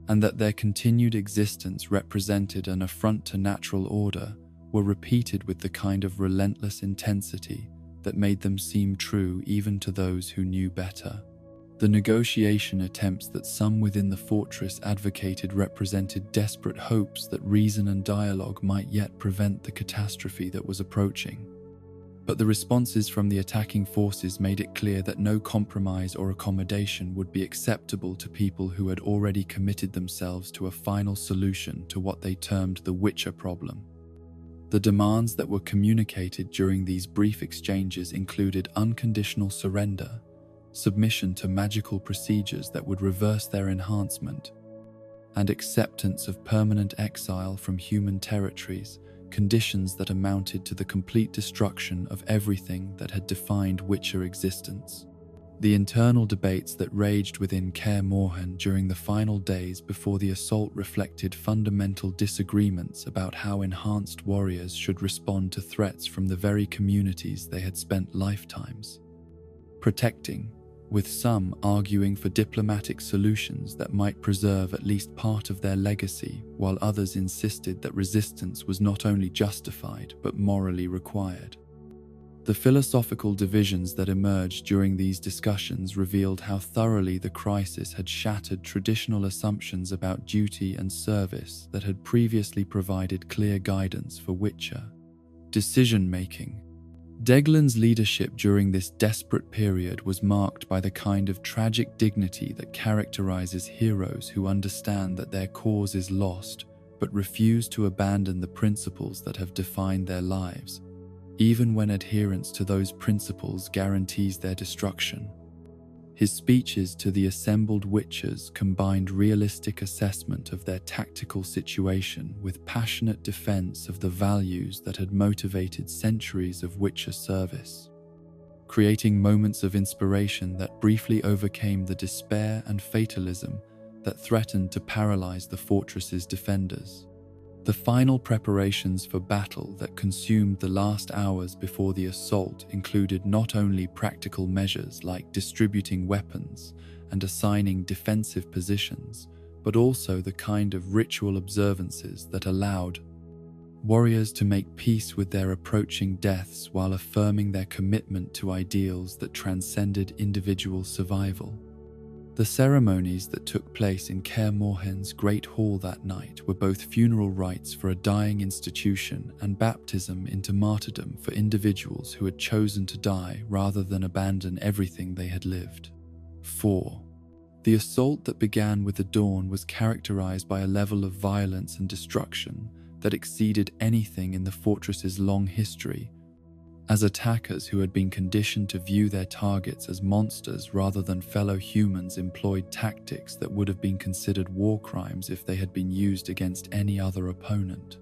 and that their continued existence represented an affront to natural order, were repeated with the kind of relentless intensity that made them seem true even to those who knew better. The negotiation attempts that some within the fortress advocated represented desperate hopes that reason and dialogue might yet prevent the catastrophe that was approaching. But the responses from the attacking forces made it clear that no compromise or accommodation would be acceptable to people who had already committed themselves to a final solution to what they termed the Witcher problem. The demands that were communicated during these brief exchanges included unconditional surrender, submission to magical procedures that would reverse their enhancement, and acceptance of permanent exile from human territories, conditions that amounted to the complete destruction of everything that had defined Witcher existence. The internal debates that raged within Kaer Morhen during the final days before the assault reflected fundamental disagreements about how enhanced warriors should respond to threats from the very communities they had spent lifetimes protecting, with some arguing for diplomatic solutions that might preserve at least part of their legacy, while others insisted that resistance was not only justified but morally required. The philosophical divisions that emerged during these discussions revealed how thoroughly the crisis had shattered traditional assumptions about duty and service that had previously provided clear guidance for Witcher decision-making. Deglin's leadership during this desperate period was marked by the kind of tragic dignity that characterizes heroes who understand that their cause is lost but refuse to abandon the principles that have defined their lives, even when adherence to those principles guarantees their destruction. His speeches to the assembled Witchers combined realistic assessment of their tactical situation with passionate defense of the values that had motivated centuries of Witcher service, creating moments of inspiration that briefly overcame the despair and fatalism that threatened to paralyze the fortress's defenders. The final preparations for battle that consumed the last hours before the assault included not only practical measures like distributing weapons and assigning defensive positions, but also the kind of ritual observances that allowed warriors to make peace with their approaching deaths while affirming their commitment to ideals that transcended individual survival. The ceremonies that took place in Kaer Morhen's Great Hall that night were both funeral rites for a dying institution and baptism into martyrdom for individuals who had chosen to die rather than abandon everything they had lived. 4. The assault that began with the dawn was characterized by a level of violence and destruction that exceeded anything in the fortress's long history, as attackers who had been conditioned to view their targets as monsters rather than fellow humans employed tactics that would have been considered war crimes if they had been used against any other opponent.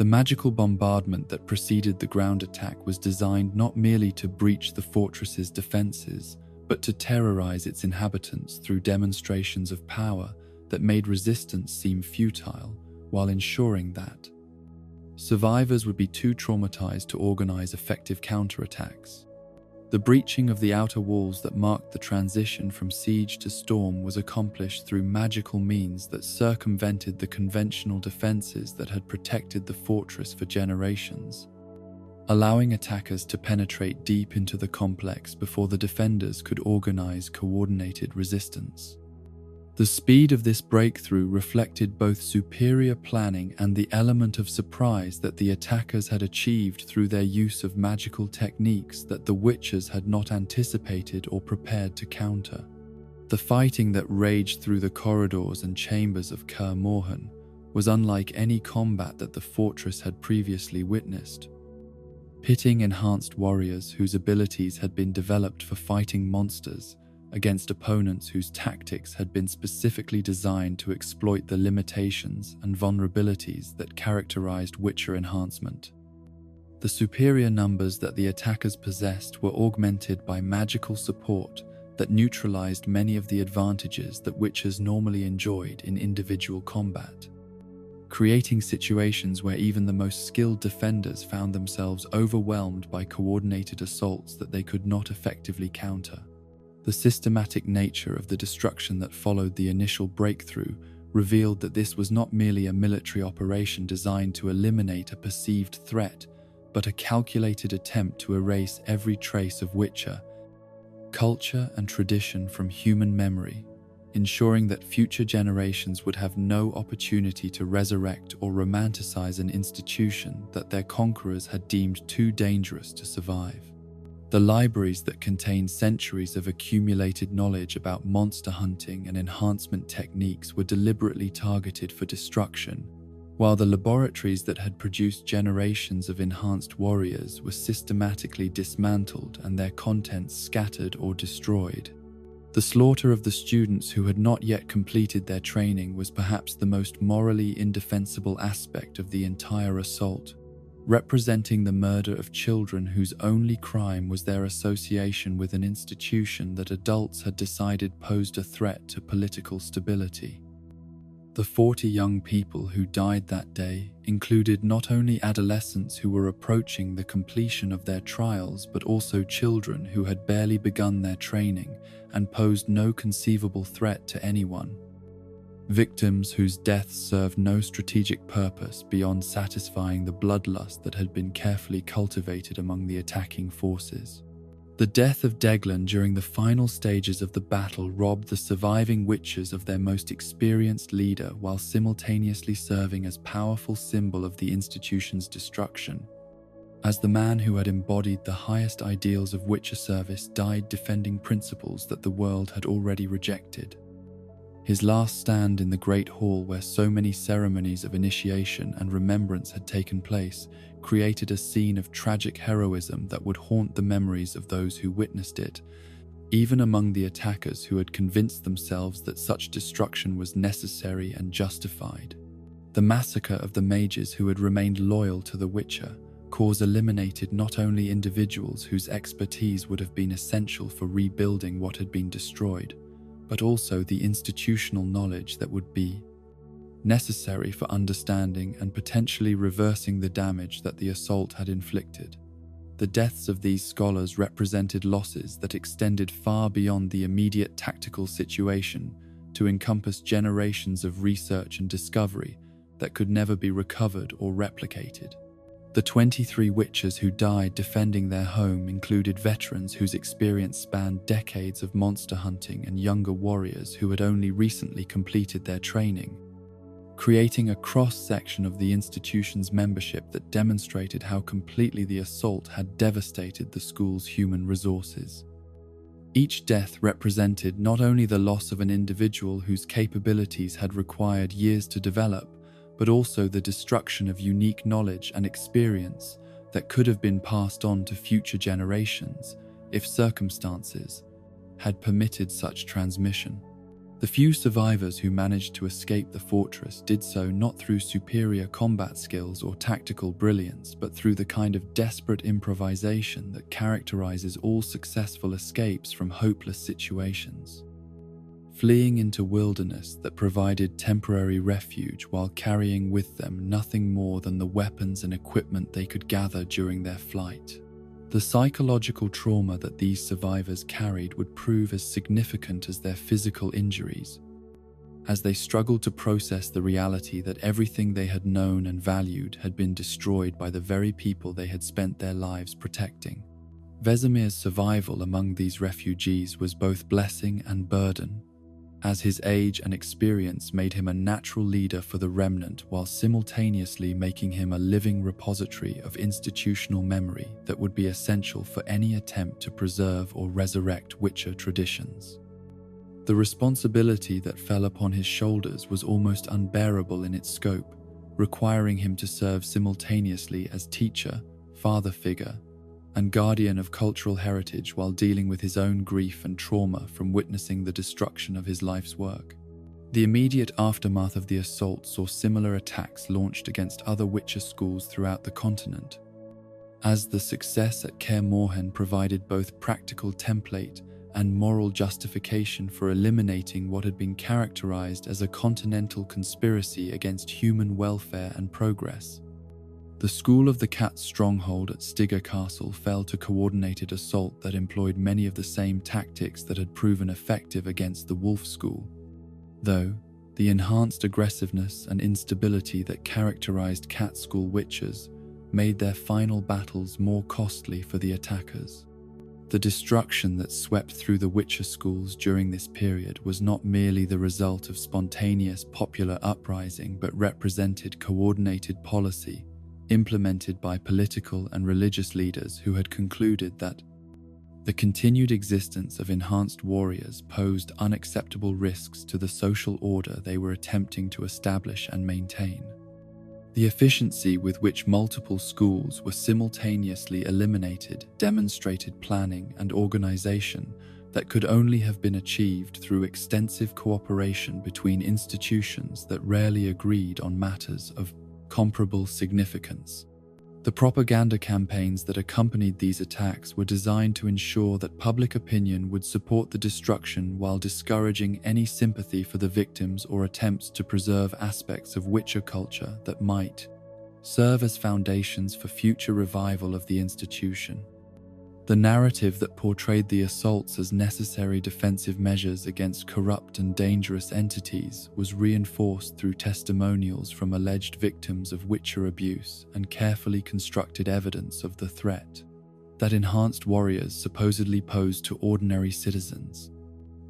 The magical bombardment that preceded the ground attack was designed not merely to breach the fortress's defenses, but to terrorize its inhabitants through demonstrations of power that made resistance seem futile, while ensuring that survivors would be too traumatized to organize effective counterattacks. The breaching of the outer walls that marked the transition from siege to storm was accomplished through magical means that circumvented the conventional defenses that had protected the fortress for generations, allowing attackers to penetrate deep into the complex before the defenders could organize coordinated resistance. The speed of this breakthrough reflected both superior planning and the element of surprise that the attackers had achieved through their use of magical techniques that the Witchers had not anticipated or prepared to counter. The fighting that raged through the corridors and chambers of Kaer Morhen was unlike any combat that the fortress had previously witnessed. Pitting enhanced warriors whose abilities had been developed for fighting monsters against opponents whose tactics had been specifically designed to exploit the limitations and vulnerabilities that characterized Witcher enhancement. The superior numbers that the attackers possessed were augmented by magical support that neutralized many of the advantages that Witchers normally enjoyed in individual combat, creating situations where even the most skilled defenders found themselves overwhelmed by coordinated assaults that they could not effectively counter. The systematic nature of the destruction that followed the initial breakthrough revealed that this was not merely a military operation designed to eliminate a perceived threat, but a calculated attempt to erase every trace of Witcher culture and tradition from human memory, ensuring that future generations would have no opportunity to resurrect or romanticize an institution that their conquerors had deemed too dangerous to survive. The libraries that contained centuries of accumulated knowledge about monster hunting and enhancement techniques were deliberately targeted for destruction, while the laboratories that had produced generations of enhanced warriors were systematically dismantled and their contents scattered or destroyed. The slaughter of the students who had not yet completed their training was perhaps the most morally indefensible aspect of the entire assault, representing the murder of children whose only crime was their association with an institution that adults had decided posed a threat to political stability. The 40 young people who died that day included not only adolescents who were approaching the completion of their trials, but also children who had barely begun their training and posed no conceivable threat to anyone. Victims whose deaths served no strategic purpose beyond satisfying the bloodlust that had been carefully cultivated among the attacking forces. The death of Deglan during the final stages of the battle robbed the surviving Witchers of their most experienced leader while simultaneously serving as powerful symbol of the institution's destruction, as the man who had embodied the highest ideals of Witcher service died defending principles that the world had already rejected. His last stand in the Great Hall, where so many ceremonies of initiation and remembrance had taken place, created a scene of tragic heroism that would haunt the memories of those who witnessed it, even among the attackers who had convinced themselves that such destruction was necessary and justified. The massacre of the mages who had remained loyal to the Witcher cause eliminated not only individuals whose expertise would have been essential for rebuilding what had been destroyed, but also the institutional knowledge that would be necessary for understanding and potentially reversing the damage that the assault had inflicted. The deaths of these scholars represented losses that extended far beyond the immediate tactical situation to encompass generations of research and discovery that could never be recovered or replicated. The 23 Witchers who died defending their home included veterans whose experience spanned decades of monster hunting and younger warriors who had only recently completed their training, creating a cross-section of the institution's membership that demonstrated how completely the assault had devastated the school's human resources. Each death represented not only the loss of an individual whose capabilities had required years to develop, but also the destruction of unique knowledge and experience that could have been passed on to future generations if circumstances had permitted such transmission. The few survivors who managed to escape the fortress did so not through superior combat skills or tactical brilliance, but through the kind of desperate improvisation that characterizes all successful escapes from hopeless situations. Fleeing into wilderness that provided temporary refuge while carrying with them nothing more than the weapons and equipment they could gather during their flight. The psychological trauma that these survivors carried would prove as significant as their physical injuries, as they struggled to process the reality that everything they had known and valued had been destroyed by the very people they had spent their lives protecting. Vesemir's survival among these refugees was both blessing and burden, as his age and experience made him a natural leader for the remnant while simultaneously making him a living repository of institutional memory that would be essential for any attempt to preserve or resurrect Witcher traditions. The responsibility that fell upon his shoulders was almost unbearable in its scope, requiring him to serve simultaneously as teacher, father figure, and guardian of cultural heritage while dealing with his own grief and trauma from witnessing the destruction of his life's work. The immediate aftermath of the assault saw similar attacks launched against other Witcher schools throughout the continent. As the success at Kaer Morhen provided both practical template and moral justification for eliminating what had been characterized as a continental conspiracy against human welfare and progress. The School of the Cat's stronghold at Stigger Castle fell to coordinated assault that employed many of the same tactics that had proven effective against the Wolf School, though the enhanced aggressiveness and instability that characterized Cat School witches made their final battles more costly for the attackers. The destruction that swept through the Witcher schools during this period was not merely the result of spontaneous popular uprising, but represented coordinated policy implemented by political and religious leaders who had concluded that the continued existence of enhanced warriors posed unacceptable risks to the social order they were attempting to establish and maintain. The efficiency with which multiple schools were simultaneously eliminated demonstrated planning and organization that could only have been achieved through extensive cooperation between institutions that rarely agreed on matters of comparable significance. The propaganda campaigns that accompanied these attacks were designed to ensure that public opinion would support the destruction while discouraging any sympathy for the victims or attempts to preserve aspects of Witcher culture that might serve as foundations for future revival of the institution. The narrative that portrayed the assaults as necessary defensive measures against corrupt and dangerous entities was reinforced through testimonials from alleged victims of Witcher abuse and carefully constructed evidence of the threat that enhanced warriors supposedly posed to ordinary citizens.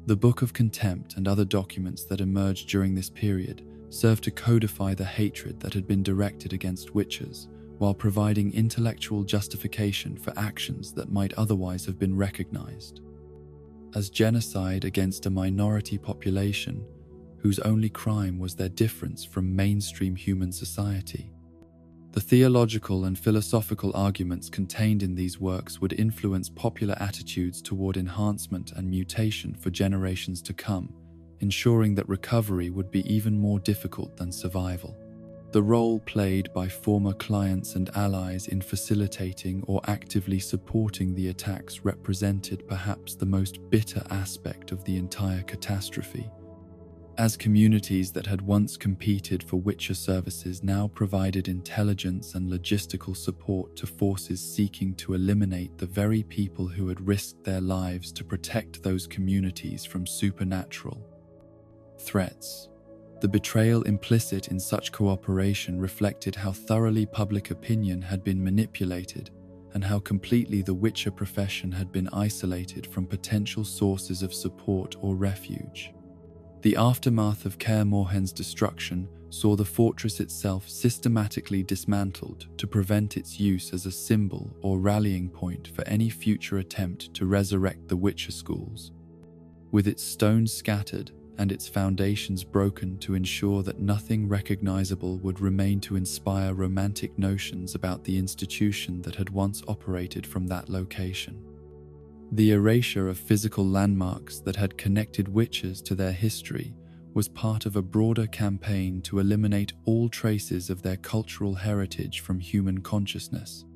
The Book of Contempt and other documents that emerged during this period served to codify the hatred that had been directed against Witchers, while providing intellectual justification for actions that might otherwise have been recognized as genocide against a minority population whose only crime was their difference from mainstream human society. The theological and philosophical arguments contained in these works would influence popular attitudes toward enhancement and mutation for generations to come, ensuring that recovery would be even more difficult than survival. The role played by former clients and allies in facilitating or actively supporting the attacks represented perhaps the most bitter aspect of the entire catastrophe, as communities that had once competed for Witcher services now provided intelligence and logistical support to forces seeking to eliminate the very people who had risked their lives to protect those communities from supernatural threats. The betrayal implicit in such cooperation reflected how thoroughly public opinion had been manipulated and how completely the Witcher profession had been isolated from potential sources of support or refuge. The aftermath of Kaer Morhen's destruction saw the fortress itself systematically dismantled to prevent its use as a symbol or rallying point for any future attempt to resurrect the Witcher schools. With its stones scattered and its foundations broken to ensure that nothing recognizable would remain to inspire romantic notions about the institution that had once operated from that location. The erasure of physical landmarks that had connected witches to their history was part of a broader campaign to eliminate all traces of their cultural heritage from human consciousness.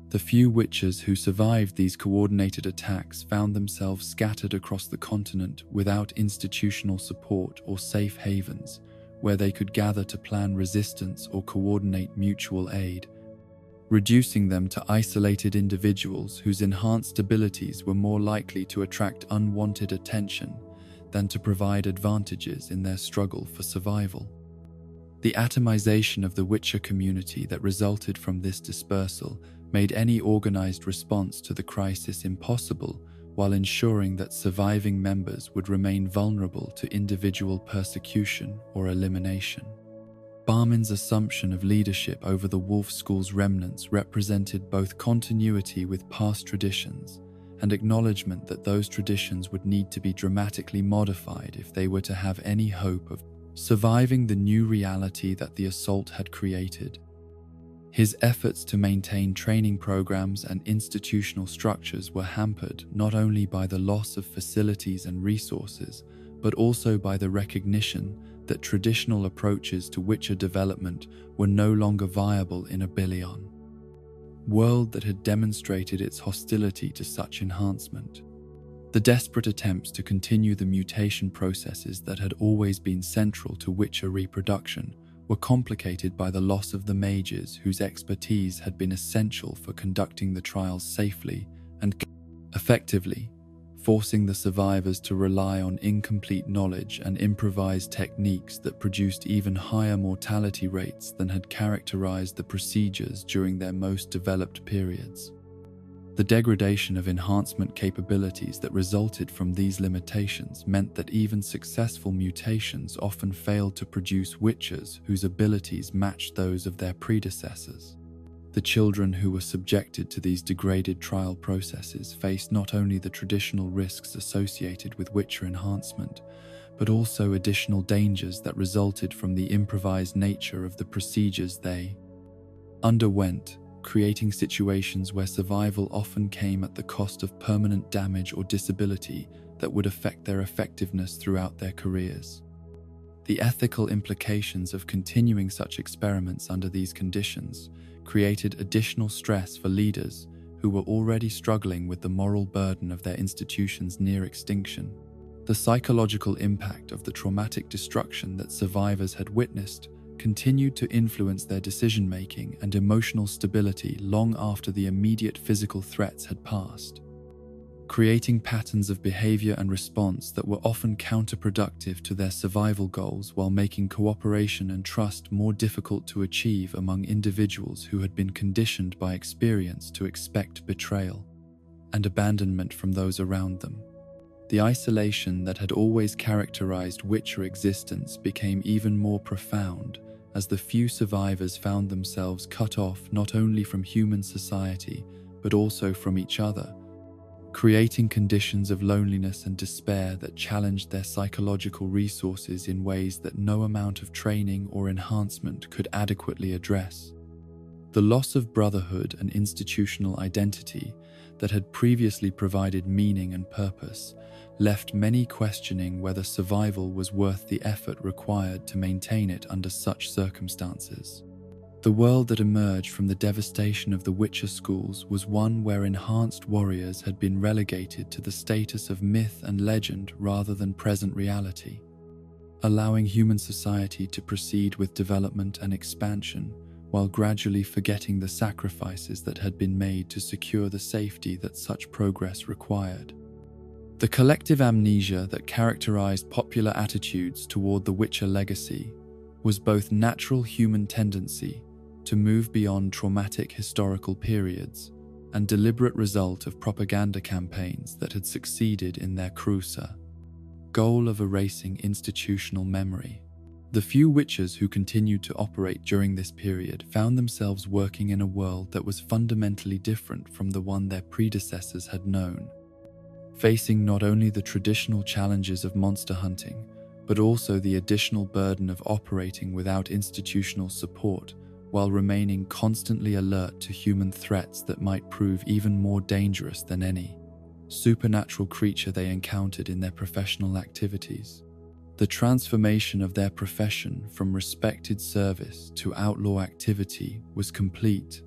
The few witches who survived these coordinated attacks found themselves scattered across the continent without institutional support or safe havens, where they could gather to plan resistance or coordinate mutual aid, reducing them to isolated individuals whose enhanced abilities were more likely to attract unwanted attention than to provide advantages in their struggle for survival. The atomization of the Witcher community that resulted from this dispersal made any organized response to the crisis impossible, while ensuring that surviving members would remain vulnerable to individual persecution or elimination. Barmin's assumption of leadership over the Wolf School's remnants represented both continuity with past traditions and acknowledgement that those traditions would need to be dramatically modified if they were to have any hope of surviving the new reality that the assault had created. His efforts to maintain training programs and institutional structures were hampered not only by the loss of facilities and resources, but also by the recognition that traditional approaches to Witcher development were no longer viable in a Billion world that had demonstrated its hostility to such enhancement. The desperate attempts to continue the mutation processes that had always been central to Witcher reproduction were complicated by the loss of the mages whose expertise had been essential for conducting the trials safely and effectively, forcing the survivors to rely on incomplete knowledge and improvised techniques that produced even higher mortality rates than had characterized the procedures during their most developed periods. The degradation of enhancement capabilities that resulted from these limitations meant that even successful mutations often failed to produce witchers whose abilities matched those of their predecessors. The children who were subjected to these degraded trial processes faced not only the traditional risks associated with witcher enhancement, but also additional dangers that resulted from the improvised nature of the procedures they underwent, creating situations where survival often came at the cost of permanent damage or disability that would affect their effectiveness throughout their careers. The ethical implications of continuing such experiments under these conditions created additional stress for leaders who were already struggling with the moral burden of their institution's near extinction. The psychological impact of the traumatic destruction that survivors had witnessed continued to influence their decision-making and emotional stability long after the immediate physical threats had passed, creating patterns of behavior and response that were often counterproductive to their survival goals while making cooperation and trust more difficult to achieve among individuals who had been conditioned by experience to expect betrayal and abandonment from those around them. The isolation that had always characterized Witcher existence became even more profound as the few survivors found themselves cut off not only from human society but also from each other, creating conditions of loneliness and despair that challenged their psychological resources in ways that no amount of training or enhancement could adequately address. The loss of brotherhood and institutional identity that had previously provided meaning and purpose left many questioning whether survival was worth the effort required to maintain it under such circumstances. The world that emerged from the devastation of the Witcher schools was one where enhanced warriors had been relegated to the status of myth and legend rather than present reality, allowing human society to proceed with development and expansion while gradually forgetting the sacrifices that had been made to secure the safety that such progress required. The collective amnesia that characterized popular attitudes toward the Witcher legacy was both natural human tendency to move beyond traumatic historical periods and deliberate result of propaganda campaigns that had succeeded in their crucial goal of erasing institutional memory. The few witchers who continued to operate during this period found themselves working in a world that was fundamentally different from the one their predecessors had known, facing not only the traditional challenges of monster hunting, but also the additional burden of operating without institutional support while remaining constantly alert to human threats that might prove even more dangerous than any supernatural creature they encountered in their professional activities. The transformation of their profession from respected service to outlaw activity was complete,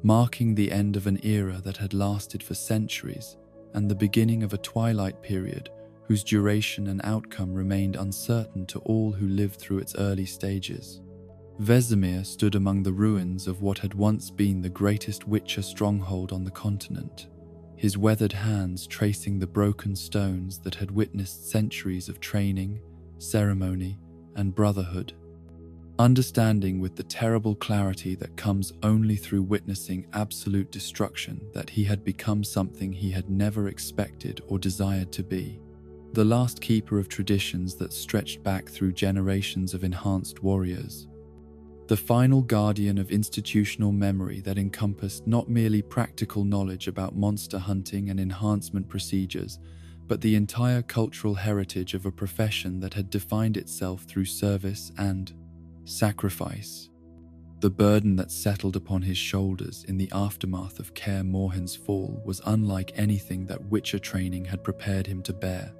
marking the end of an era that had lasted for centuries and the beginning of a twilight period whose duration and outcome remained uncertain to all who lived through its early stages. Vesemir stood among the ruins of what had once been the greatest Witcher stronghold on the continent, his weathered hands tracing the broken stones that had witnessed centuries of training, ceremony, and brotherhood. Understanding with the terrible clarity that comes only through witnessing absolute destruction that he had become something he had never expected or desired to be. The last keeper of traditions that stretched back through generations of enhanced warriors. The final guardian of institutional memory that encompassed not merely practical knowledge about monster hunting and enhancement procedures, but the entire cultural heritage of a profession that had defined itself through service and sacrifice. The burden that settled upon his shoulders in the aftermath of Kaer Morhen's fall was unlike anything that Witcher training had prepared him to bear,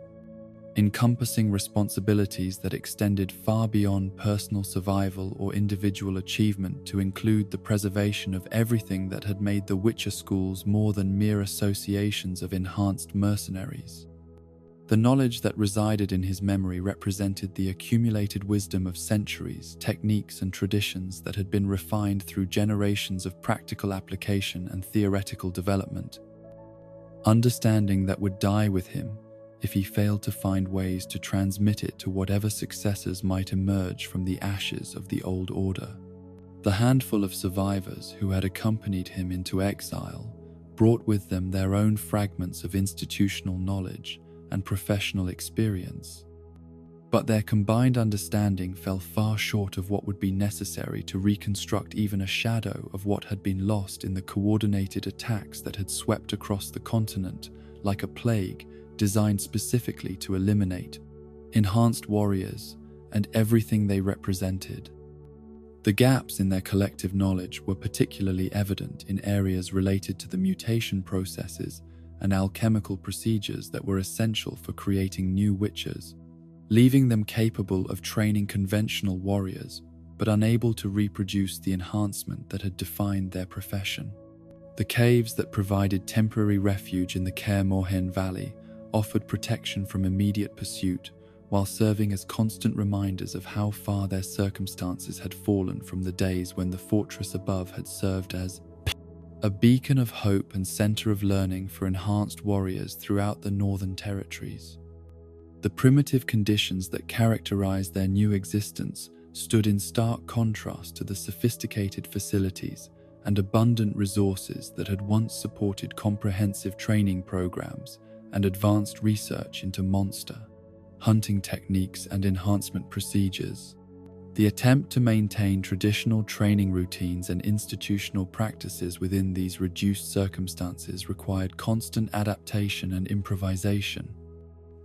encompassing responsibilities that extended far beyond personal survival or individual achievement to include the preservation of everything that had made the Witcher schools more than mere associations of enhanced mercenaries. The knowledge that resided in his memory represented the accumulated wisdom of centuries, techniques, and traditions that had been refined through generations of practical application and theoretical development. Understanding that would die with him if he failed to find ways to transmit it to whatever successors might emerge from the ashes of the old order. The handful of survivors who had accompanied him into exile brought with them their own fragments of institutional knowledge and professional experience, but their combined understanding fell far short of what would be necessary to reconstruct even a shadow of what had been lost in the coordinated attacks that had swept across the continent like a plague designed specifically to eliminate enhanced warriors and everything they represented. The gaps in their collective knowledge were particularly evident in areas related to the mutation processes and alchemical procedures that were essential for creating new witchers, leaving them capable of training conventional warriors, but unable to reproduce the enhancement that had defined their profession. The caves that provided temporary refuge in the Kaer Morhen Valley offered protection from immediate pursuit, while serving as constant reminders of how far their circumstances had fallen from the days when the fortress above had served as a beacon of hope and center of learning for enhanced warriors throughout the northern territories. The primitive conditions that characterized their new existence stood in stark contrast to the sophisticated facilities and abundant resources that had once supported comprehensive training programs and advanced research into monster hunting techniques and enhancement procedures. The attempt to maintain traditional training routines and institutional practices within these reduced circumstances required constant adaptation and improvisation,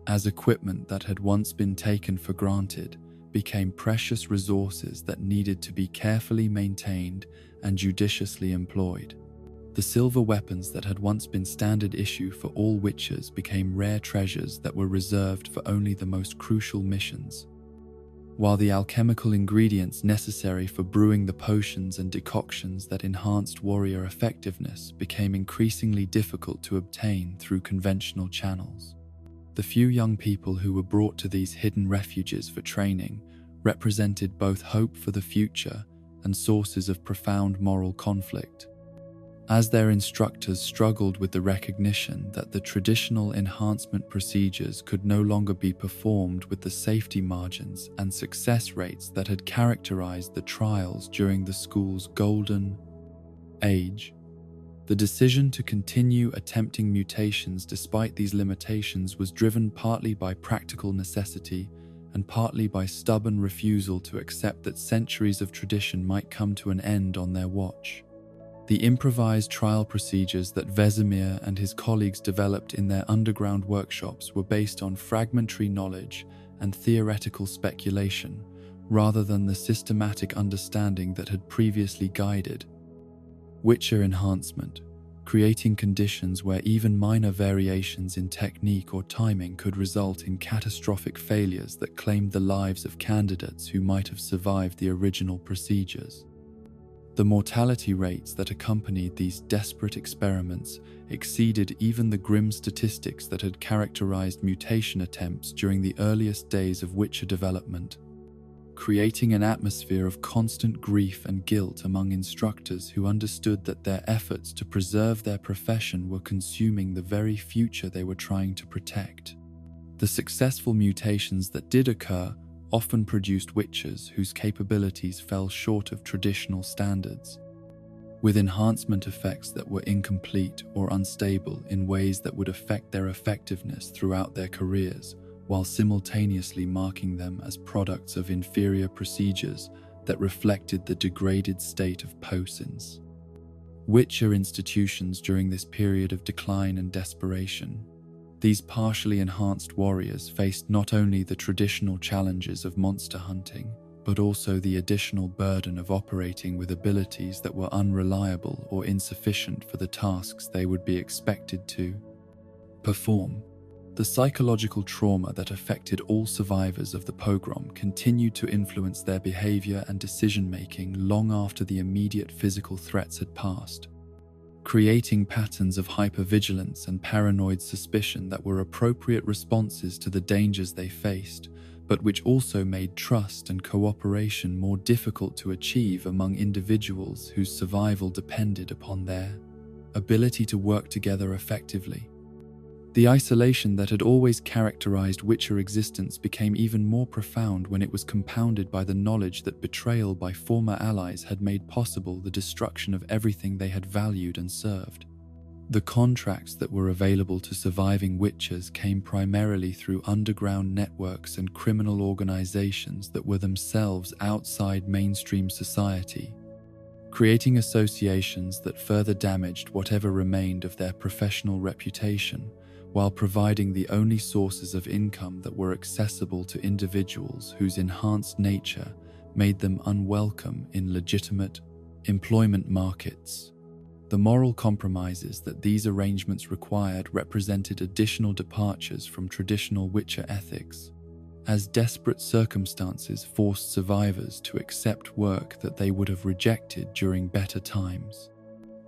as equipment that had once been taken for granted became precious resources that needed to be carefully maintained and judiciously employed. The silver weapons that had once been standard issue for all witchers became rare treasures that were reserved for only the most crucial missions, while the alchemical ingredients necessary for brewing the potions and decoctions that enhanced warrior effectiveness became increasingly difficult to obtain through conventional channels. The few young people who were brought to these hidden refuges for training represented both hope for the future and sources of profound moral conflict, as their instructors struggled with the recognition that the traditional enhancement procedures could no longer be performed with the safety margins and success rates that had characterized the trials during the school's golden age. The decision to continue attempting mutations despite these limitations was driven partly by practical necessity and partly by stubborn refusal to accept that centuries of tradition might come to an end on their watch. The improvised trial procedures that Vesemir and his colleagues developed in their underground workshops were based on fragmentary knowledge and theoretical speculation, rather than the systematic understanding that had previously guided Witcher enhancement, creating conditions where even minor variations in technique or timing could result in catastrophic failures that claimed the lives of candidates who might have survived the original procedures. The mortality rates that accompanied these desperate experiments exceeded even the grim statistics that had characterized mutation attempts during the earliest days of Witcher development, creating an atmosphere of constant grief and guilt among instructors who understood that their efforts to preserve their profession were consuming the very future they were trying to protect. The successful mutations that did occur often produced Witchers whose capabilities fell short of traditional standards, with enhancement effects that were incomplete or unstable in ways that would affect their effectiveness throughout their careers, while simultaneously marking them as products of inferior procedures that reflected the degraded state of posins. Witcher institutions during this period of decline and desperation. These partially enhanced warriors faced not only the traditional challenges of monster hunting, but also the additional burden of operating with abilities that were unreliable or insufficient for the tasks they would be expected to perform. The psychological trauma that affected all survivors of the pogrom continued to influence their behavior and decision-making long after the immediate physical threats had passed, creating patterns of hypervigilance and paranoid suspicion that were appropriate responses to the dangers they faced, but which also made trust and cooperation more difficult to achieve among individuals whose survival depended upon their ability to work together effectively. The isolation that had always characterized Witcher existence became even more profound when it was compounded by the knowledge that betrayal by former allies had made possible the destruction of everything they had valued and served. The contracts that were available to surviving Witchers came primarily through underground networks and criminal organizations that were themselves outside mainstream society, creating associations that further damaged whatever remained of their professional reputation, while providing the only sources of income that were accessible to individuals whose enhanced nature made them unwelcome in legitimate employment markets. The moral compromises that these arrangements required represented additional departures from traditional Witcher ethics, as desperate circumstances forced survivors to accept work that they would have rejected during better times.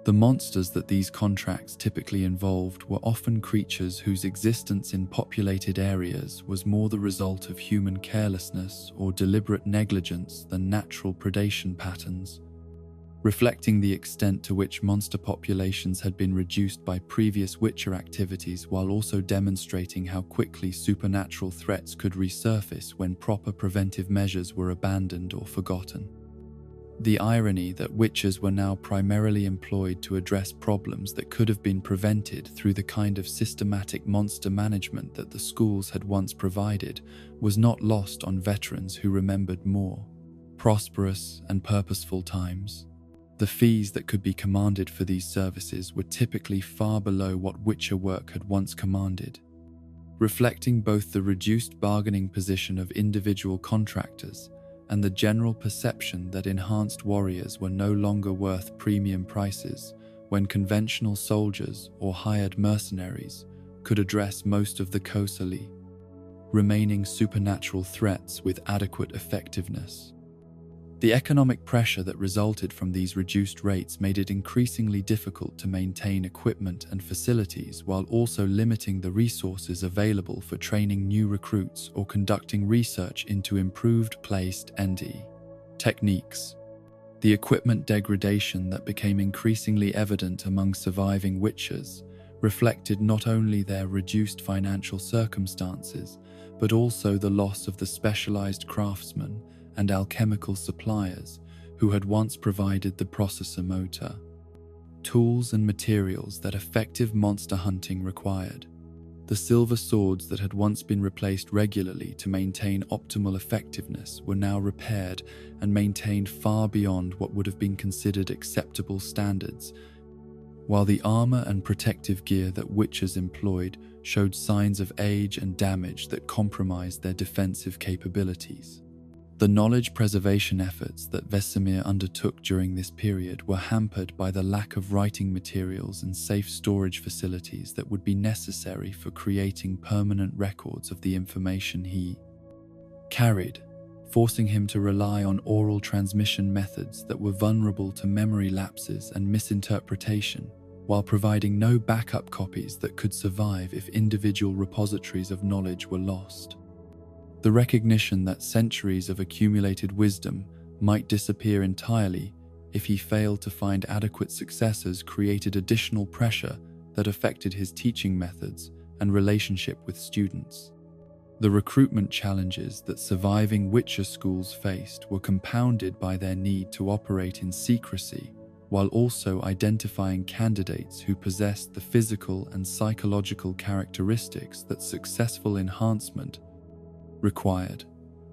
The monsters that these contracts typically involved were often creatures whose existence in populated areas was more the result of human carelessness or deliberate negligence than natural predation patterns, reflecting the extent to which monster populations had been reduced by previous Witcher activities, while also demonstrating how quickly supernatural threats could resurface when proper preventive measures were abandoned or forgotten. The irony that Witchers were now primarily employed to address problems that could have been prevented through the kind of systematic monster management that the schools had once provided was not lost on veterans who remembered more prosperous and purposeful times. The fees that could be commanded for these services were typically far below what Witcher work had once commanded, reflecting both the reduced bargaining position of individual contractors and the general perception that enhanced warriors were no longer worth premium prices when conventional soldiers or hired mercenaries could address most of the cosily remaining supernatural threats with adequate effectiveness. The economic pressure that resulted from these reduced rates made it increasingly difficult to maintain equipment and facilities, while also limiting the resources available for training new recruits or conducting research into improved placed ND techniques. The equipment degradation that became increasingly evident among surviving Witchers reflected not only their reduced financial circumstances, but also the loss of the specialized craftsmen and alchemical suppliers who had once provided the processor motor, tools and materials that effective monster hunting required. The silver swords that had once been replaced regularly to maintain optimal effectiveness were now repaired and maintained far beyond what would have been considered acceptable standards, while the armor and protective gear that Witchers employed showed signs of age and damage that compromised their defensive capabilities. The knowledge preservation efforts that Vesemir undertook during this period were hampered by the lack of writing materials and safe storage facilities that would be necessary for creating permanent records of the information he carried, forcing him to rely on oral transmission methods that were vulnerable to memory lapses and misinterpretation, while providing no backup copies that could survive if individual repositories of knowledge were lost. The recognition that centuries of accumulated wisdom might disappear entirely if he failed to find adequate successors created additional pressure that affected his teaching methods and relationship with students. The recruitment challenges that surviving Witcher schools faced were compounded by their need to operate in secrecy, while also identifying candidates who possessed the physical and psychological characteristics that successful enhancement required,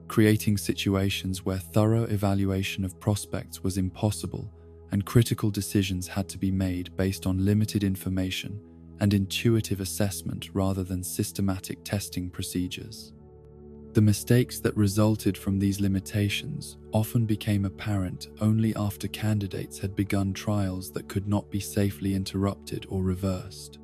creating situations where thorough evaluation of prospects was impossible and critical decisions had to be made based on limited information and intuitive assessment rather than systematic testing procedures. The mistakes that resulted from these limitations often became apparent only after candidates had begun trials that could not be safely interrupted or reversed.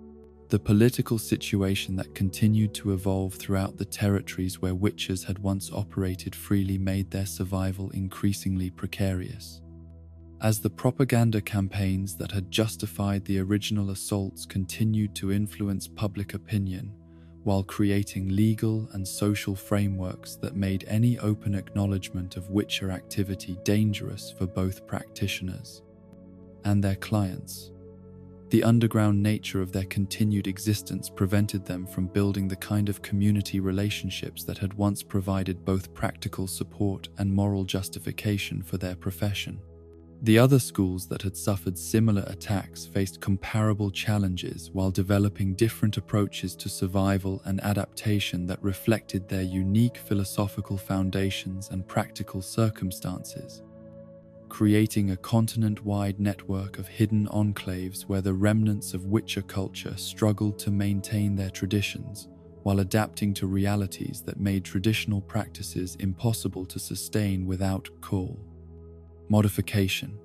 The political situation that continued to evolve throughout the territories where witches had once operated freely made their survival increasingly precarious. As the propaganda campaigns that had justified the original assaults continued to influence public opinion, while creating legal and social frameworks that made any open acknowledgement of Witcher activity dangerous for both practitioners and their clients. The underground nature of their continued existence prevented them from building the kind of community relationships that had once provided both practical support and moral justification for their profession. The other schools that had suffered similar attacks faced comparable challenges while developing different approaches to survival and adaptation that reflected their unique philosophical foundations and practical circumstances, creating a continent-wide network of hidden enclaves where the remnants of Witcher culture struggled to maintain their traditions while adapting to realities that made traditional practices impossible to sustain without modification.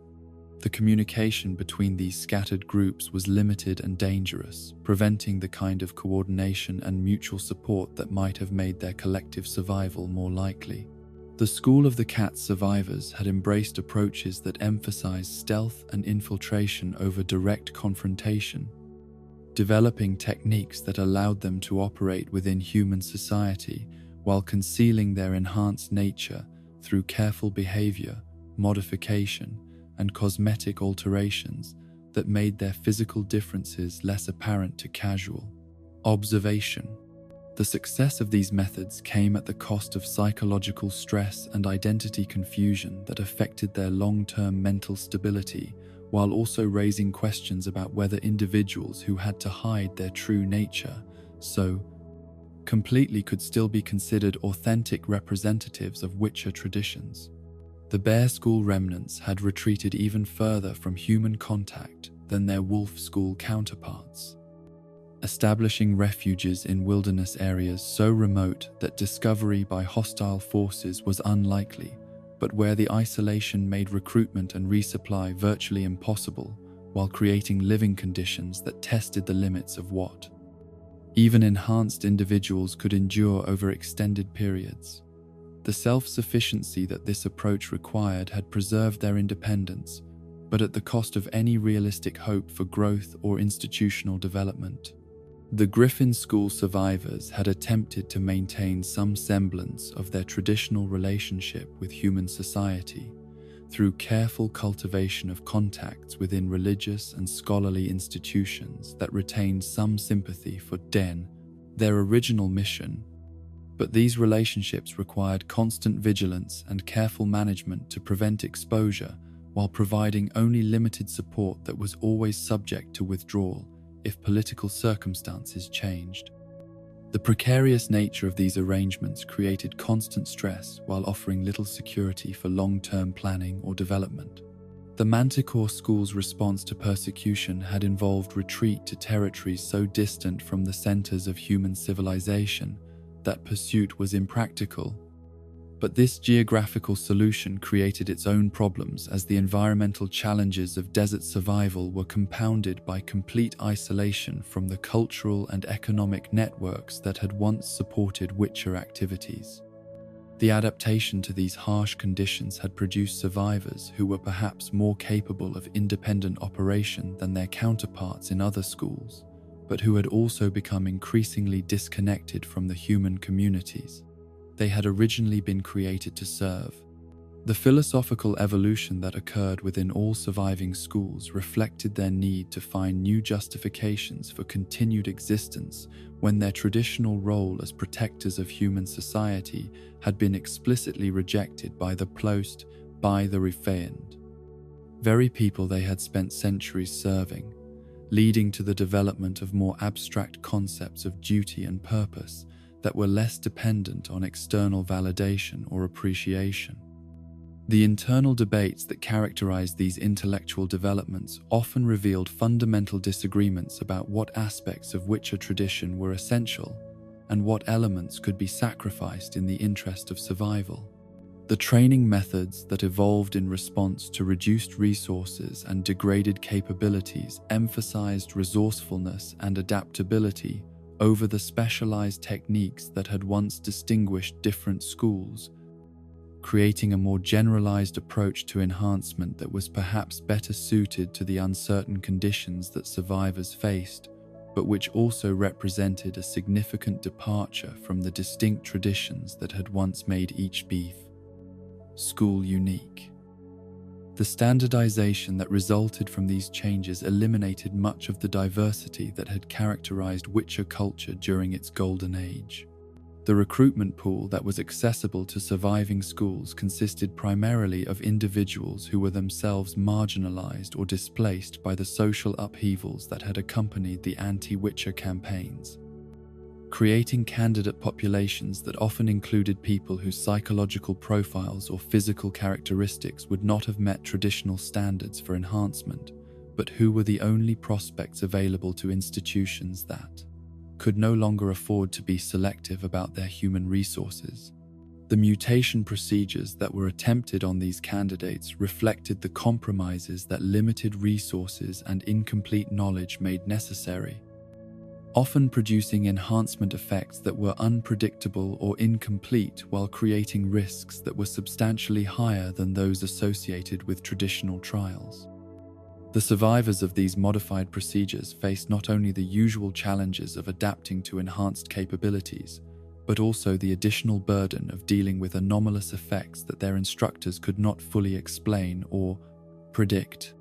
The communication between these scattered groups was limited and dangerous, preventing the kind of coordination and mutual support that might have made their collective survival more likely. The School of the Cat survivors had embraced approaches that emphasized stealth and infiltration over direct confrontation, developing techniques that allowed them to operate within human society while concealing their enhanced nature through careful behavior, modification, and cosmetic alterations that made their physical differences less apparent to casual observation. The success of these methods came at the cost of psychological stress and identity confusion that affected their long-term mental stability, while also raising questions about whether individuals who had to hide their true nature so completely could still be considered authentic representatives of Witcher traditions. The Bear School remnants had retreated even further from human contact than their Wolf School counterparts, establishing refuges in wilderness areas so remote that discovery by hostile forces was unlikely, but where the isolation made recruitment and resupply virtually impossible, while creating living conditions that tested the limits of what even enhanced individuals could endure over extended periods. The self-sufficiency that this approach required had preserved their independence, but at the cost of any realistic hope for growth or institutional development. The Griffin School survivors had attempted to maintain some semblance of their traditional relationship with human society through careful cultivation of contacts within religious and scholarly institutions that retained some sympathy for their original mission. But these relationships required constant vigilance and careful management to prevent exposure, while providing only limited support that was always subject to withdrawal if political circumstances changed. The precarious nature of these arrangements created constant stress while offering little security for long-term planning or development. The Manticore School's response to persecution had involved retreat to territories so distant from the centers of human civilization that pursuit was impractical. But this geographical solution created its own problems, as the environmental challenges of desert survival were compounded by complete isolation from the cultural and economic networks that had once supported Witcher activities. The adaptation to these harsh conditions had produced survivors who were perhaps more capable of independent operation than their counterparts in other schools, but who had also become increasingly disconnected from the human communities they had originally been created to serve. The philosophical evolution that occurred within all surviving schools reflected their need to find new justifications for continued existence when their traditional role as protectors of human society had been explicitly rejected by the Refeind, very people they had spent centuries serving, leading to the development of more abstract concepts of duty and purpose that were less dependent on external validation or appreciation. The internal debates that characterized these intellectual developments often revealed fundamental disagreements about what aspects of Witcher tradition were essential and what elements could be sacrificed in the interest of survival. The training methods that evolved in response to reduced resources and degraded capabilities emphasized resourcefulness and adaptability over the specialized techniques that had once distinguished different schools, creating a more generalized approach to enhancement that was perhaps better suited to the uncertain conditions that survivors faced, but which also represented a significant departure from the distinct traditions that had once made each school unique. The standardization that resulted from these changes eliminated much of the diversity that had characterized Witcher culture during its golden age. The recruitment pool that was accessible to surviving schools consisted primarily of individuals who were themselves marginalized or displaced by the social upheavals that had accompanied the anti-Witcher campaigns, creating candidate populations that often included people whose psychological profiles or physical characteristics would not have met traditional standards for enhancement, but who were the only prospects available to institutions that could no longer afford to be selective about their human resources. The mutation procedures that were attempted on these candidates reflected the compromises that limited resources and incomplete knowledge made necessary, often producing enhancement effects that were unpredictable or incomplete while creating risks that were substantially higher than those associated with traditional trials. The survivors of these modified procedures faced not only the usual challenges of adapting to enhanced capabilities, but also the additional burden of dealing with anomalous effects that their instructors could not fully explain or predict.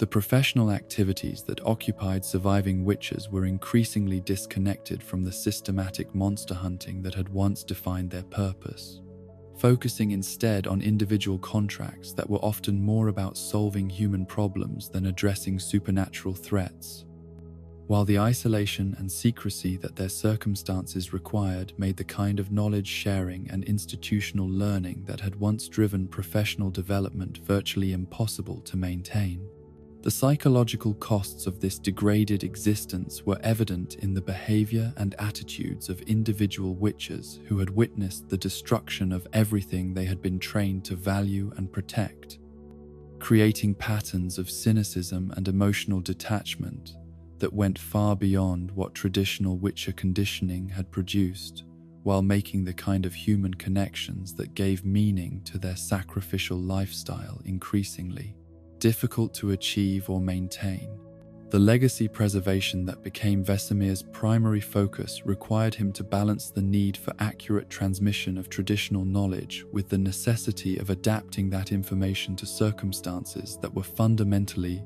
The professional activities that occupied surviving witches were increasingly disconnected from the systematic monster hunting that had once defined their purpose, focusing instead on individual contracts that were often more about solving human problems than addressing supernatural threats. While the isolation and secrecy that their circumstances required made the kind of knowledge sharing and institutional learning that had once driven professional development virtually impossible to maintain, the psychological costs of this degraded existence were evident in the behavior and attitudes of individual witches who had witnessed the destruction of everything they had been trained to value and protect, creating patterns of cynicism and emotional detachment that went far beyond what traditional Witcher conditioning had produced, while making the kind of human connections that gave meaning to their sacrificial lifestyle increasingly difficult to achieve or maintain. The legacy preservation that became Vesemir's primary focus required him to balance the need for accurate transmission of traditional knowledge with the necessity of adapting that information to circumstances that were fundamentally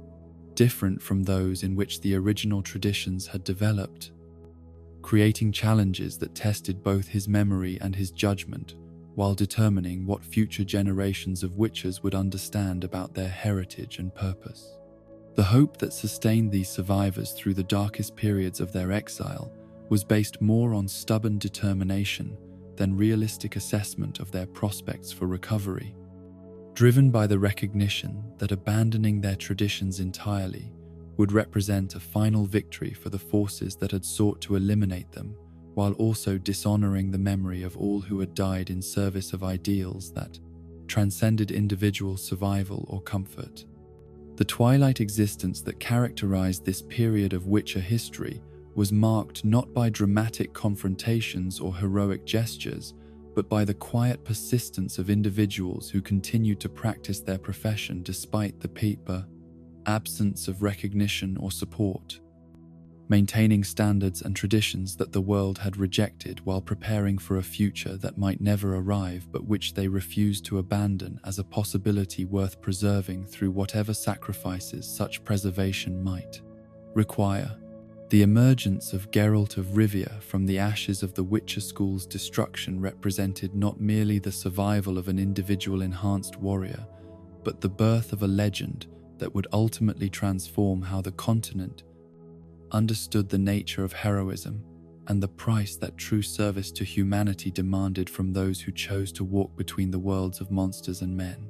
different from those in which the original traditions had developed, creating challenges that tested both his memory and his judgment, while determining what future generations of witches would understand about their heritage and purpose. The hope that sustained these survivors through the darkest periods of their exile was based more on stubborn determination than realistic assessment of their prospects for recovery. Driven by the recognition that abandoning their traditions entirely would represent a final victory for the forces that had sought to eliminate them, while also dishonoring the memory of all who had died in service of ideals that transcended individual survival or comfort. The twilight existence that characterized this period of Witcher history was marked not by dramatic confrontations or heroic gestures, but by the quiet persistence of individuals who continued to practice their profession despite the absence of recognition or support, maintaining standards and traditions that the world had rejected while preparing for a future that might never arrive but which they refused to abandon as a possibility worth preserving through whatever sacrifices such preservation might require. The emergence of Geralt of Rivia from the ashes of the Witcher school's destruction represented not merely the survival of an individual enhanced warrior, but the birth of a legend that would ultimately transform how the continent understood the nature of heroism and the price that true service to humanity demanded from those who chose to walk between the worlds of monsters and men.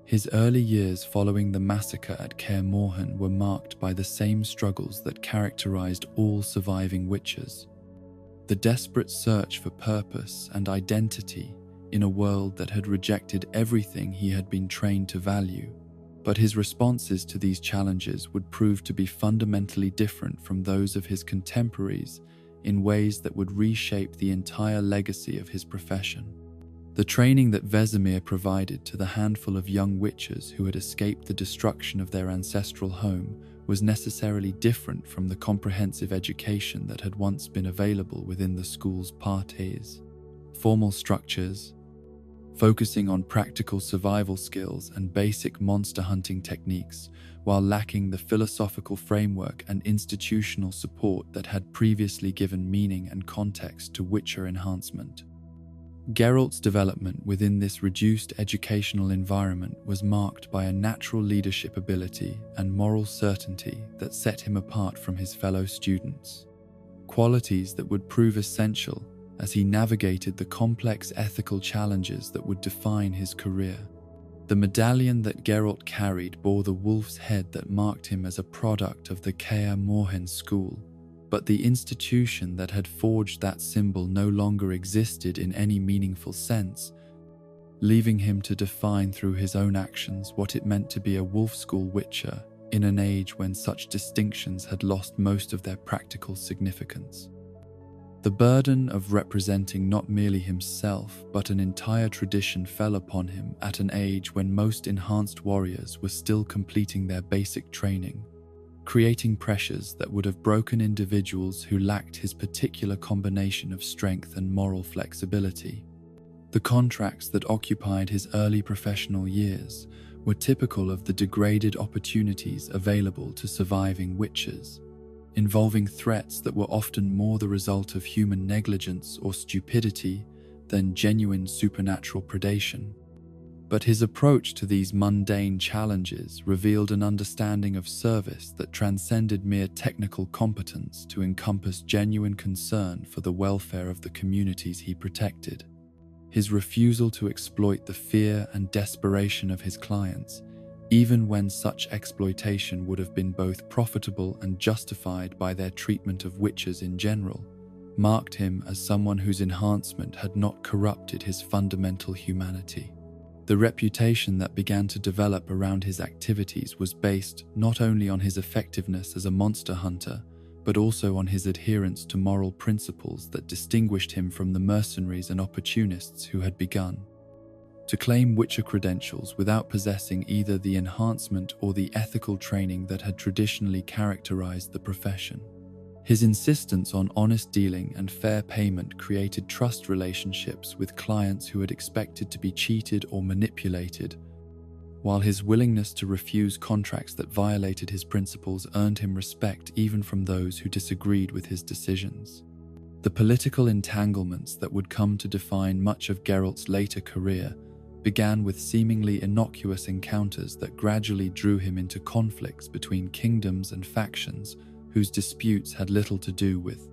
His early years following the massacre at Kaer Morhen were marked by the same struggles that characterized all surviving Witchers. The desperate search for purpose and identity in a world that had rejected everything he had been trained to value. But his responses to these challenges would prove to be fundamentally different from those of his contemporaries in ways that would reshape the entire legacy of his profession. The training that Vesemir provided to the handful of young Witchers who had escaped the destruction of their ancestral home was necessarily different from the comprehensive education that had once been available within the school's parterres. Formal structures, focusing on practical survival skills and basic monster hunting techniques, while lacking the philosophical framework and institutional support that had previously given meaning and context to Witcher enhancement. Geralt's development within this reduced educational environment was marked by a natural leadership ability and moral certainty that set him apart from his fellow students, qualities that would prove essential as he navigated the complex ethical challenges that would define his career. The medallion that Geralt carried bore the wolf's head that marked him as a product of the Kaer Morhen school, but the institution that had forged that symbol no longer existed in any meaningful sense, leaving him to define through his own actions what it meant to be a wolf school Witcher in an age when such distinctions had lost most of their practical significance. The burden of representing not merely himself but an entire tradition fell upon him at an age when most enhanced warriors were still completing their basic training, creating pressures that would have broken individuals who lacked his particular combination of strength and moral flexibility. The contracts that occupied his early professional years were typical of the degraded opportunities available to surviving Witchers, involving threats that were often more the result of human negligence or stupidity than genuine supernatural predation. But his approach to these mundane challenges revealed an understanding of service that transcended mere technical competence to encompass genuine concern for the welfare of the communities he protected. His refusal to exploit the fear and desperation of his clients, even when such exploitation would have been both profitable and justified by their treatment of Witchers in general, marked him as someone whose enhancement had not corrupted his fundamental humanity. The reputation that began to develop around his activities was based not only on his effectiveness as a monster hunter, but also on his adherence to moral principles that distinguished him from the mercenaries and opportunists who had begun to claim Witcher credentials without possessing either the enhancement or the ethical training that had traditionally characterized the profession. His insistence on honest dealing and fair payment created trust relationships with clients who had expected to be cheated or manipulated, while his willingness to refuse contracts that violated his principles earned him respect even from those who disagreed with his decisions. The political entanglements that would come to define much of Geralt's later career began with seemingly innocuous encounters that gradually drew him into conflicts between kingdoms and factions whose disputes had little to do with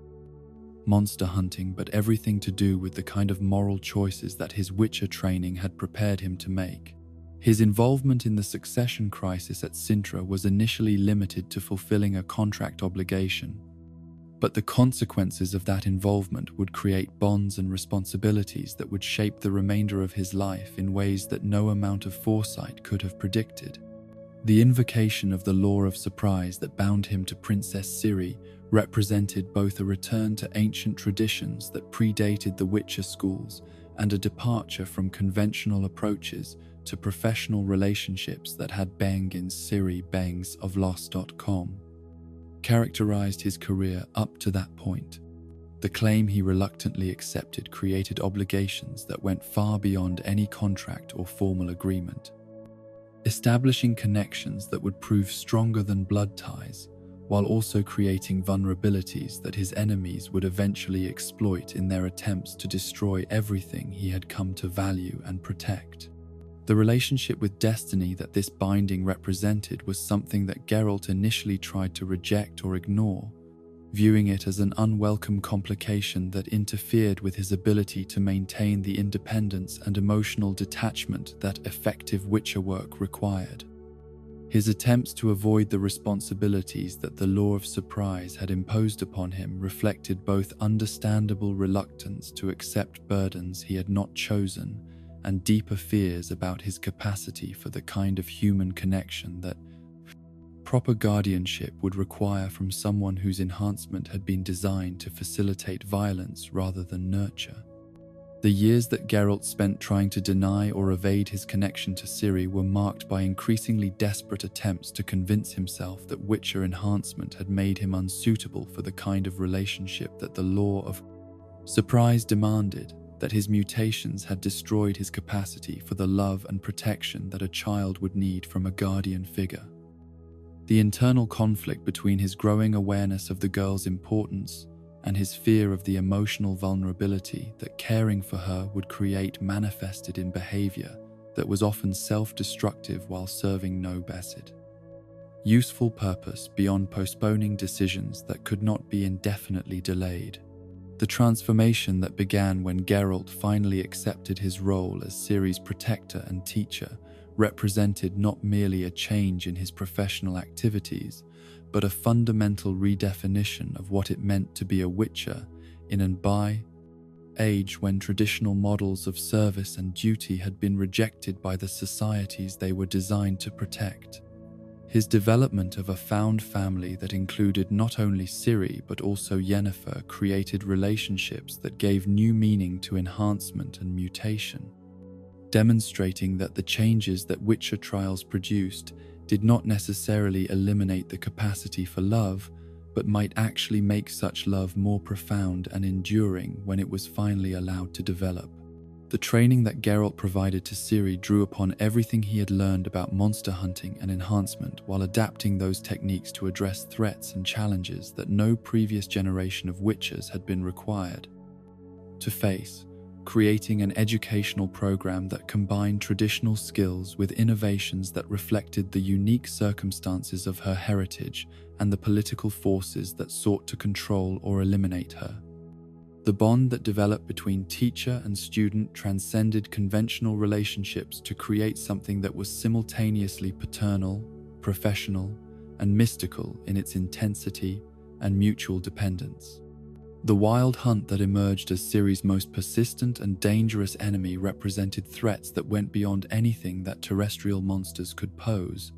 monster hunting but everything to do with the kind of moral choices that his Witcher training had prepared him to make. His involvement in the succession crisis at Sintra was initially limited to fulfilling a contract obligation, But the consequences of that involvement would create bonds and responsibilities that would shape the remainder of his life in ways that no amount of foresight could have predicted. The invocation of the law of surprise that bound him to Princess Ciri represented both a return to ancient traditions that predated the Witcher schools and a departure from conventional approaches to professional relationships that had Beng in Ciri Bengs of Lost.com characterized his career up to that point. The claim he reluctantly accepted created obligations that went far beyond any contract or formal agreement, establishing connections that would prove stronger than blood ties, while also creating vulnerabilities that his enemies would eventually exploit in their attempts to destroy everything he had come to value and protect. The relationship with destiny that this binding represented was something that Geralt initially tried to reject or ignore, viewing it as an unwelcome complication that interfered with his ability to maintain the independence and emotional detachment that effective Witcher work required. His attempts to avoid the responsibilities that the law of surprise had imposed upon him reflected both understandable reluctance to accept burdens he had not chosen and deeper fears about his capacity for the kind of human connection that proper guardianship would require from someone whose enhancement had been designed to facilitate violence rather than nurture. The years that Geralt spent trying to deny or evade his connection to Ciri were marked by increasingly desperate attempts to convince himself that Witcher enhancement had made him unsuitable for the kind of relationship that the law of surprise demanded, that his mutations had destroyed his capacity for the love and protection that a child would need from a guardian figure. The internal conflict between his growing awareness of the girl's importance and his fear of the emotional vulnerability that caring for her would create manifested in behavior that was often self-destructive while serving no blessed, useful purpose beyond postponing decisions that could not be indefinitely delayed. The transformation that began when Geralt finally accepted his role as Ciri's protector and teacher represented not merely a change in his professional activities, but a fundamental redefinition of what it meant to be a Witcher in and by age when traditional models of service and duty had been rejected by the societies they were designed to protect. His development of a found family that included not only Ciri but also Yennefer created relationships that gave new meaning to enhancement and mutation, demonstrating that the changes that Witcher trials produced did not necessarily eliminate the capacity for love, but might actually make such love more profound and enduring when it was finally allowed to develop. The training that Geralt provided to Ciri drew upon everything he had learned about monster hunting and enhancement while adapting those techniques to address threats and challenges that no previous generation of Witchers had been required to face, creating an educational program that combined traditional skills with innovations that reflected the unique circumstances of her heritage and the political forces that sought to control or eliminate her. The bond that developed between teacher and student transcended conventional relationships to create something that was simultaneously paternal, professional, and mystical in its intensity and mutual dependence. The wild hunt that emerged as Ciri's most persistent and dangerous enemy represented threats that went beyond anything that terrestrial monsters could pose.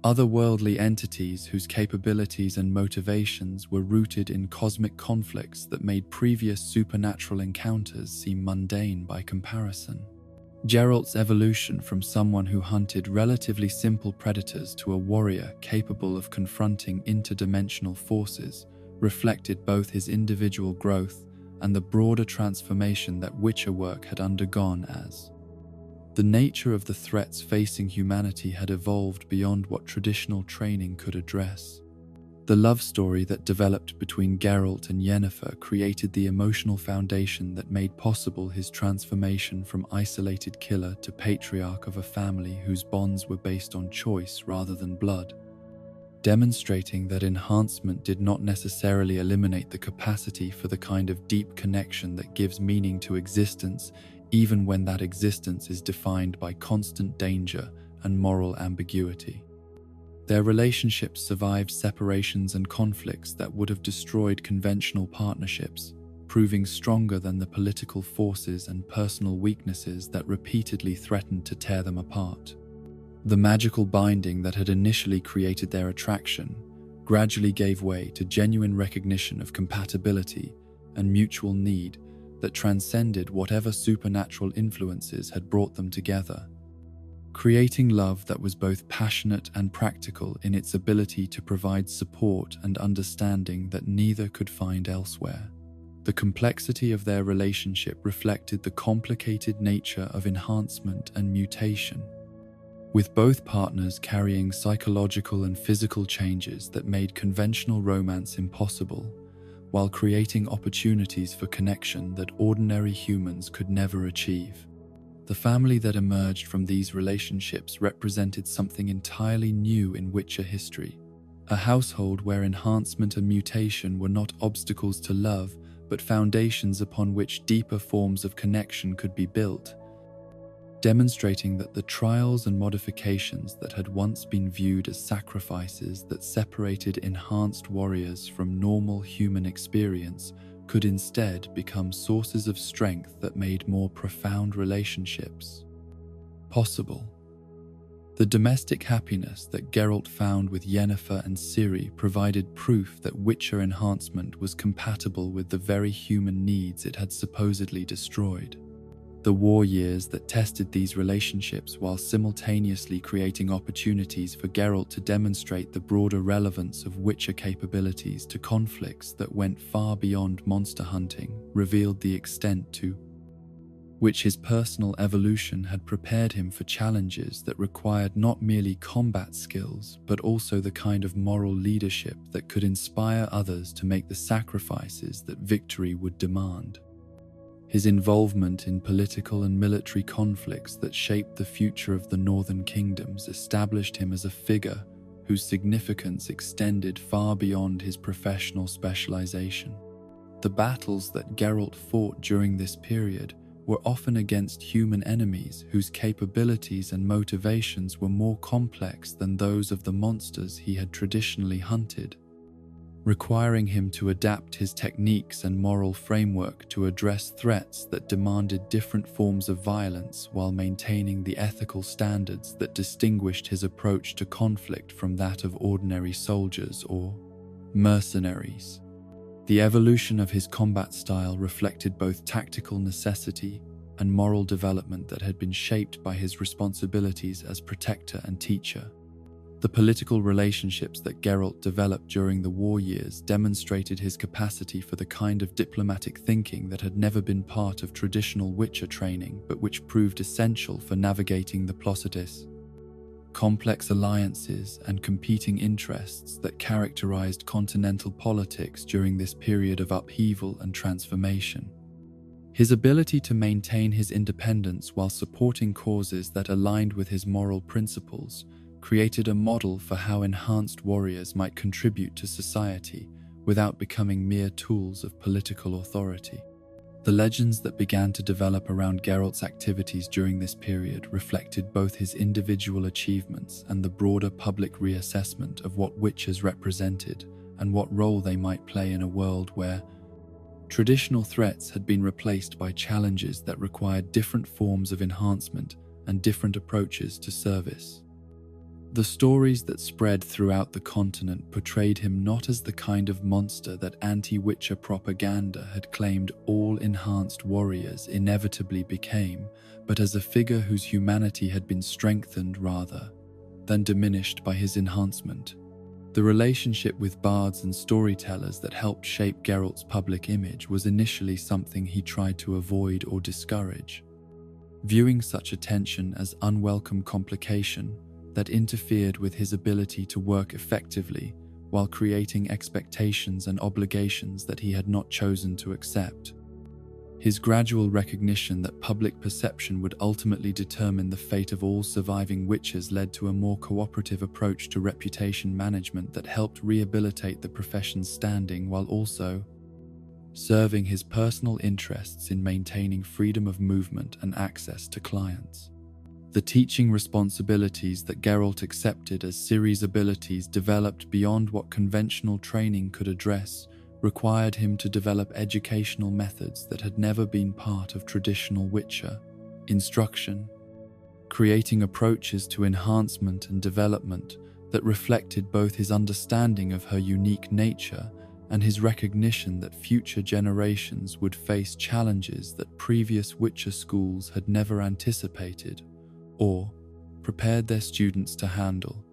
Otherworldly entities whose capabilities and motivations were rooted in cosmic conflicts that made previous supernatural encounters seem mundane by comparison. Geralt's evolution from someone who hunted relatively simple predators to a warrior capable of confronting interdimensional forces reflected both his individual growth and the broader transformation that Witcher work had undergone as the nature of the threats facing humanity had evolved beyond what traditional training could address. The love story that developed between Geralt and Yennefer created the emotional foundation that made possible his transformation from isolated killer to patriarch of a family whose bonds were based on choice rather than blood, demonstrating that enhancement did not necessarily eliminate the capacity for the kind of deep connection that gives meaning to existence, even when that existence is defined by constant danger and moral ambiguity. Their relationships survived separations and conflicts that would have destroyed conventional partnerships, proving stronger than the political forces and personal weaknesses that repeatedly threatened to tear them apart. The magical binding that had initially created their attraction gradually gave way to genuine recognition of compatibility and mutual need that transcended whatever supernatural influences had brought them together, creating love that was both passionate and practical in its ability to provide support and understanding that neither could find elsewhere. The complexity of their relationship reflected the complicated nature of enhancement and mutation, with both partners carrying psychological and physical changes that made conventional romance impossible, while creating opportunities for connection that ordinary humans could never achieve. The family that emerged from these relationships represented something entirely new in Witcher history, a household where enhancement and mutation were not obstacles to love, but foundations upon which deeper forms of connection could be built, demonstrating that the trials and modifications that had once been viewed as sacrifices that separated enhanced warriors from normal human experience could instead become sources of strength that made more profound relationships possible. The domestic happiness that Geralt found with Yennefer and Ciri provided proof that Witcher enhancement was compatible with the very human needs it had supposedly destroyed. The war years that tested these relationships while simultaneously creating opportunities for Geralt to demonstrate the broader relevance of Witcher capabilities to conflicts that went far beyond monster hunting revealed the extent to which his personal evolution had prepared him for challenges that required not merely combat skills, but also the kind of moral leadership that could inspire others to make the sacrifices that victory would demand. His involvement in political and military conflicts that shaped the future of the Northern Kingdoms established him as a figure whose significance extended far beyond his professional specialization. The battles that Geralt fought during this period were often against human enemies whose capabilities and motivations were more complex than those of the monsters he had traditionally hunted, requiring him to adapt his techniques and moral framework to address threats that demanded different forms of violence while maintaining the ethical standards that distinguished his approach to conflict from that of ordinary soldiers or mercenaries. The evolution of his combat style reflected both tactical necessity and moral development that had been shaped by his responsibilities as protector and teacher. The political relationships that Geralt developed during the war years demonstrated his capacity for the kind of diplomatic thinking that had never been part of traditional Witcher training, but which proved essential for navigating the Plositis, complex alliances and competing interests that characterized continental politics during this period of upheaval and transformation. His ability to maintain his independence while supporting causes that aligned with his moral principles created a model for how enhanced warriors might contribute to society without becoming mere tools of political authority. The legends that began to develop around Geralt's activities during this period reflected both his individual achievements and the broader public reassessment of what witches represented and what role they might play in a world where traditional threats had been replaced by challenges that required different forms of enhancement and different approaches to service. The stories that spread throughout the continent portrayed him not as the kind of monster that anti-Witcher propaganda had claimed all enhanced warriors inevitably became, but as a figure whose humanity had been strengthened rather than diminished by his enhancement. The relationship with bards and storytellers that helped shape Geralt's public image was initially something he tried to avoid or discourage, viewing such attention as unwelcome complication that interfered with his ability to work effectively while creating expectations and obligations that he had not chosen to accept. His gradual recognition that public perception would ultimately determine the fate of all surviving witches led to a more cooperative approach to reputation management that helped rehabilitate the profession's standing while also serving his personal interests in maintaining freedom of movement and access to clients. The teaching responsibilities that Geralt accepted as Ciri's abilities developed beyond what conventional training could address required him to develop educational methods that had never been part of traditional Witcher instruction, creating approaches to enhancement and development that reflected both his understanding of her unique nature and his recognition that future generations would face challenges that previous Witcher schools had never anticipated or prepared their students to handle.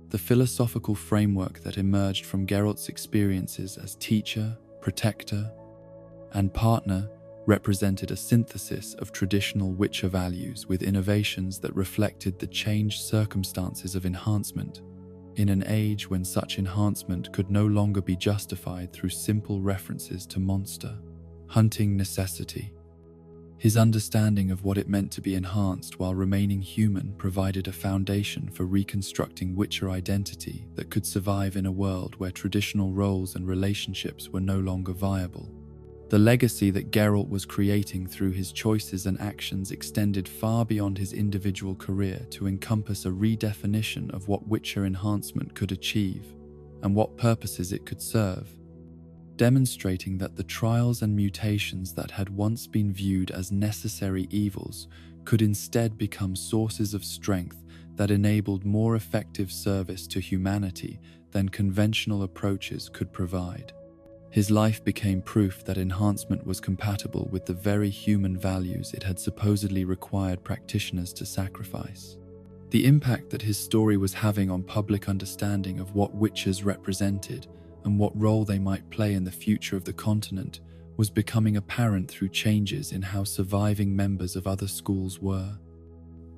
The philosophical framework that emerged from Geralt's experiences as teacher, protector, and partner represented a synthesis of traditional Witcher values with innovations that reflected the changed circumstances of enhancement in an age when such enhancement could no longer be justified through simple references to monster hunting necessity. His understanding of what it meant to be enhanced while remaining human provided a foundation for reconstructing Witcher identity that could survive in a world where traditional roles and relationships were no longer viable. The legacy that Geralt was creating through his choices and actions extended far beyond his individual career to encompass a redefinition of what Witcher enhancement could achieve and what purposes it could serve, demonstrating that the trials and mutations that had once been viewed as necessary evils could instead become sources of strength that enabled more effective service to humanity than conventional approaches could provide. His life became proof that enhancement was compatible with the very human values it had supposedly required practitioners to sacrifice. The impact that his story was having on public understanding of what Witchers represented and what role they might play in the future of the continent was becoming apparent through changes in how surviving members of other schools were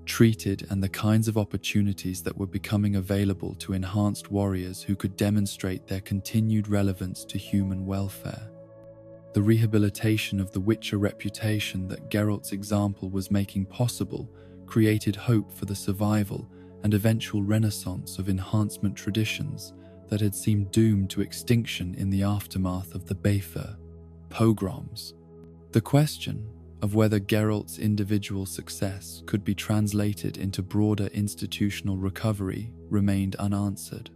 treated and the kinds of opportunities that were becoming available to enhanced warriors who could demonstrate their continued relevance to human welfare. The rehabilitation of the Witcher reputation that Geralt's example was making possible created hope for the survival and eventual renaissance of enhancement traditions that had seemed doomed to extinction in the aftermath of the Bayfur pogroms. The question of whether Geralt's individual success could be translated into broader institutional recovery remained unanswered.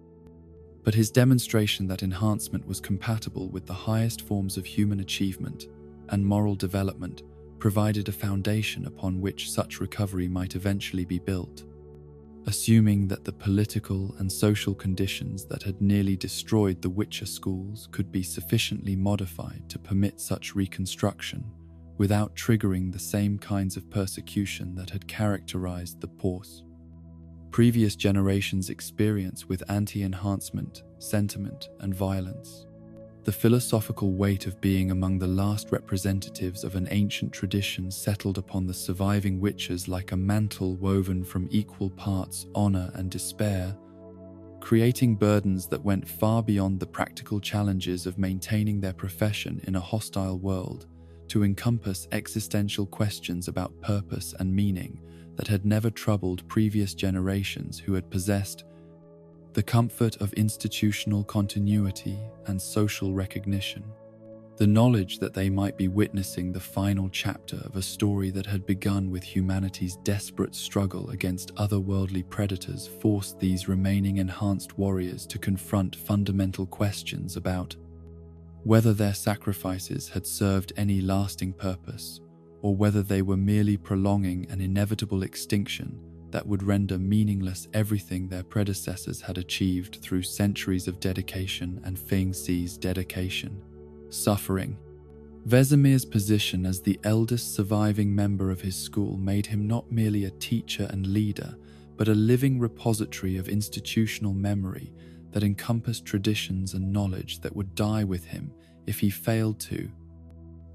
But his demonstration that enhancement was compatible with the highest forms of human achievement and moral development provided a foundation upon which such recovery might eventually be built. Assuming that the political and social conditions that had nearly destroyed the Witcher schools could be sufficiently modified to permit such reconstruction, without triggering the same kinds of persecution that had characterized the previous generations' experience with anti-enhancement, sentiment, and violence. The philosophical weight of being among the last representatives of an ancient tradition settled upon the surviving Witchers like a mantle woven from equal parts honor and despair, creating burdens that went far beyond the practical challenges of maintaining their profession in a hostile world, to encompass existential questions about purpose and meaning that had never troubled previous generations who had possessed the comfort of institutional continuity and social recognition. The knowledge that they might be witnessing the final chapter of a story that had begun with humanity's desperate struggle against otherworldly predators forced these remaining enhanced warriors to confront fundamental questions about whether their sacrifices had served any lasting purpose, or whether they were merely prolonging an inevitable extinction that would render meaningless everything their predecessors had achieved through centuries of dedication and Fengxi's dedication. Suffering. Vesemir's position as the eldest surviving member of his school made him not merely a teacher and leader, but a living repository of institutional memory that encompassed traditions and knowledge that would die with him if he failed to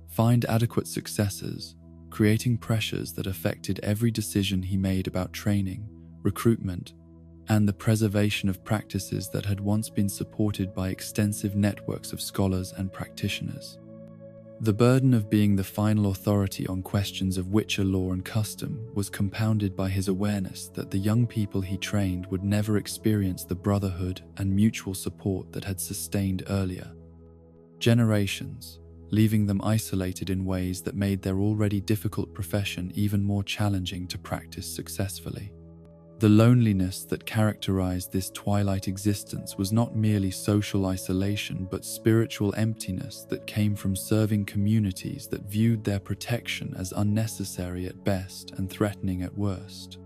find adequate successors, creating pressures that affected every decision he made about training, recruitment, and the preservation of practices that had once been supported by extensive networks of scholars and practitioners. The burden of being the final authority on questions of Witcher law and custom was compounded by his awareness that the young people he trained would never experience the brotherhood and mutual support that had sustained earlier generations, leaving them isolated in ways that made their already difficult profession even more challenging to practice successfully. The loneliness that characterized this twilight existence was not merely social isolation, but spiritual emptiness that came from serving communities that viewed their protection as unnecessary at best and threatening at worst,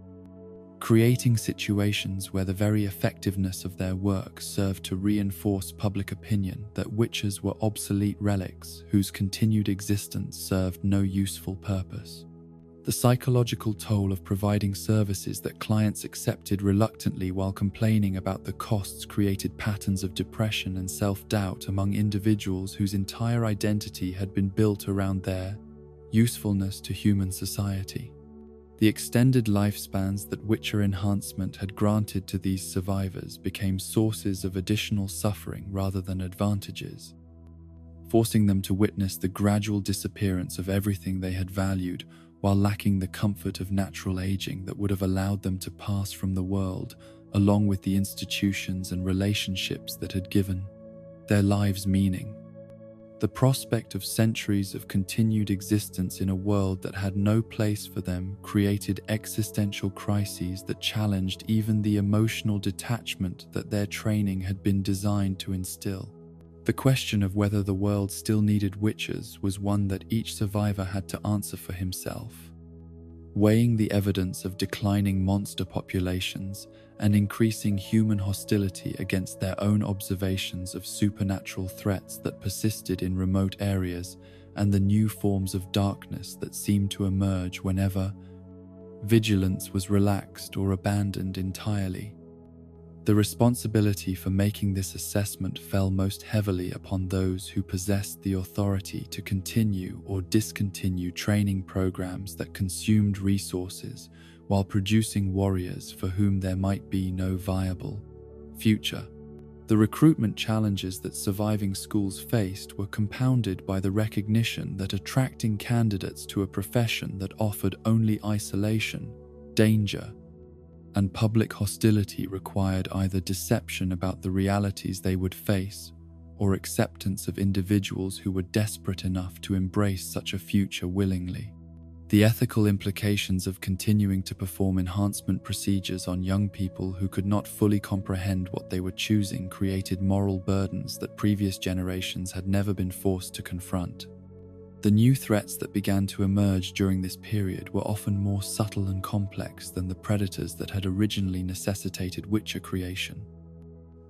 creating situations where the very effectiveness of their work served to reinforce public opinion that witches were obsolete relics whose continued existence served no useful purpose. The psychological toll of providing services that clients accepted reluctantly while complaining about the costs created patterns of depression and self-doubt among individuals whose entire identity had been built around their usefulness to human society. The extended lifespans that Witcher enhancement had granted to these survivors became sources of additional suffering rather than advantages, forcing them to witness the gradual disappearance of everything they had valued, while lacking the comfort of natural aging that would have allowed them to pass from the world, along with the institutions and relationships that had given their lives meaning. The prospect of centuries of continued existence in a world that had no place for them created existential crises that challenged even the emotional detachment that their training had been designed to instill. The question of whether the world still needed witches was one that each survivor had to answer for himself. Weighing the evidence of declining monster populations and increasing human hostility against their own observations of supernatural threats that persisted in remote areas and the new forms of darkness that seemed to emerge whenever vigilance was relaxed or abandoned entirely. The responsibility for making this assessment fell most heavily upon those who possessed the authority to continue or discontinue training programs that consumed resources while producing warriors for whom there might be no viable future. The recruitment challenges that surviving schools faced were compounded by the recognition that attracting candidates to a profession that offered only isolation, danger, and public hostility required either deception about the realities they would face or acceptance of individuals who were desperate enough to embrace such a future willingly. The ethical implications of continuing to perform enhancement procedures on young people who could not fully comprehend what they were choosing created moral burdens that previous generations had never been forced to confront. The new threats that began to emerge during this period were often more subtle and complex than the predators that had originally necessitated Witcher creation,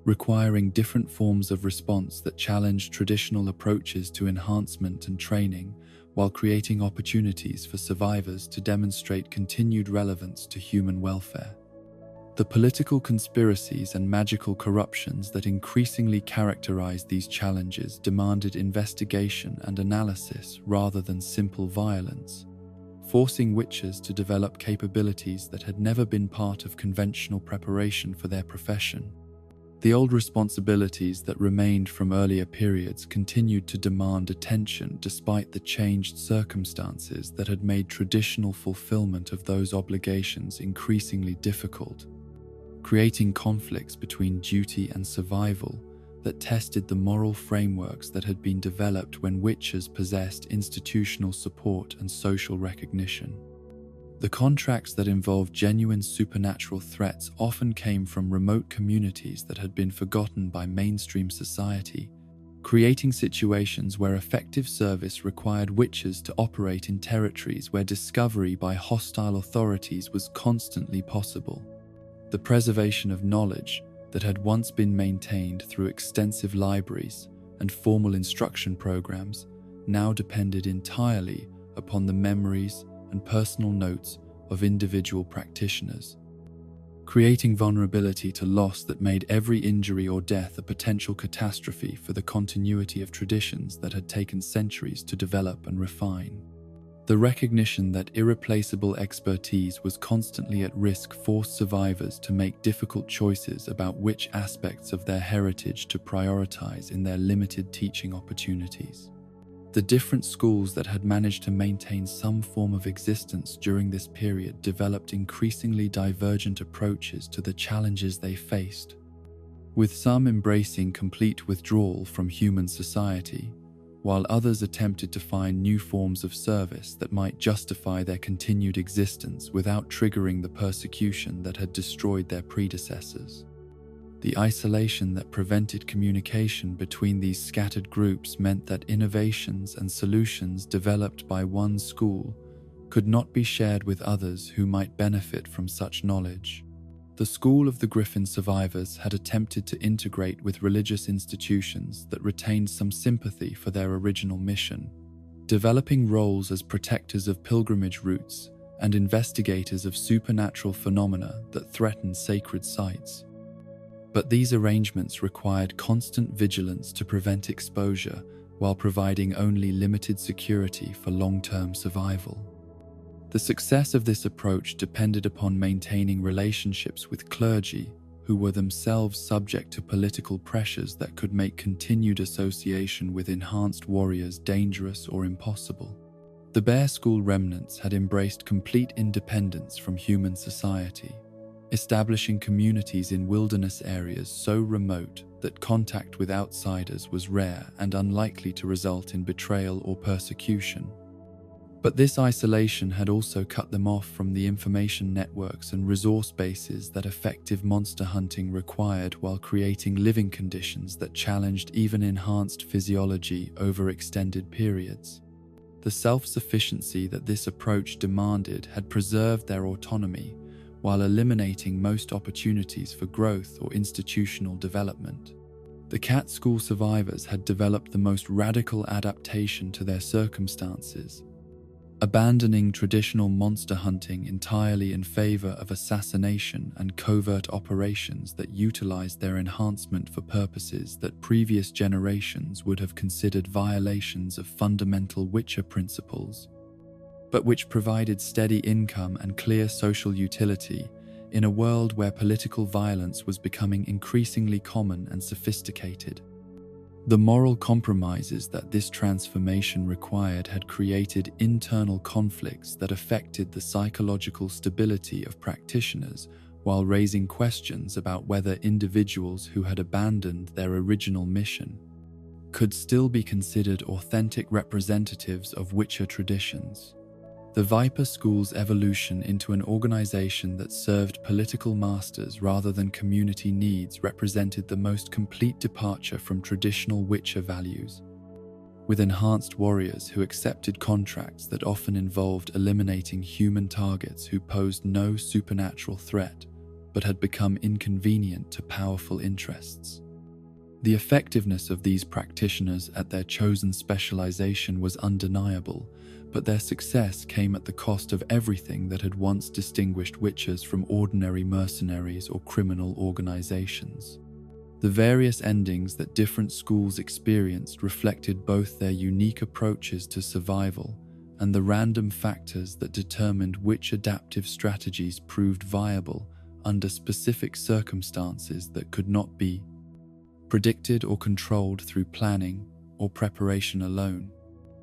requiring different forms of response that challenged traditional approaches to enhancement and training, while creating opportunities for survivors to demonstrate continued relevance to human welfare. The political conspiracies and magical corruptions that increasingly characterized these challenges demanded investigation and analysis rather than simple violence, forcing witches to develop capabilities that had never been part of conventional preparation for their profession. The old responsibilities that remained from earlier periods continued to demand attention despite the changed circumstances that had made traditional fulfillment of those obligations increasingly difficult, creating conflicts between duty and survival that tested the moral frameworks that had been developed when witches possessed institutional support and social recognition. The contracts that involved genuine supernatural threats often came from remote communities that had been forgotten by mainstream society, creating situations where effective service required witches to operate in territories where discovery by hostile authorities was constantly possible. The preservation of knowledge that had once been maintained through extensive libraries and formal instruction programs now depended entirely upon the memories and personal notes of individual practitioners, creating vulnerability to loss that made every injury or death a potential catastrophe for the continuity of traditions that had taken centuries to develop and refine. The recognition that irreplaceable expertise was constantly at risk forced survivors to make difficult choices about which aspects of their heritage to prioritize in their limited teaching opportunities. The different schools that had managed to maintain some form of existence during this period developed increasingly divergent approaches to the challenges they faced, with some embracing complete withdrawal from human society, while others attempted to find new forms of service that might justify their continued existence without triggering the persecution that had destroyed their predecessors. The isolation that prevented communication between these scattered groups meant that innovations and solutions developed by one school could not be shared with others who might benefit from such knowledge. The School of the Griffin survivors had attempted to integrate with religious institutions that retained some sympathy for their original mission, developing roles as protectors of pilgrimage routes and investigators of supernatural phenomena that threatened sacred sites. But these arrangements required constant vigilance to prevent exposure while providing only limited security for long-term survival. The success of this approach depended upon maintaining relationships with clergy who were themselves subject to political pressures that could make continued association with enhanced warriors dangerous or impossible. The Bear School remnants had embraced complete independence from human society, establishing communities in wilderness areas so remote that contact with outsiders was rare and unlikely to result in betrayal or persecution. But this isolation had also cut them off from the information networks and resource bases that effective monster hunting required, while creating living conditions that challenged even enhanced physiology over extended periods. The self-sufficiency that this approach demanded had preserved their autonomy, while eliminating most opportunities for growth or institutional development. The Cat School survivors had developed the most radical adaptation to their circumstances, abandoning traditional monster hunting entirely in favor of assassination and covert operations that utilized their enhancement for purposes that previous generations would have considered violations of fundamental Witcher principles, but which provided steady income and clear social utility in a world where political violence was becoming increasingly common and sophisticated. The moral compromises that this transformation required had created internal conflicts that affected the psychological stability of practitioners, while raising questions about whether individuals who had abandoned their original mission could still be considered authentic representatives of Witcher traditions. The Viper School's evolution into an organization that served political masters rather than community needs represented the most complete departure from traditional Witcher values, with enhanced warriors who accepted contracts that often involved eliminating human targets who posed no supernatural threat but had become inconvenient to powerful interests. The effectiveness of these practitioners at their chosen specialization was undeniable, but their success came at the cost of everything that had once distinguished Witchers from ordinary mercenaries or criminal organizations. The various endings that different schools experienced reflected both their unique approaches to survival and the random factors that determined which adaptive strategies proved viable under specific circumstances that could not be predicted or controlled through planning or preparation alone.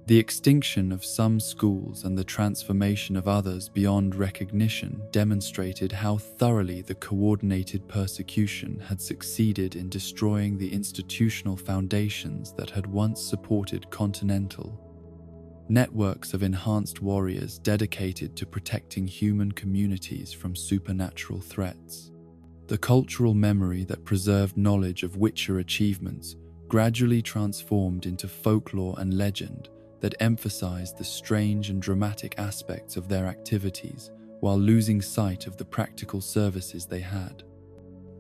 The extinction of some schools and the transformation of others beyond recognition demonstrated how thoroughly the coordinated persecution had succeeded in destroying the institutional foundations that had once supported continental networks of enhanced warriors dedicated to protecting human communities from supernatural threats. The cultural memory that preserved knowledge of Witcher achievements gradually transformed into folklore and legend that emphasized the strange and dramatic aspects of their activities while losing sight of the practical services they had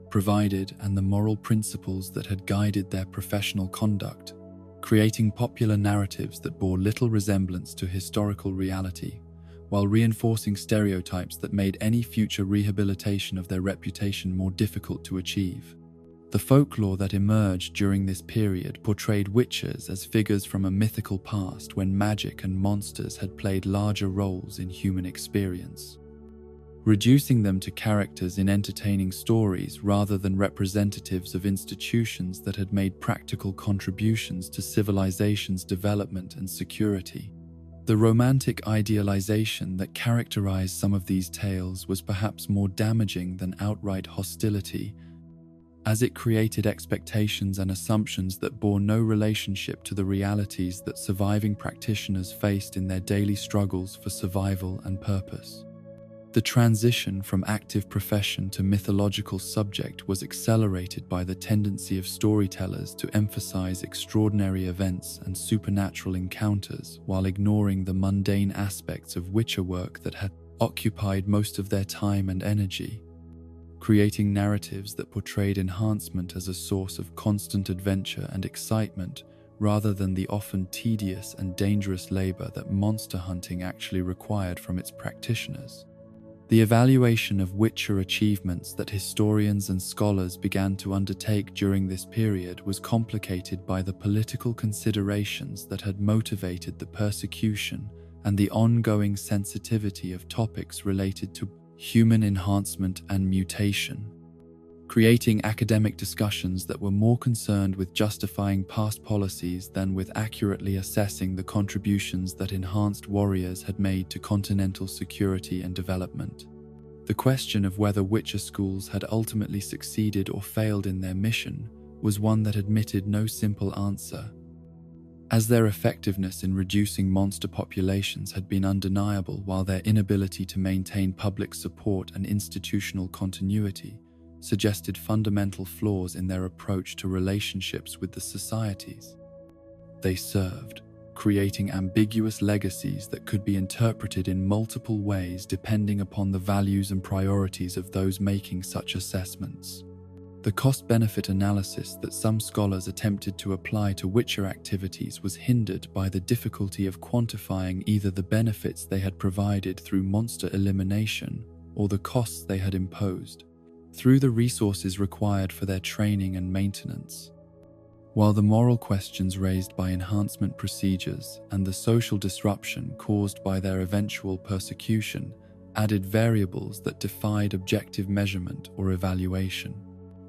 provided and the moral principles that had guided their professional conduct, creating popular narratives that bore little resemblance to historical reality, while reinforcing stereotypes that made any future rehabilitation of their reputation more difficult to achieve. The folklore that emerged during this period portrayed witches as figures from a mythical past when magic and monsters had played larger roles in human experience, reducing them to characters in entertaining stories rather than representatives of institutions that had made practical contributions to civilization's development and security. The romantic idealization that characterized some of these tales was perhaps more damaging than outright hostility, as it created expectations and assumptions that bore no relationship to the realities that surviving practitioners faced in their daily struggles for survival and purpose. The transition from active profession to mythological subject was accelerated by the tendency of storytellers to emphasize extraordinary events and supernatural encounters while ignoring the mundane aspects of Witcher work that had occupied most of their time and energy, creating narratives that portrayed enhancement as a source of constant adventure and excitement rather than the often tedious and dangerous labor that monster hunting actually required from its practitioners. The evaluation of Witcher achievements that historians and scholars began to undertake during this period was complicated by the political considerations that had motivated the persecution and the ongoing sensitivity of topics related to human enhancement and mutation, creating academic discussions that were more concerned with justifying past policies than with accurately assessing the contributions that enhanced warriors had made to continental security and development. The question of whether Witcher schools had ultimately succeeded or failed in their mission was one that admitted no simple answer, as their effectiveness in reducing monster populations had been undeniable, while their inability to maintain public support and institutional continuity suggested fundamental flaws in their approach to relationships with the societies they served, creating ambiguous legacies that could be interpreted in multiple ways depending upon the values and priorities of those making such assessments. The cost-benefit analysis that some scholars attempted to apply to Witcher activities was hindered by the difficulty of quantifying either the benefits they had provided through monster elimination or the costs they had imposed through the resources required for their training and maintenance. While the moral questions raised by enhancement procedures and the social disruption caused by their eventual persecution added variables that defied objective measurement or evaluation.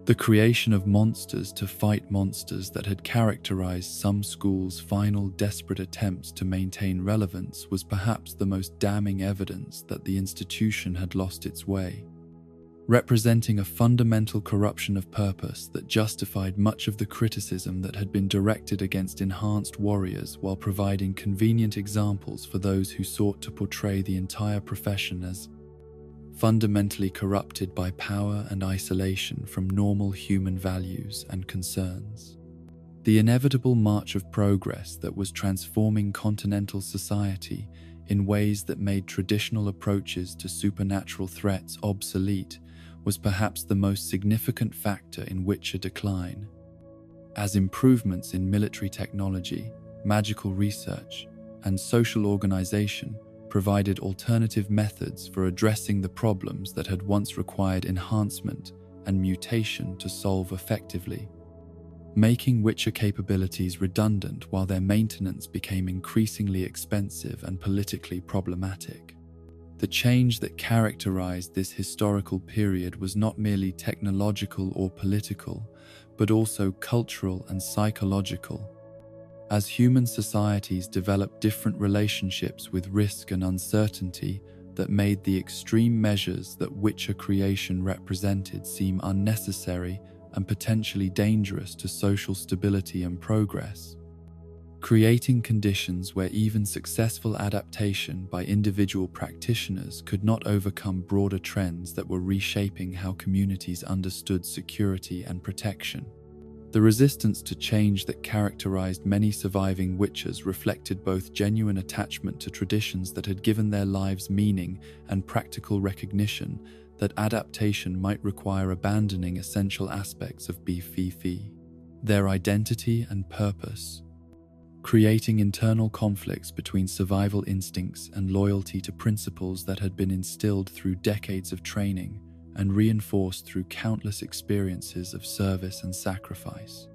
The creation of monsters to fight monsters that had characterized some schools' final desperate attempts to maintain relevance was perhaps the most damning evidence that the institution had lost its way, representing a fundamental corruption of purpose that justified much of the criticism that had been directed against enhanced warriors while providing convenient examples for those who sought to portray the entire profession as fundamentally corrupted by power and isolation from normal human values and concerns. The inevitable march of progress that was transforming continental society in ways that made traditional approaches to supernatural threats obsolete was perhaps the most significant factor in Witcher decline, as improvements in military technology, magical research, and social organization provided alternative methods for addressing the problems that had once required enhancement and mutation to solve effectively, making Witcher capabilities redundant while their maintenance became increasingly expensive and politically problematic. The change that characterized this historical period was not merely technological or political, but also cultural and psychological. As human societies developed different relationships with risk and uncertainty that made the extreme measures that Witcher creation represented seem unnecessary and potentially dangerous to social stability and progress, creating conditions where even successful adaptation by individual practitioners could not overcome broader trends that were reshaping how communities understood security and protection. The resistance to change that characterized many surviving Witchers reflected both genuine attachment to traditions that had given their lives meaning and practical recognition that adaptation might require abandoning essential aspects of BFF, their identity and purpose, creating internal conflicts between survival instincts and loyalty to principles that had been instilled through decades of training and reinforced through countless experiences of service and sacrifice.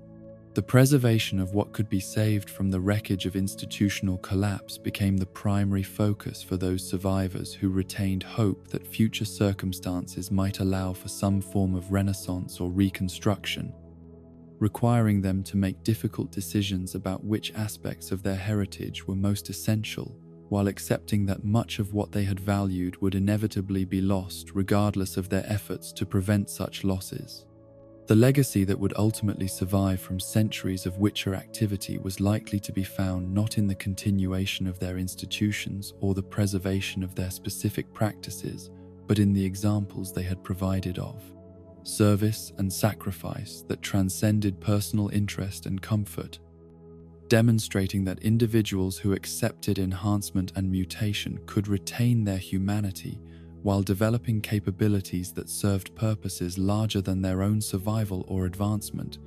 The preservation of what could be saved from the wreckage of institutional collapse became the primary focus for those survivors who retained hope that future circumstances might allow for some form of renaissance or reconstruction, requiring them to make difficult decisions about which aspects of their heritage were most essential, while accepting that much of what they had valued would inevitably be lost regardless of their efforts to prevent such losses. The legacy that would ultimately survive from centuries of Witcher activity was likely to be found not in the continuation of their institutions or the preservation of their specific practices, but in the examples they had provided of service and sacrifice that transcended personal interest and comfort, demonstrating that individuals who accepted enhancement and mutation could retain their humanity while developing capabilities that served purposes larger than their own survival or advancement,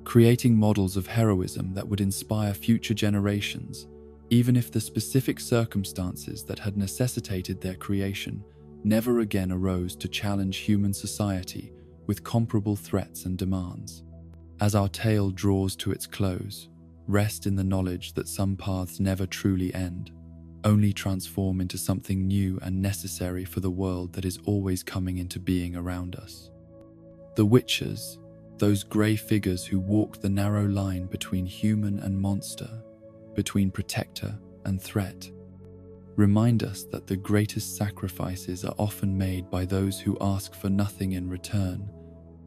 creating models of heroism that would inspire future generations, even if the specific circumstances that had necessitated their creation never again arose to challenge human society with comparable threats and demands. As our tale draws to its close, rest in the knowledge that some paths never truly end, only transform into something new and necessary for the world that is always coming into being around us. The Witchers, those grey figures who walk the narrow line between human and monster, between protector and threat, remind us that the greatest sacrifices are often made by those who ask for nothing in return,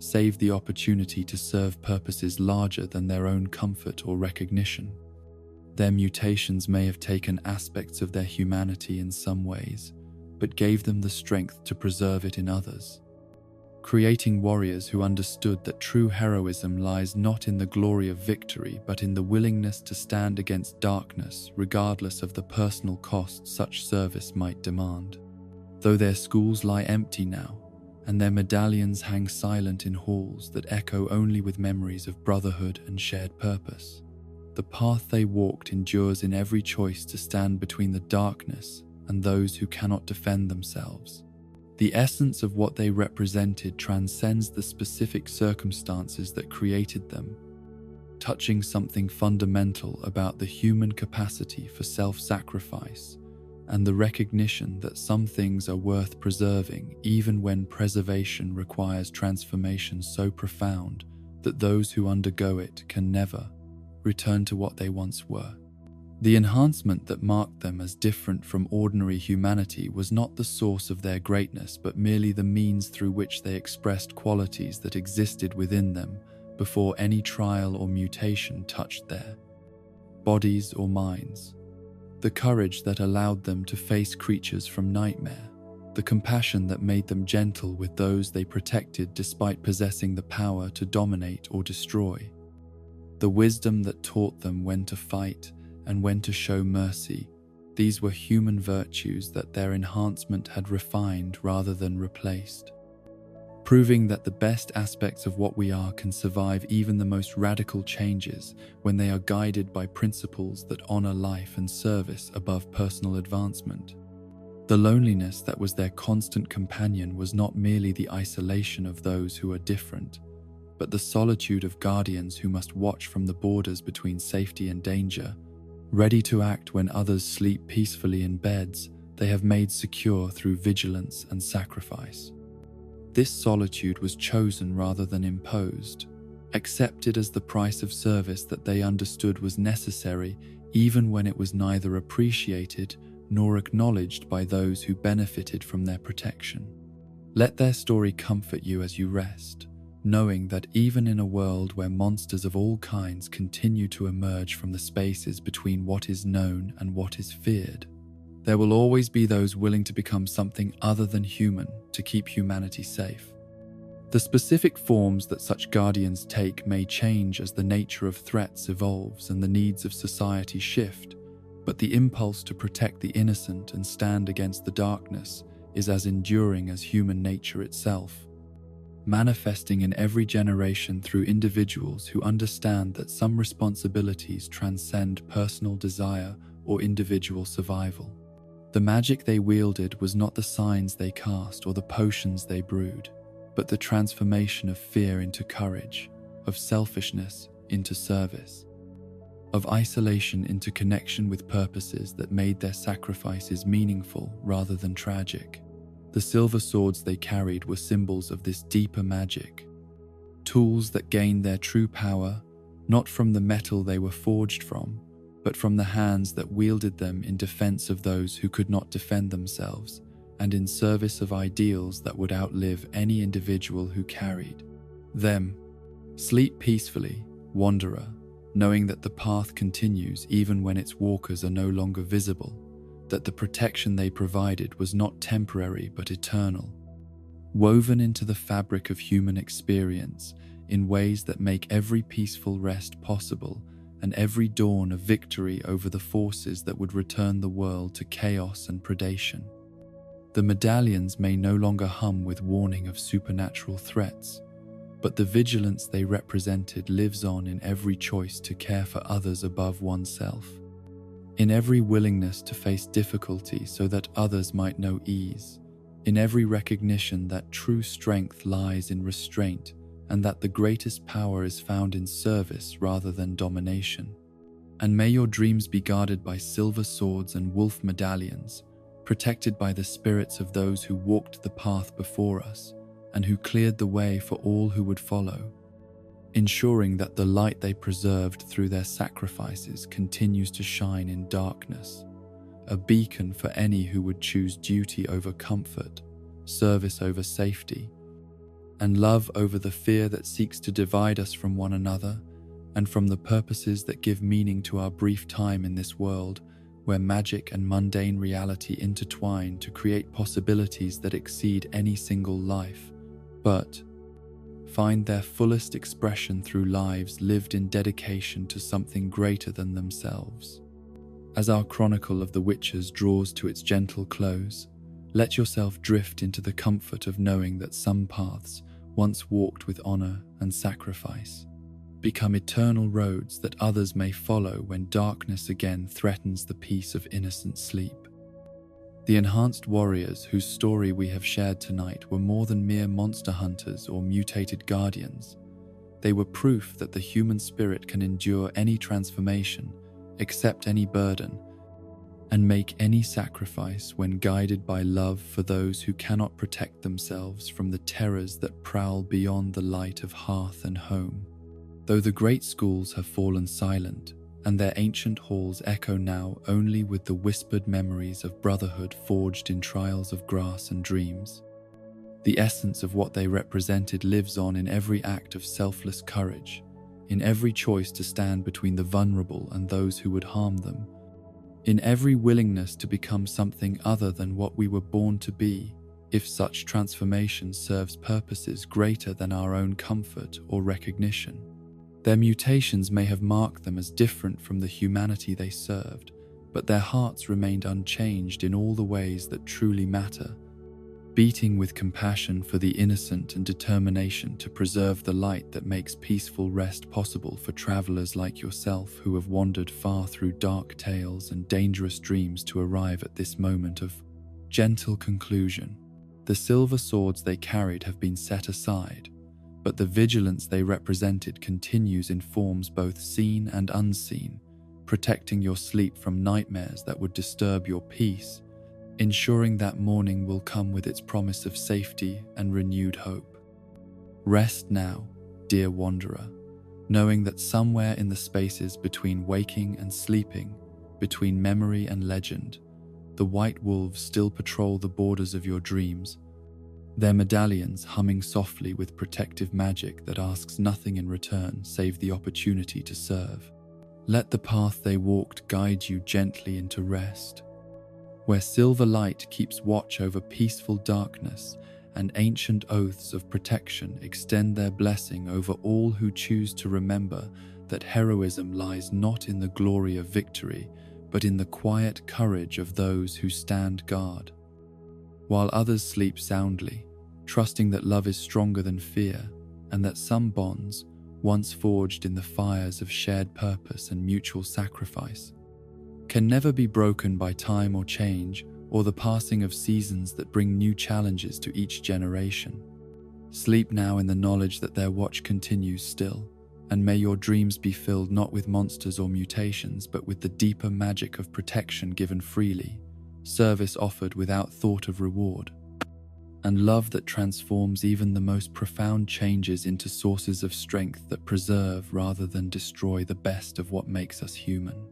save the opportunity to serve purposes larger than their own comfort or recognition. Their mutations may have taken aspects of their humanity in some ways, but gave them the strength to preserve it in others, creating warriors who understood that true heroism lies not in the glory of victory, but in the willingness to stand against darkness, regardless of the personal cost such service might demand. Though their schools lie empty now, and their medallions hang silent in halls that echo only with memories of brotherhood and shared purpose, the path they walked endures in every choice to stand between the darkness and those who cannot defend themselves. The essence of what they represented transcends the specific circumstances that created them, touching something fundamental about the human capacity for self-sacrifice and the recognition that some things are worth preserving even when preservation requires transformation so profound that those who undergo it can never return to what they once were. The enhancement that marked them as different from ordinary humanity was not the source of their greatness, but merely the means through which they expressed qualities that existed within them before any trial or mutation touched their bodies or minds. The courage that allowed them to face creatures from nightmare, the compassion that made them gentle with those they protected despite possessing the power to dominate or destroy, the wisdom that taught them when to fight and when to show mercy. These were human virtues that their enhancement had refined rather than replaced, proving that the best aspects of what we are can survive even the most radical changes when they are guided by principles that honor life and service above personal advancement. The loneliness that was their constant companion was not merely the isolation of those who are different, but the solitude of guardians who must watch from the borders between safety and danger, ready to act when others sleep peacefully in beds they have made secure through vigilance and sacrifice. This solitude was chosen rather than imposed, accepted as the price of service that they understood was necessary even when it was neither appreciated nor acknowledged by those who benefited from their protection. Let their story comfort you as you rest, knowing that even in a world where monsters of all kinds continue to emerge from the spaces between what is known and what is feared, there will always be those willing to become something other than human to keep humanity safe. The specific forms that such guardians take may change as the nature of threats evolves and the needs of society shift, but the impulse to protect the innocent and stand against the darkness is as enduring as human nature itself, manifesting in every generation through individuals who understand that some responsibilities transcend personal desire or individual survival. The magic they wielded was not the signs they cast or the potions they brewed, but the transformation of fear into courage, of selfishness into service, of isolation into connection with purposes that made their sacrifices meaningful rather than tragic. The silver swords they carried were symbols of this deeper magic, tools that gained their true power not from the metal they were forged from, but from the hands that wielded them in defense of those who could not defend themselves and in service of ideals that would outlive any individual who carried Them, sleep peacefully, wanderer, knowing that the path continues even when its walkers are no longer visible, that the protection they provided was not temporary but eternal, woven into the fabric of human experience in ways that make every peaceful rest possible and every dawn a victory over the forces that would return the world to chaos and predation. The medallions may no longer hum with warning of supernatural threats, but the vigilance they represented lives on in every choice to care for others above oneself, in every willingness to face difficulty so that others might know ease, in every recognition that true strength lies in restraint and that the greatest power is found in service rather than domination. And may your dreams be guarded by silver swords and wolf medallions, protected by the spirits of those who walked the path before us and who cleared the way for all who would follow, ensuring that the light they preserved through their sacrifices continues to shine in darkness, a beacon for any who would choose duty over comfort, service over safety, and love over the fear that seeks to divide us from one another and from the purposes that give meaning to our brief time in this world where magic and mundane reality intertwine to create possibilities that exceed any single life, but find their fullest expression through lives lived in dedication to something greater than themselves. As our chronicle of the Witches draws to its gentle close, let yourself drift into the comfort of knowing that some paths, once walked with honor and sacrifice, become eternal roads that others may follow when darkness again threatens the peace of innocent sleep. The enhanced warriors whose story we have shared tonight were more than mere monster hunters or mutated guardians. They were proof that the human spirit can endure any transformation, accept any burden, and make any sacrifice when guided by love for those who cannot protect themselves from the terrors that prowl beyond the light of hearth and home. Though the great schools have fallen silent, and their ancient halls echo now only with the whispered memories of brotherhood forged in trials of grass and dreams, the essence of what they represented lives on in every act of selfless courage, in every choice to stand between the vulnerable and those who would harm them, in every willingness to become something other than what we were born to be, if such transformation serves purposes greater than our own comfort or recognition. Their mutations may have marked them as different from the humanity they served, but their hearts remained unchanged in all the ways that truly matter, beating with compassion for the innocent and determination to preserve the light that makes peaceful rest possible for travelers like yourself who have wandered far through dark tales and dangerous dreams to arrive at this moment of gentle conclusion. The silver swords they carried have been set aside, but the vigilance they represented continues in forms both seen and unseen, protecting your sleep from nightmares that would disturb your peace, ensuring that morning will come with its promise of safety and renewed hope. Rest now, dear wanderer, knowing that somewhere in the spaces between waking and sleeping, between memory and legend, the white wolves still patrol the borders of your dreams, their medallions humming softly with protective magic that asks nothing in return save the opportunity to serve. Let the path they walked guide you gently into rest, where silver light keeps watch over peaceful darkness and ancient oaths of protection extend their blessing over all who choose to remember that heroism lies not in the glory of victory, but in the quiet courage of those who stand guard. While others sleep soundly, trusting that love is stronger than fear and that some bonds, once forged in the fires of shared purpose and mutual sacrifice, can never be broken by time or change or the passing of seasons that bring new challenges to each generation. Sleep now in the knowledge that their watch continues still, and may your dreams be filled not with monsters or mutations, but with the deeper magic of protection given freely, service offered without thought of reward, and love that transforms even the most profound changes into sources of strength that preserve rather than destroy the best of what makes us human.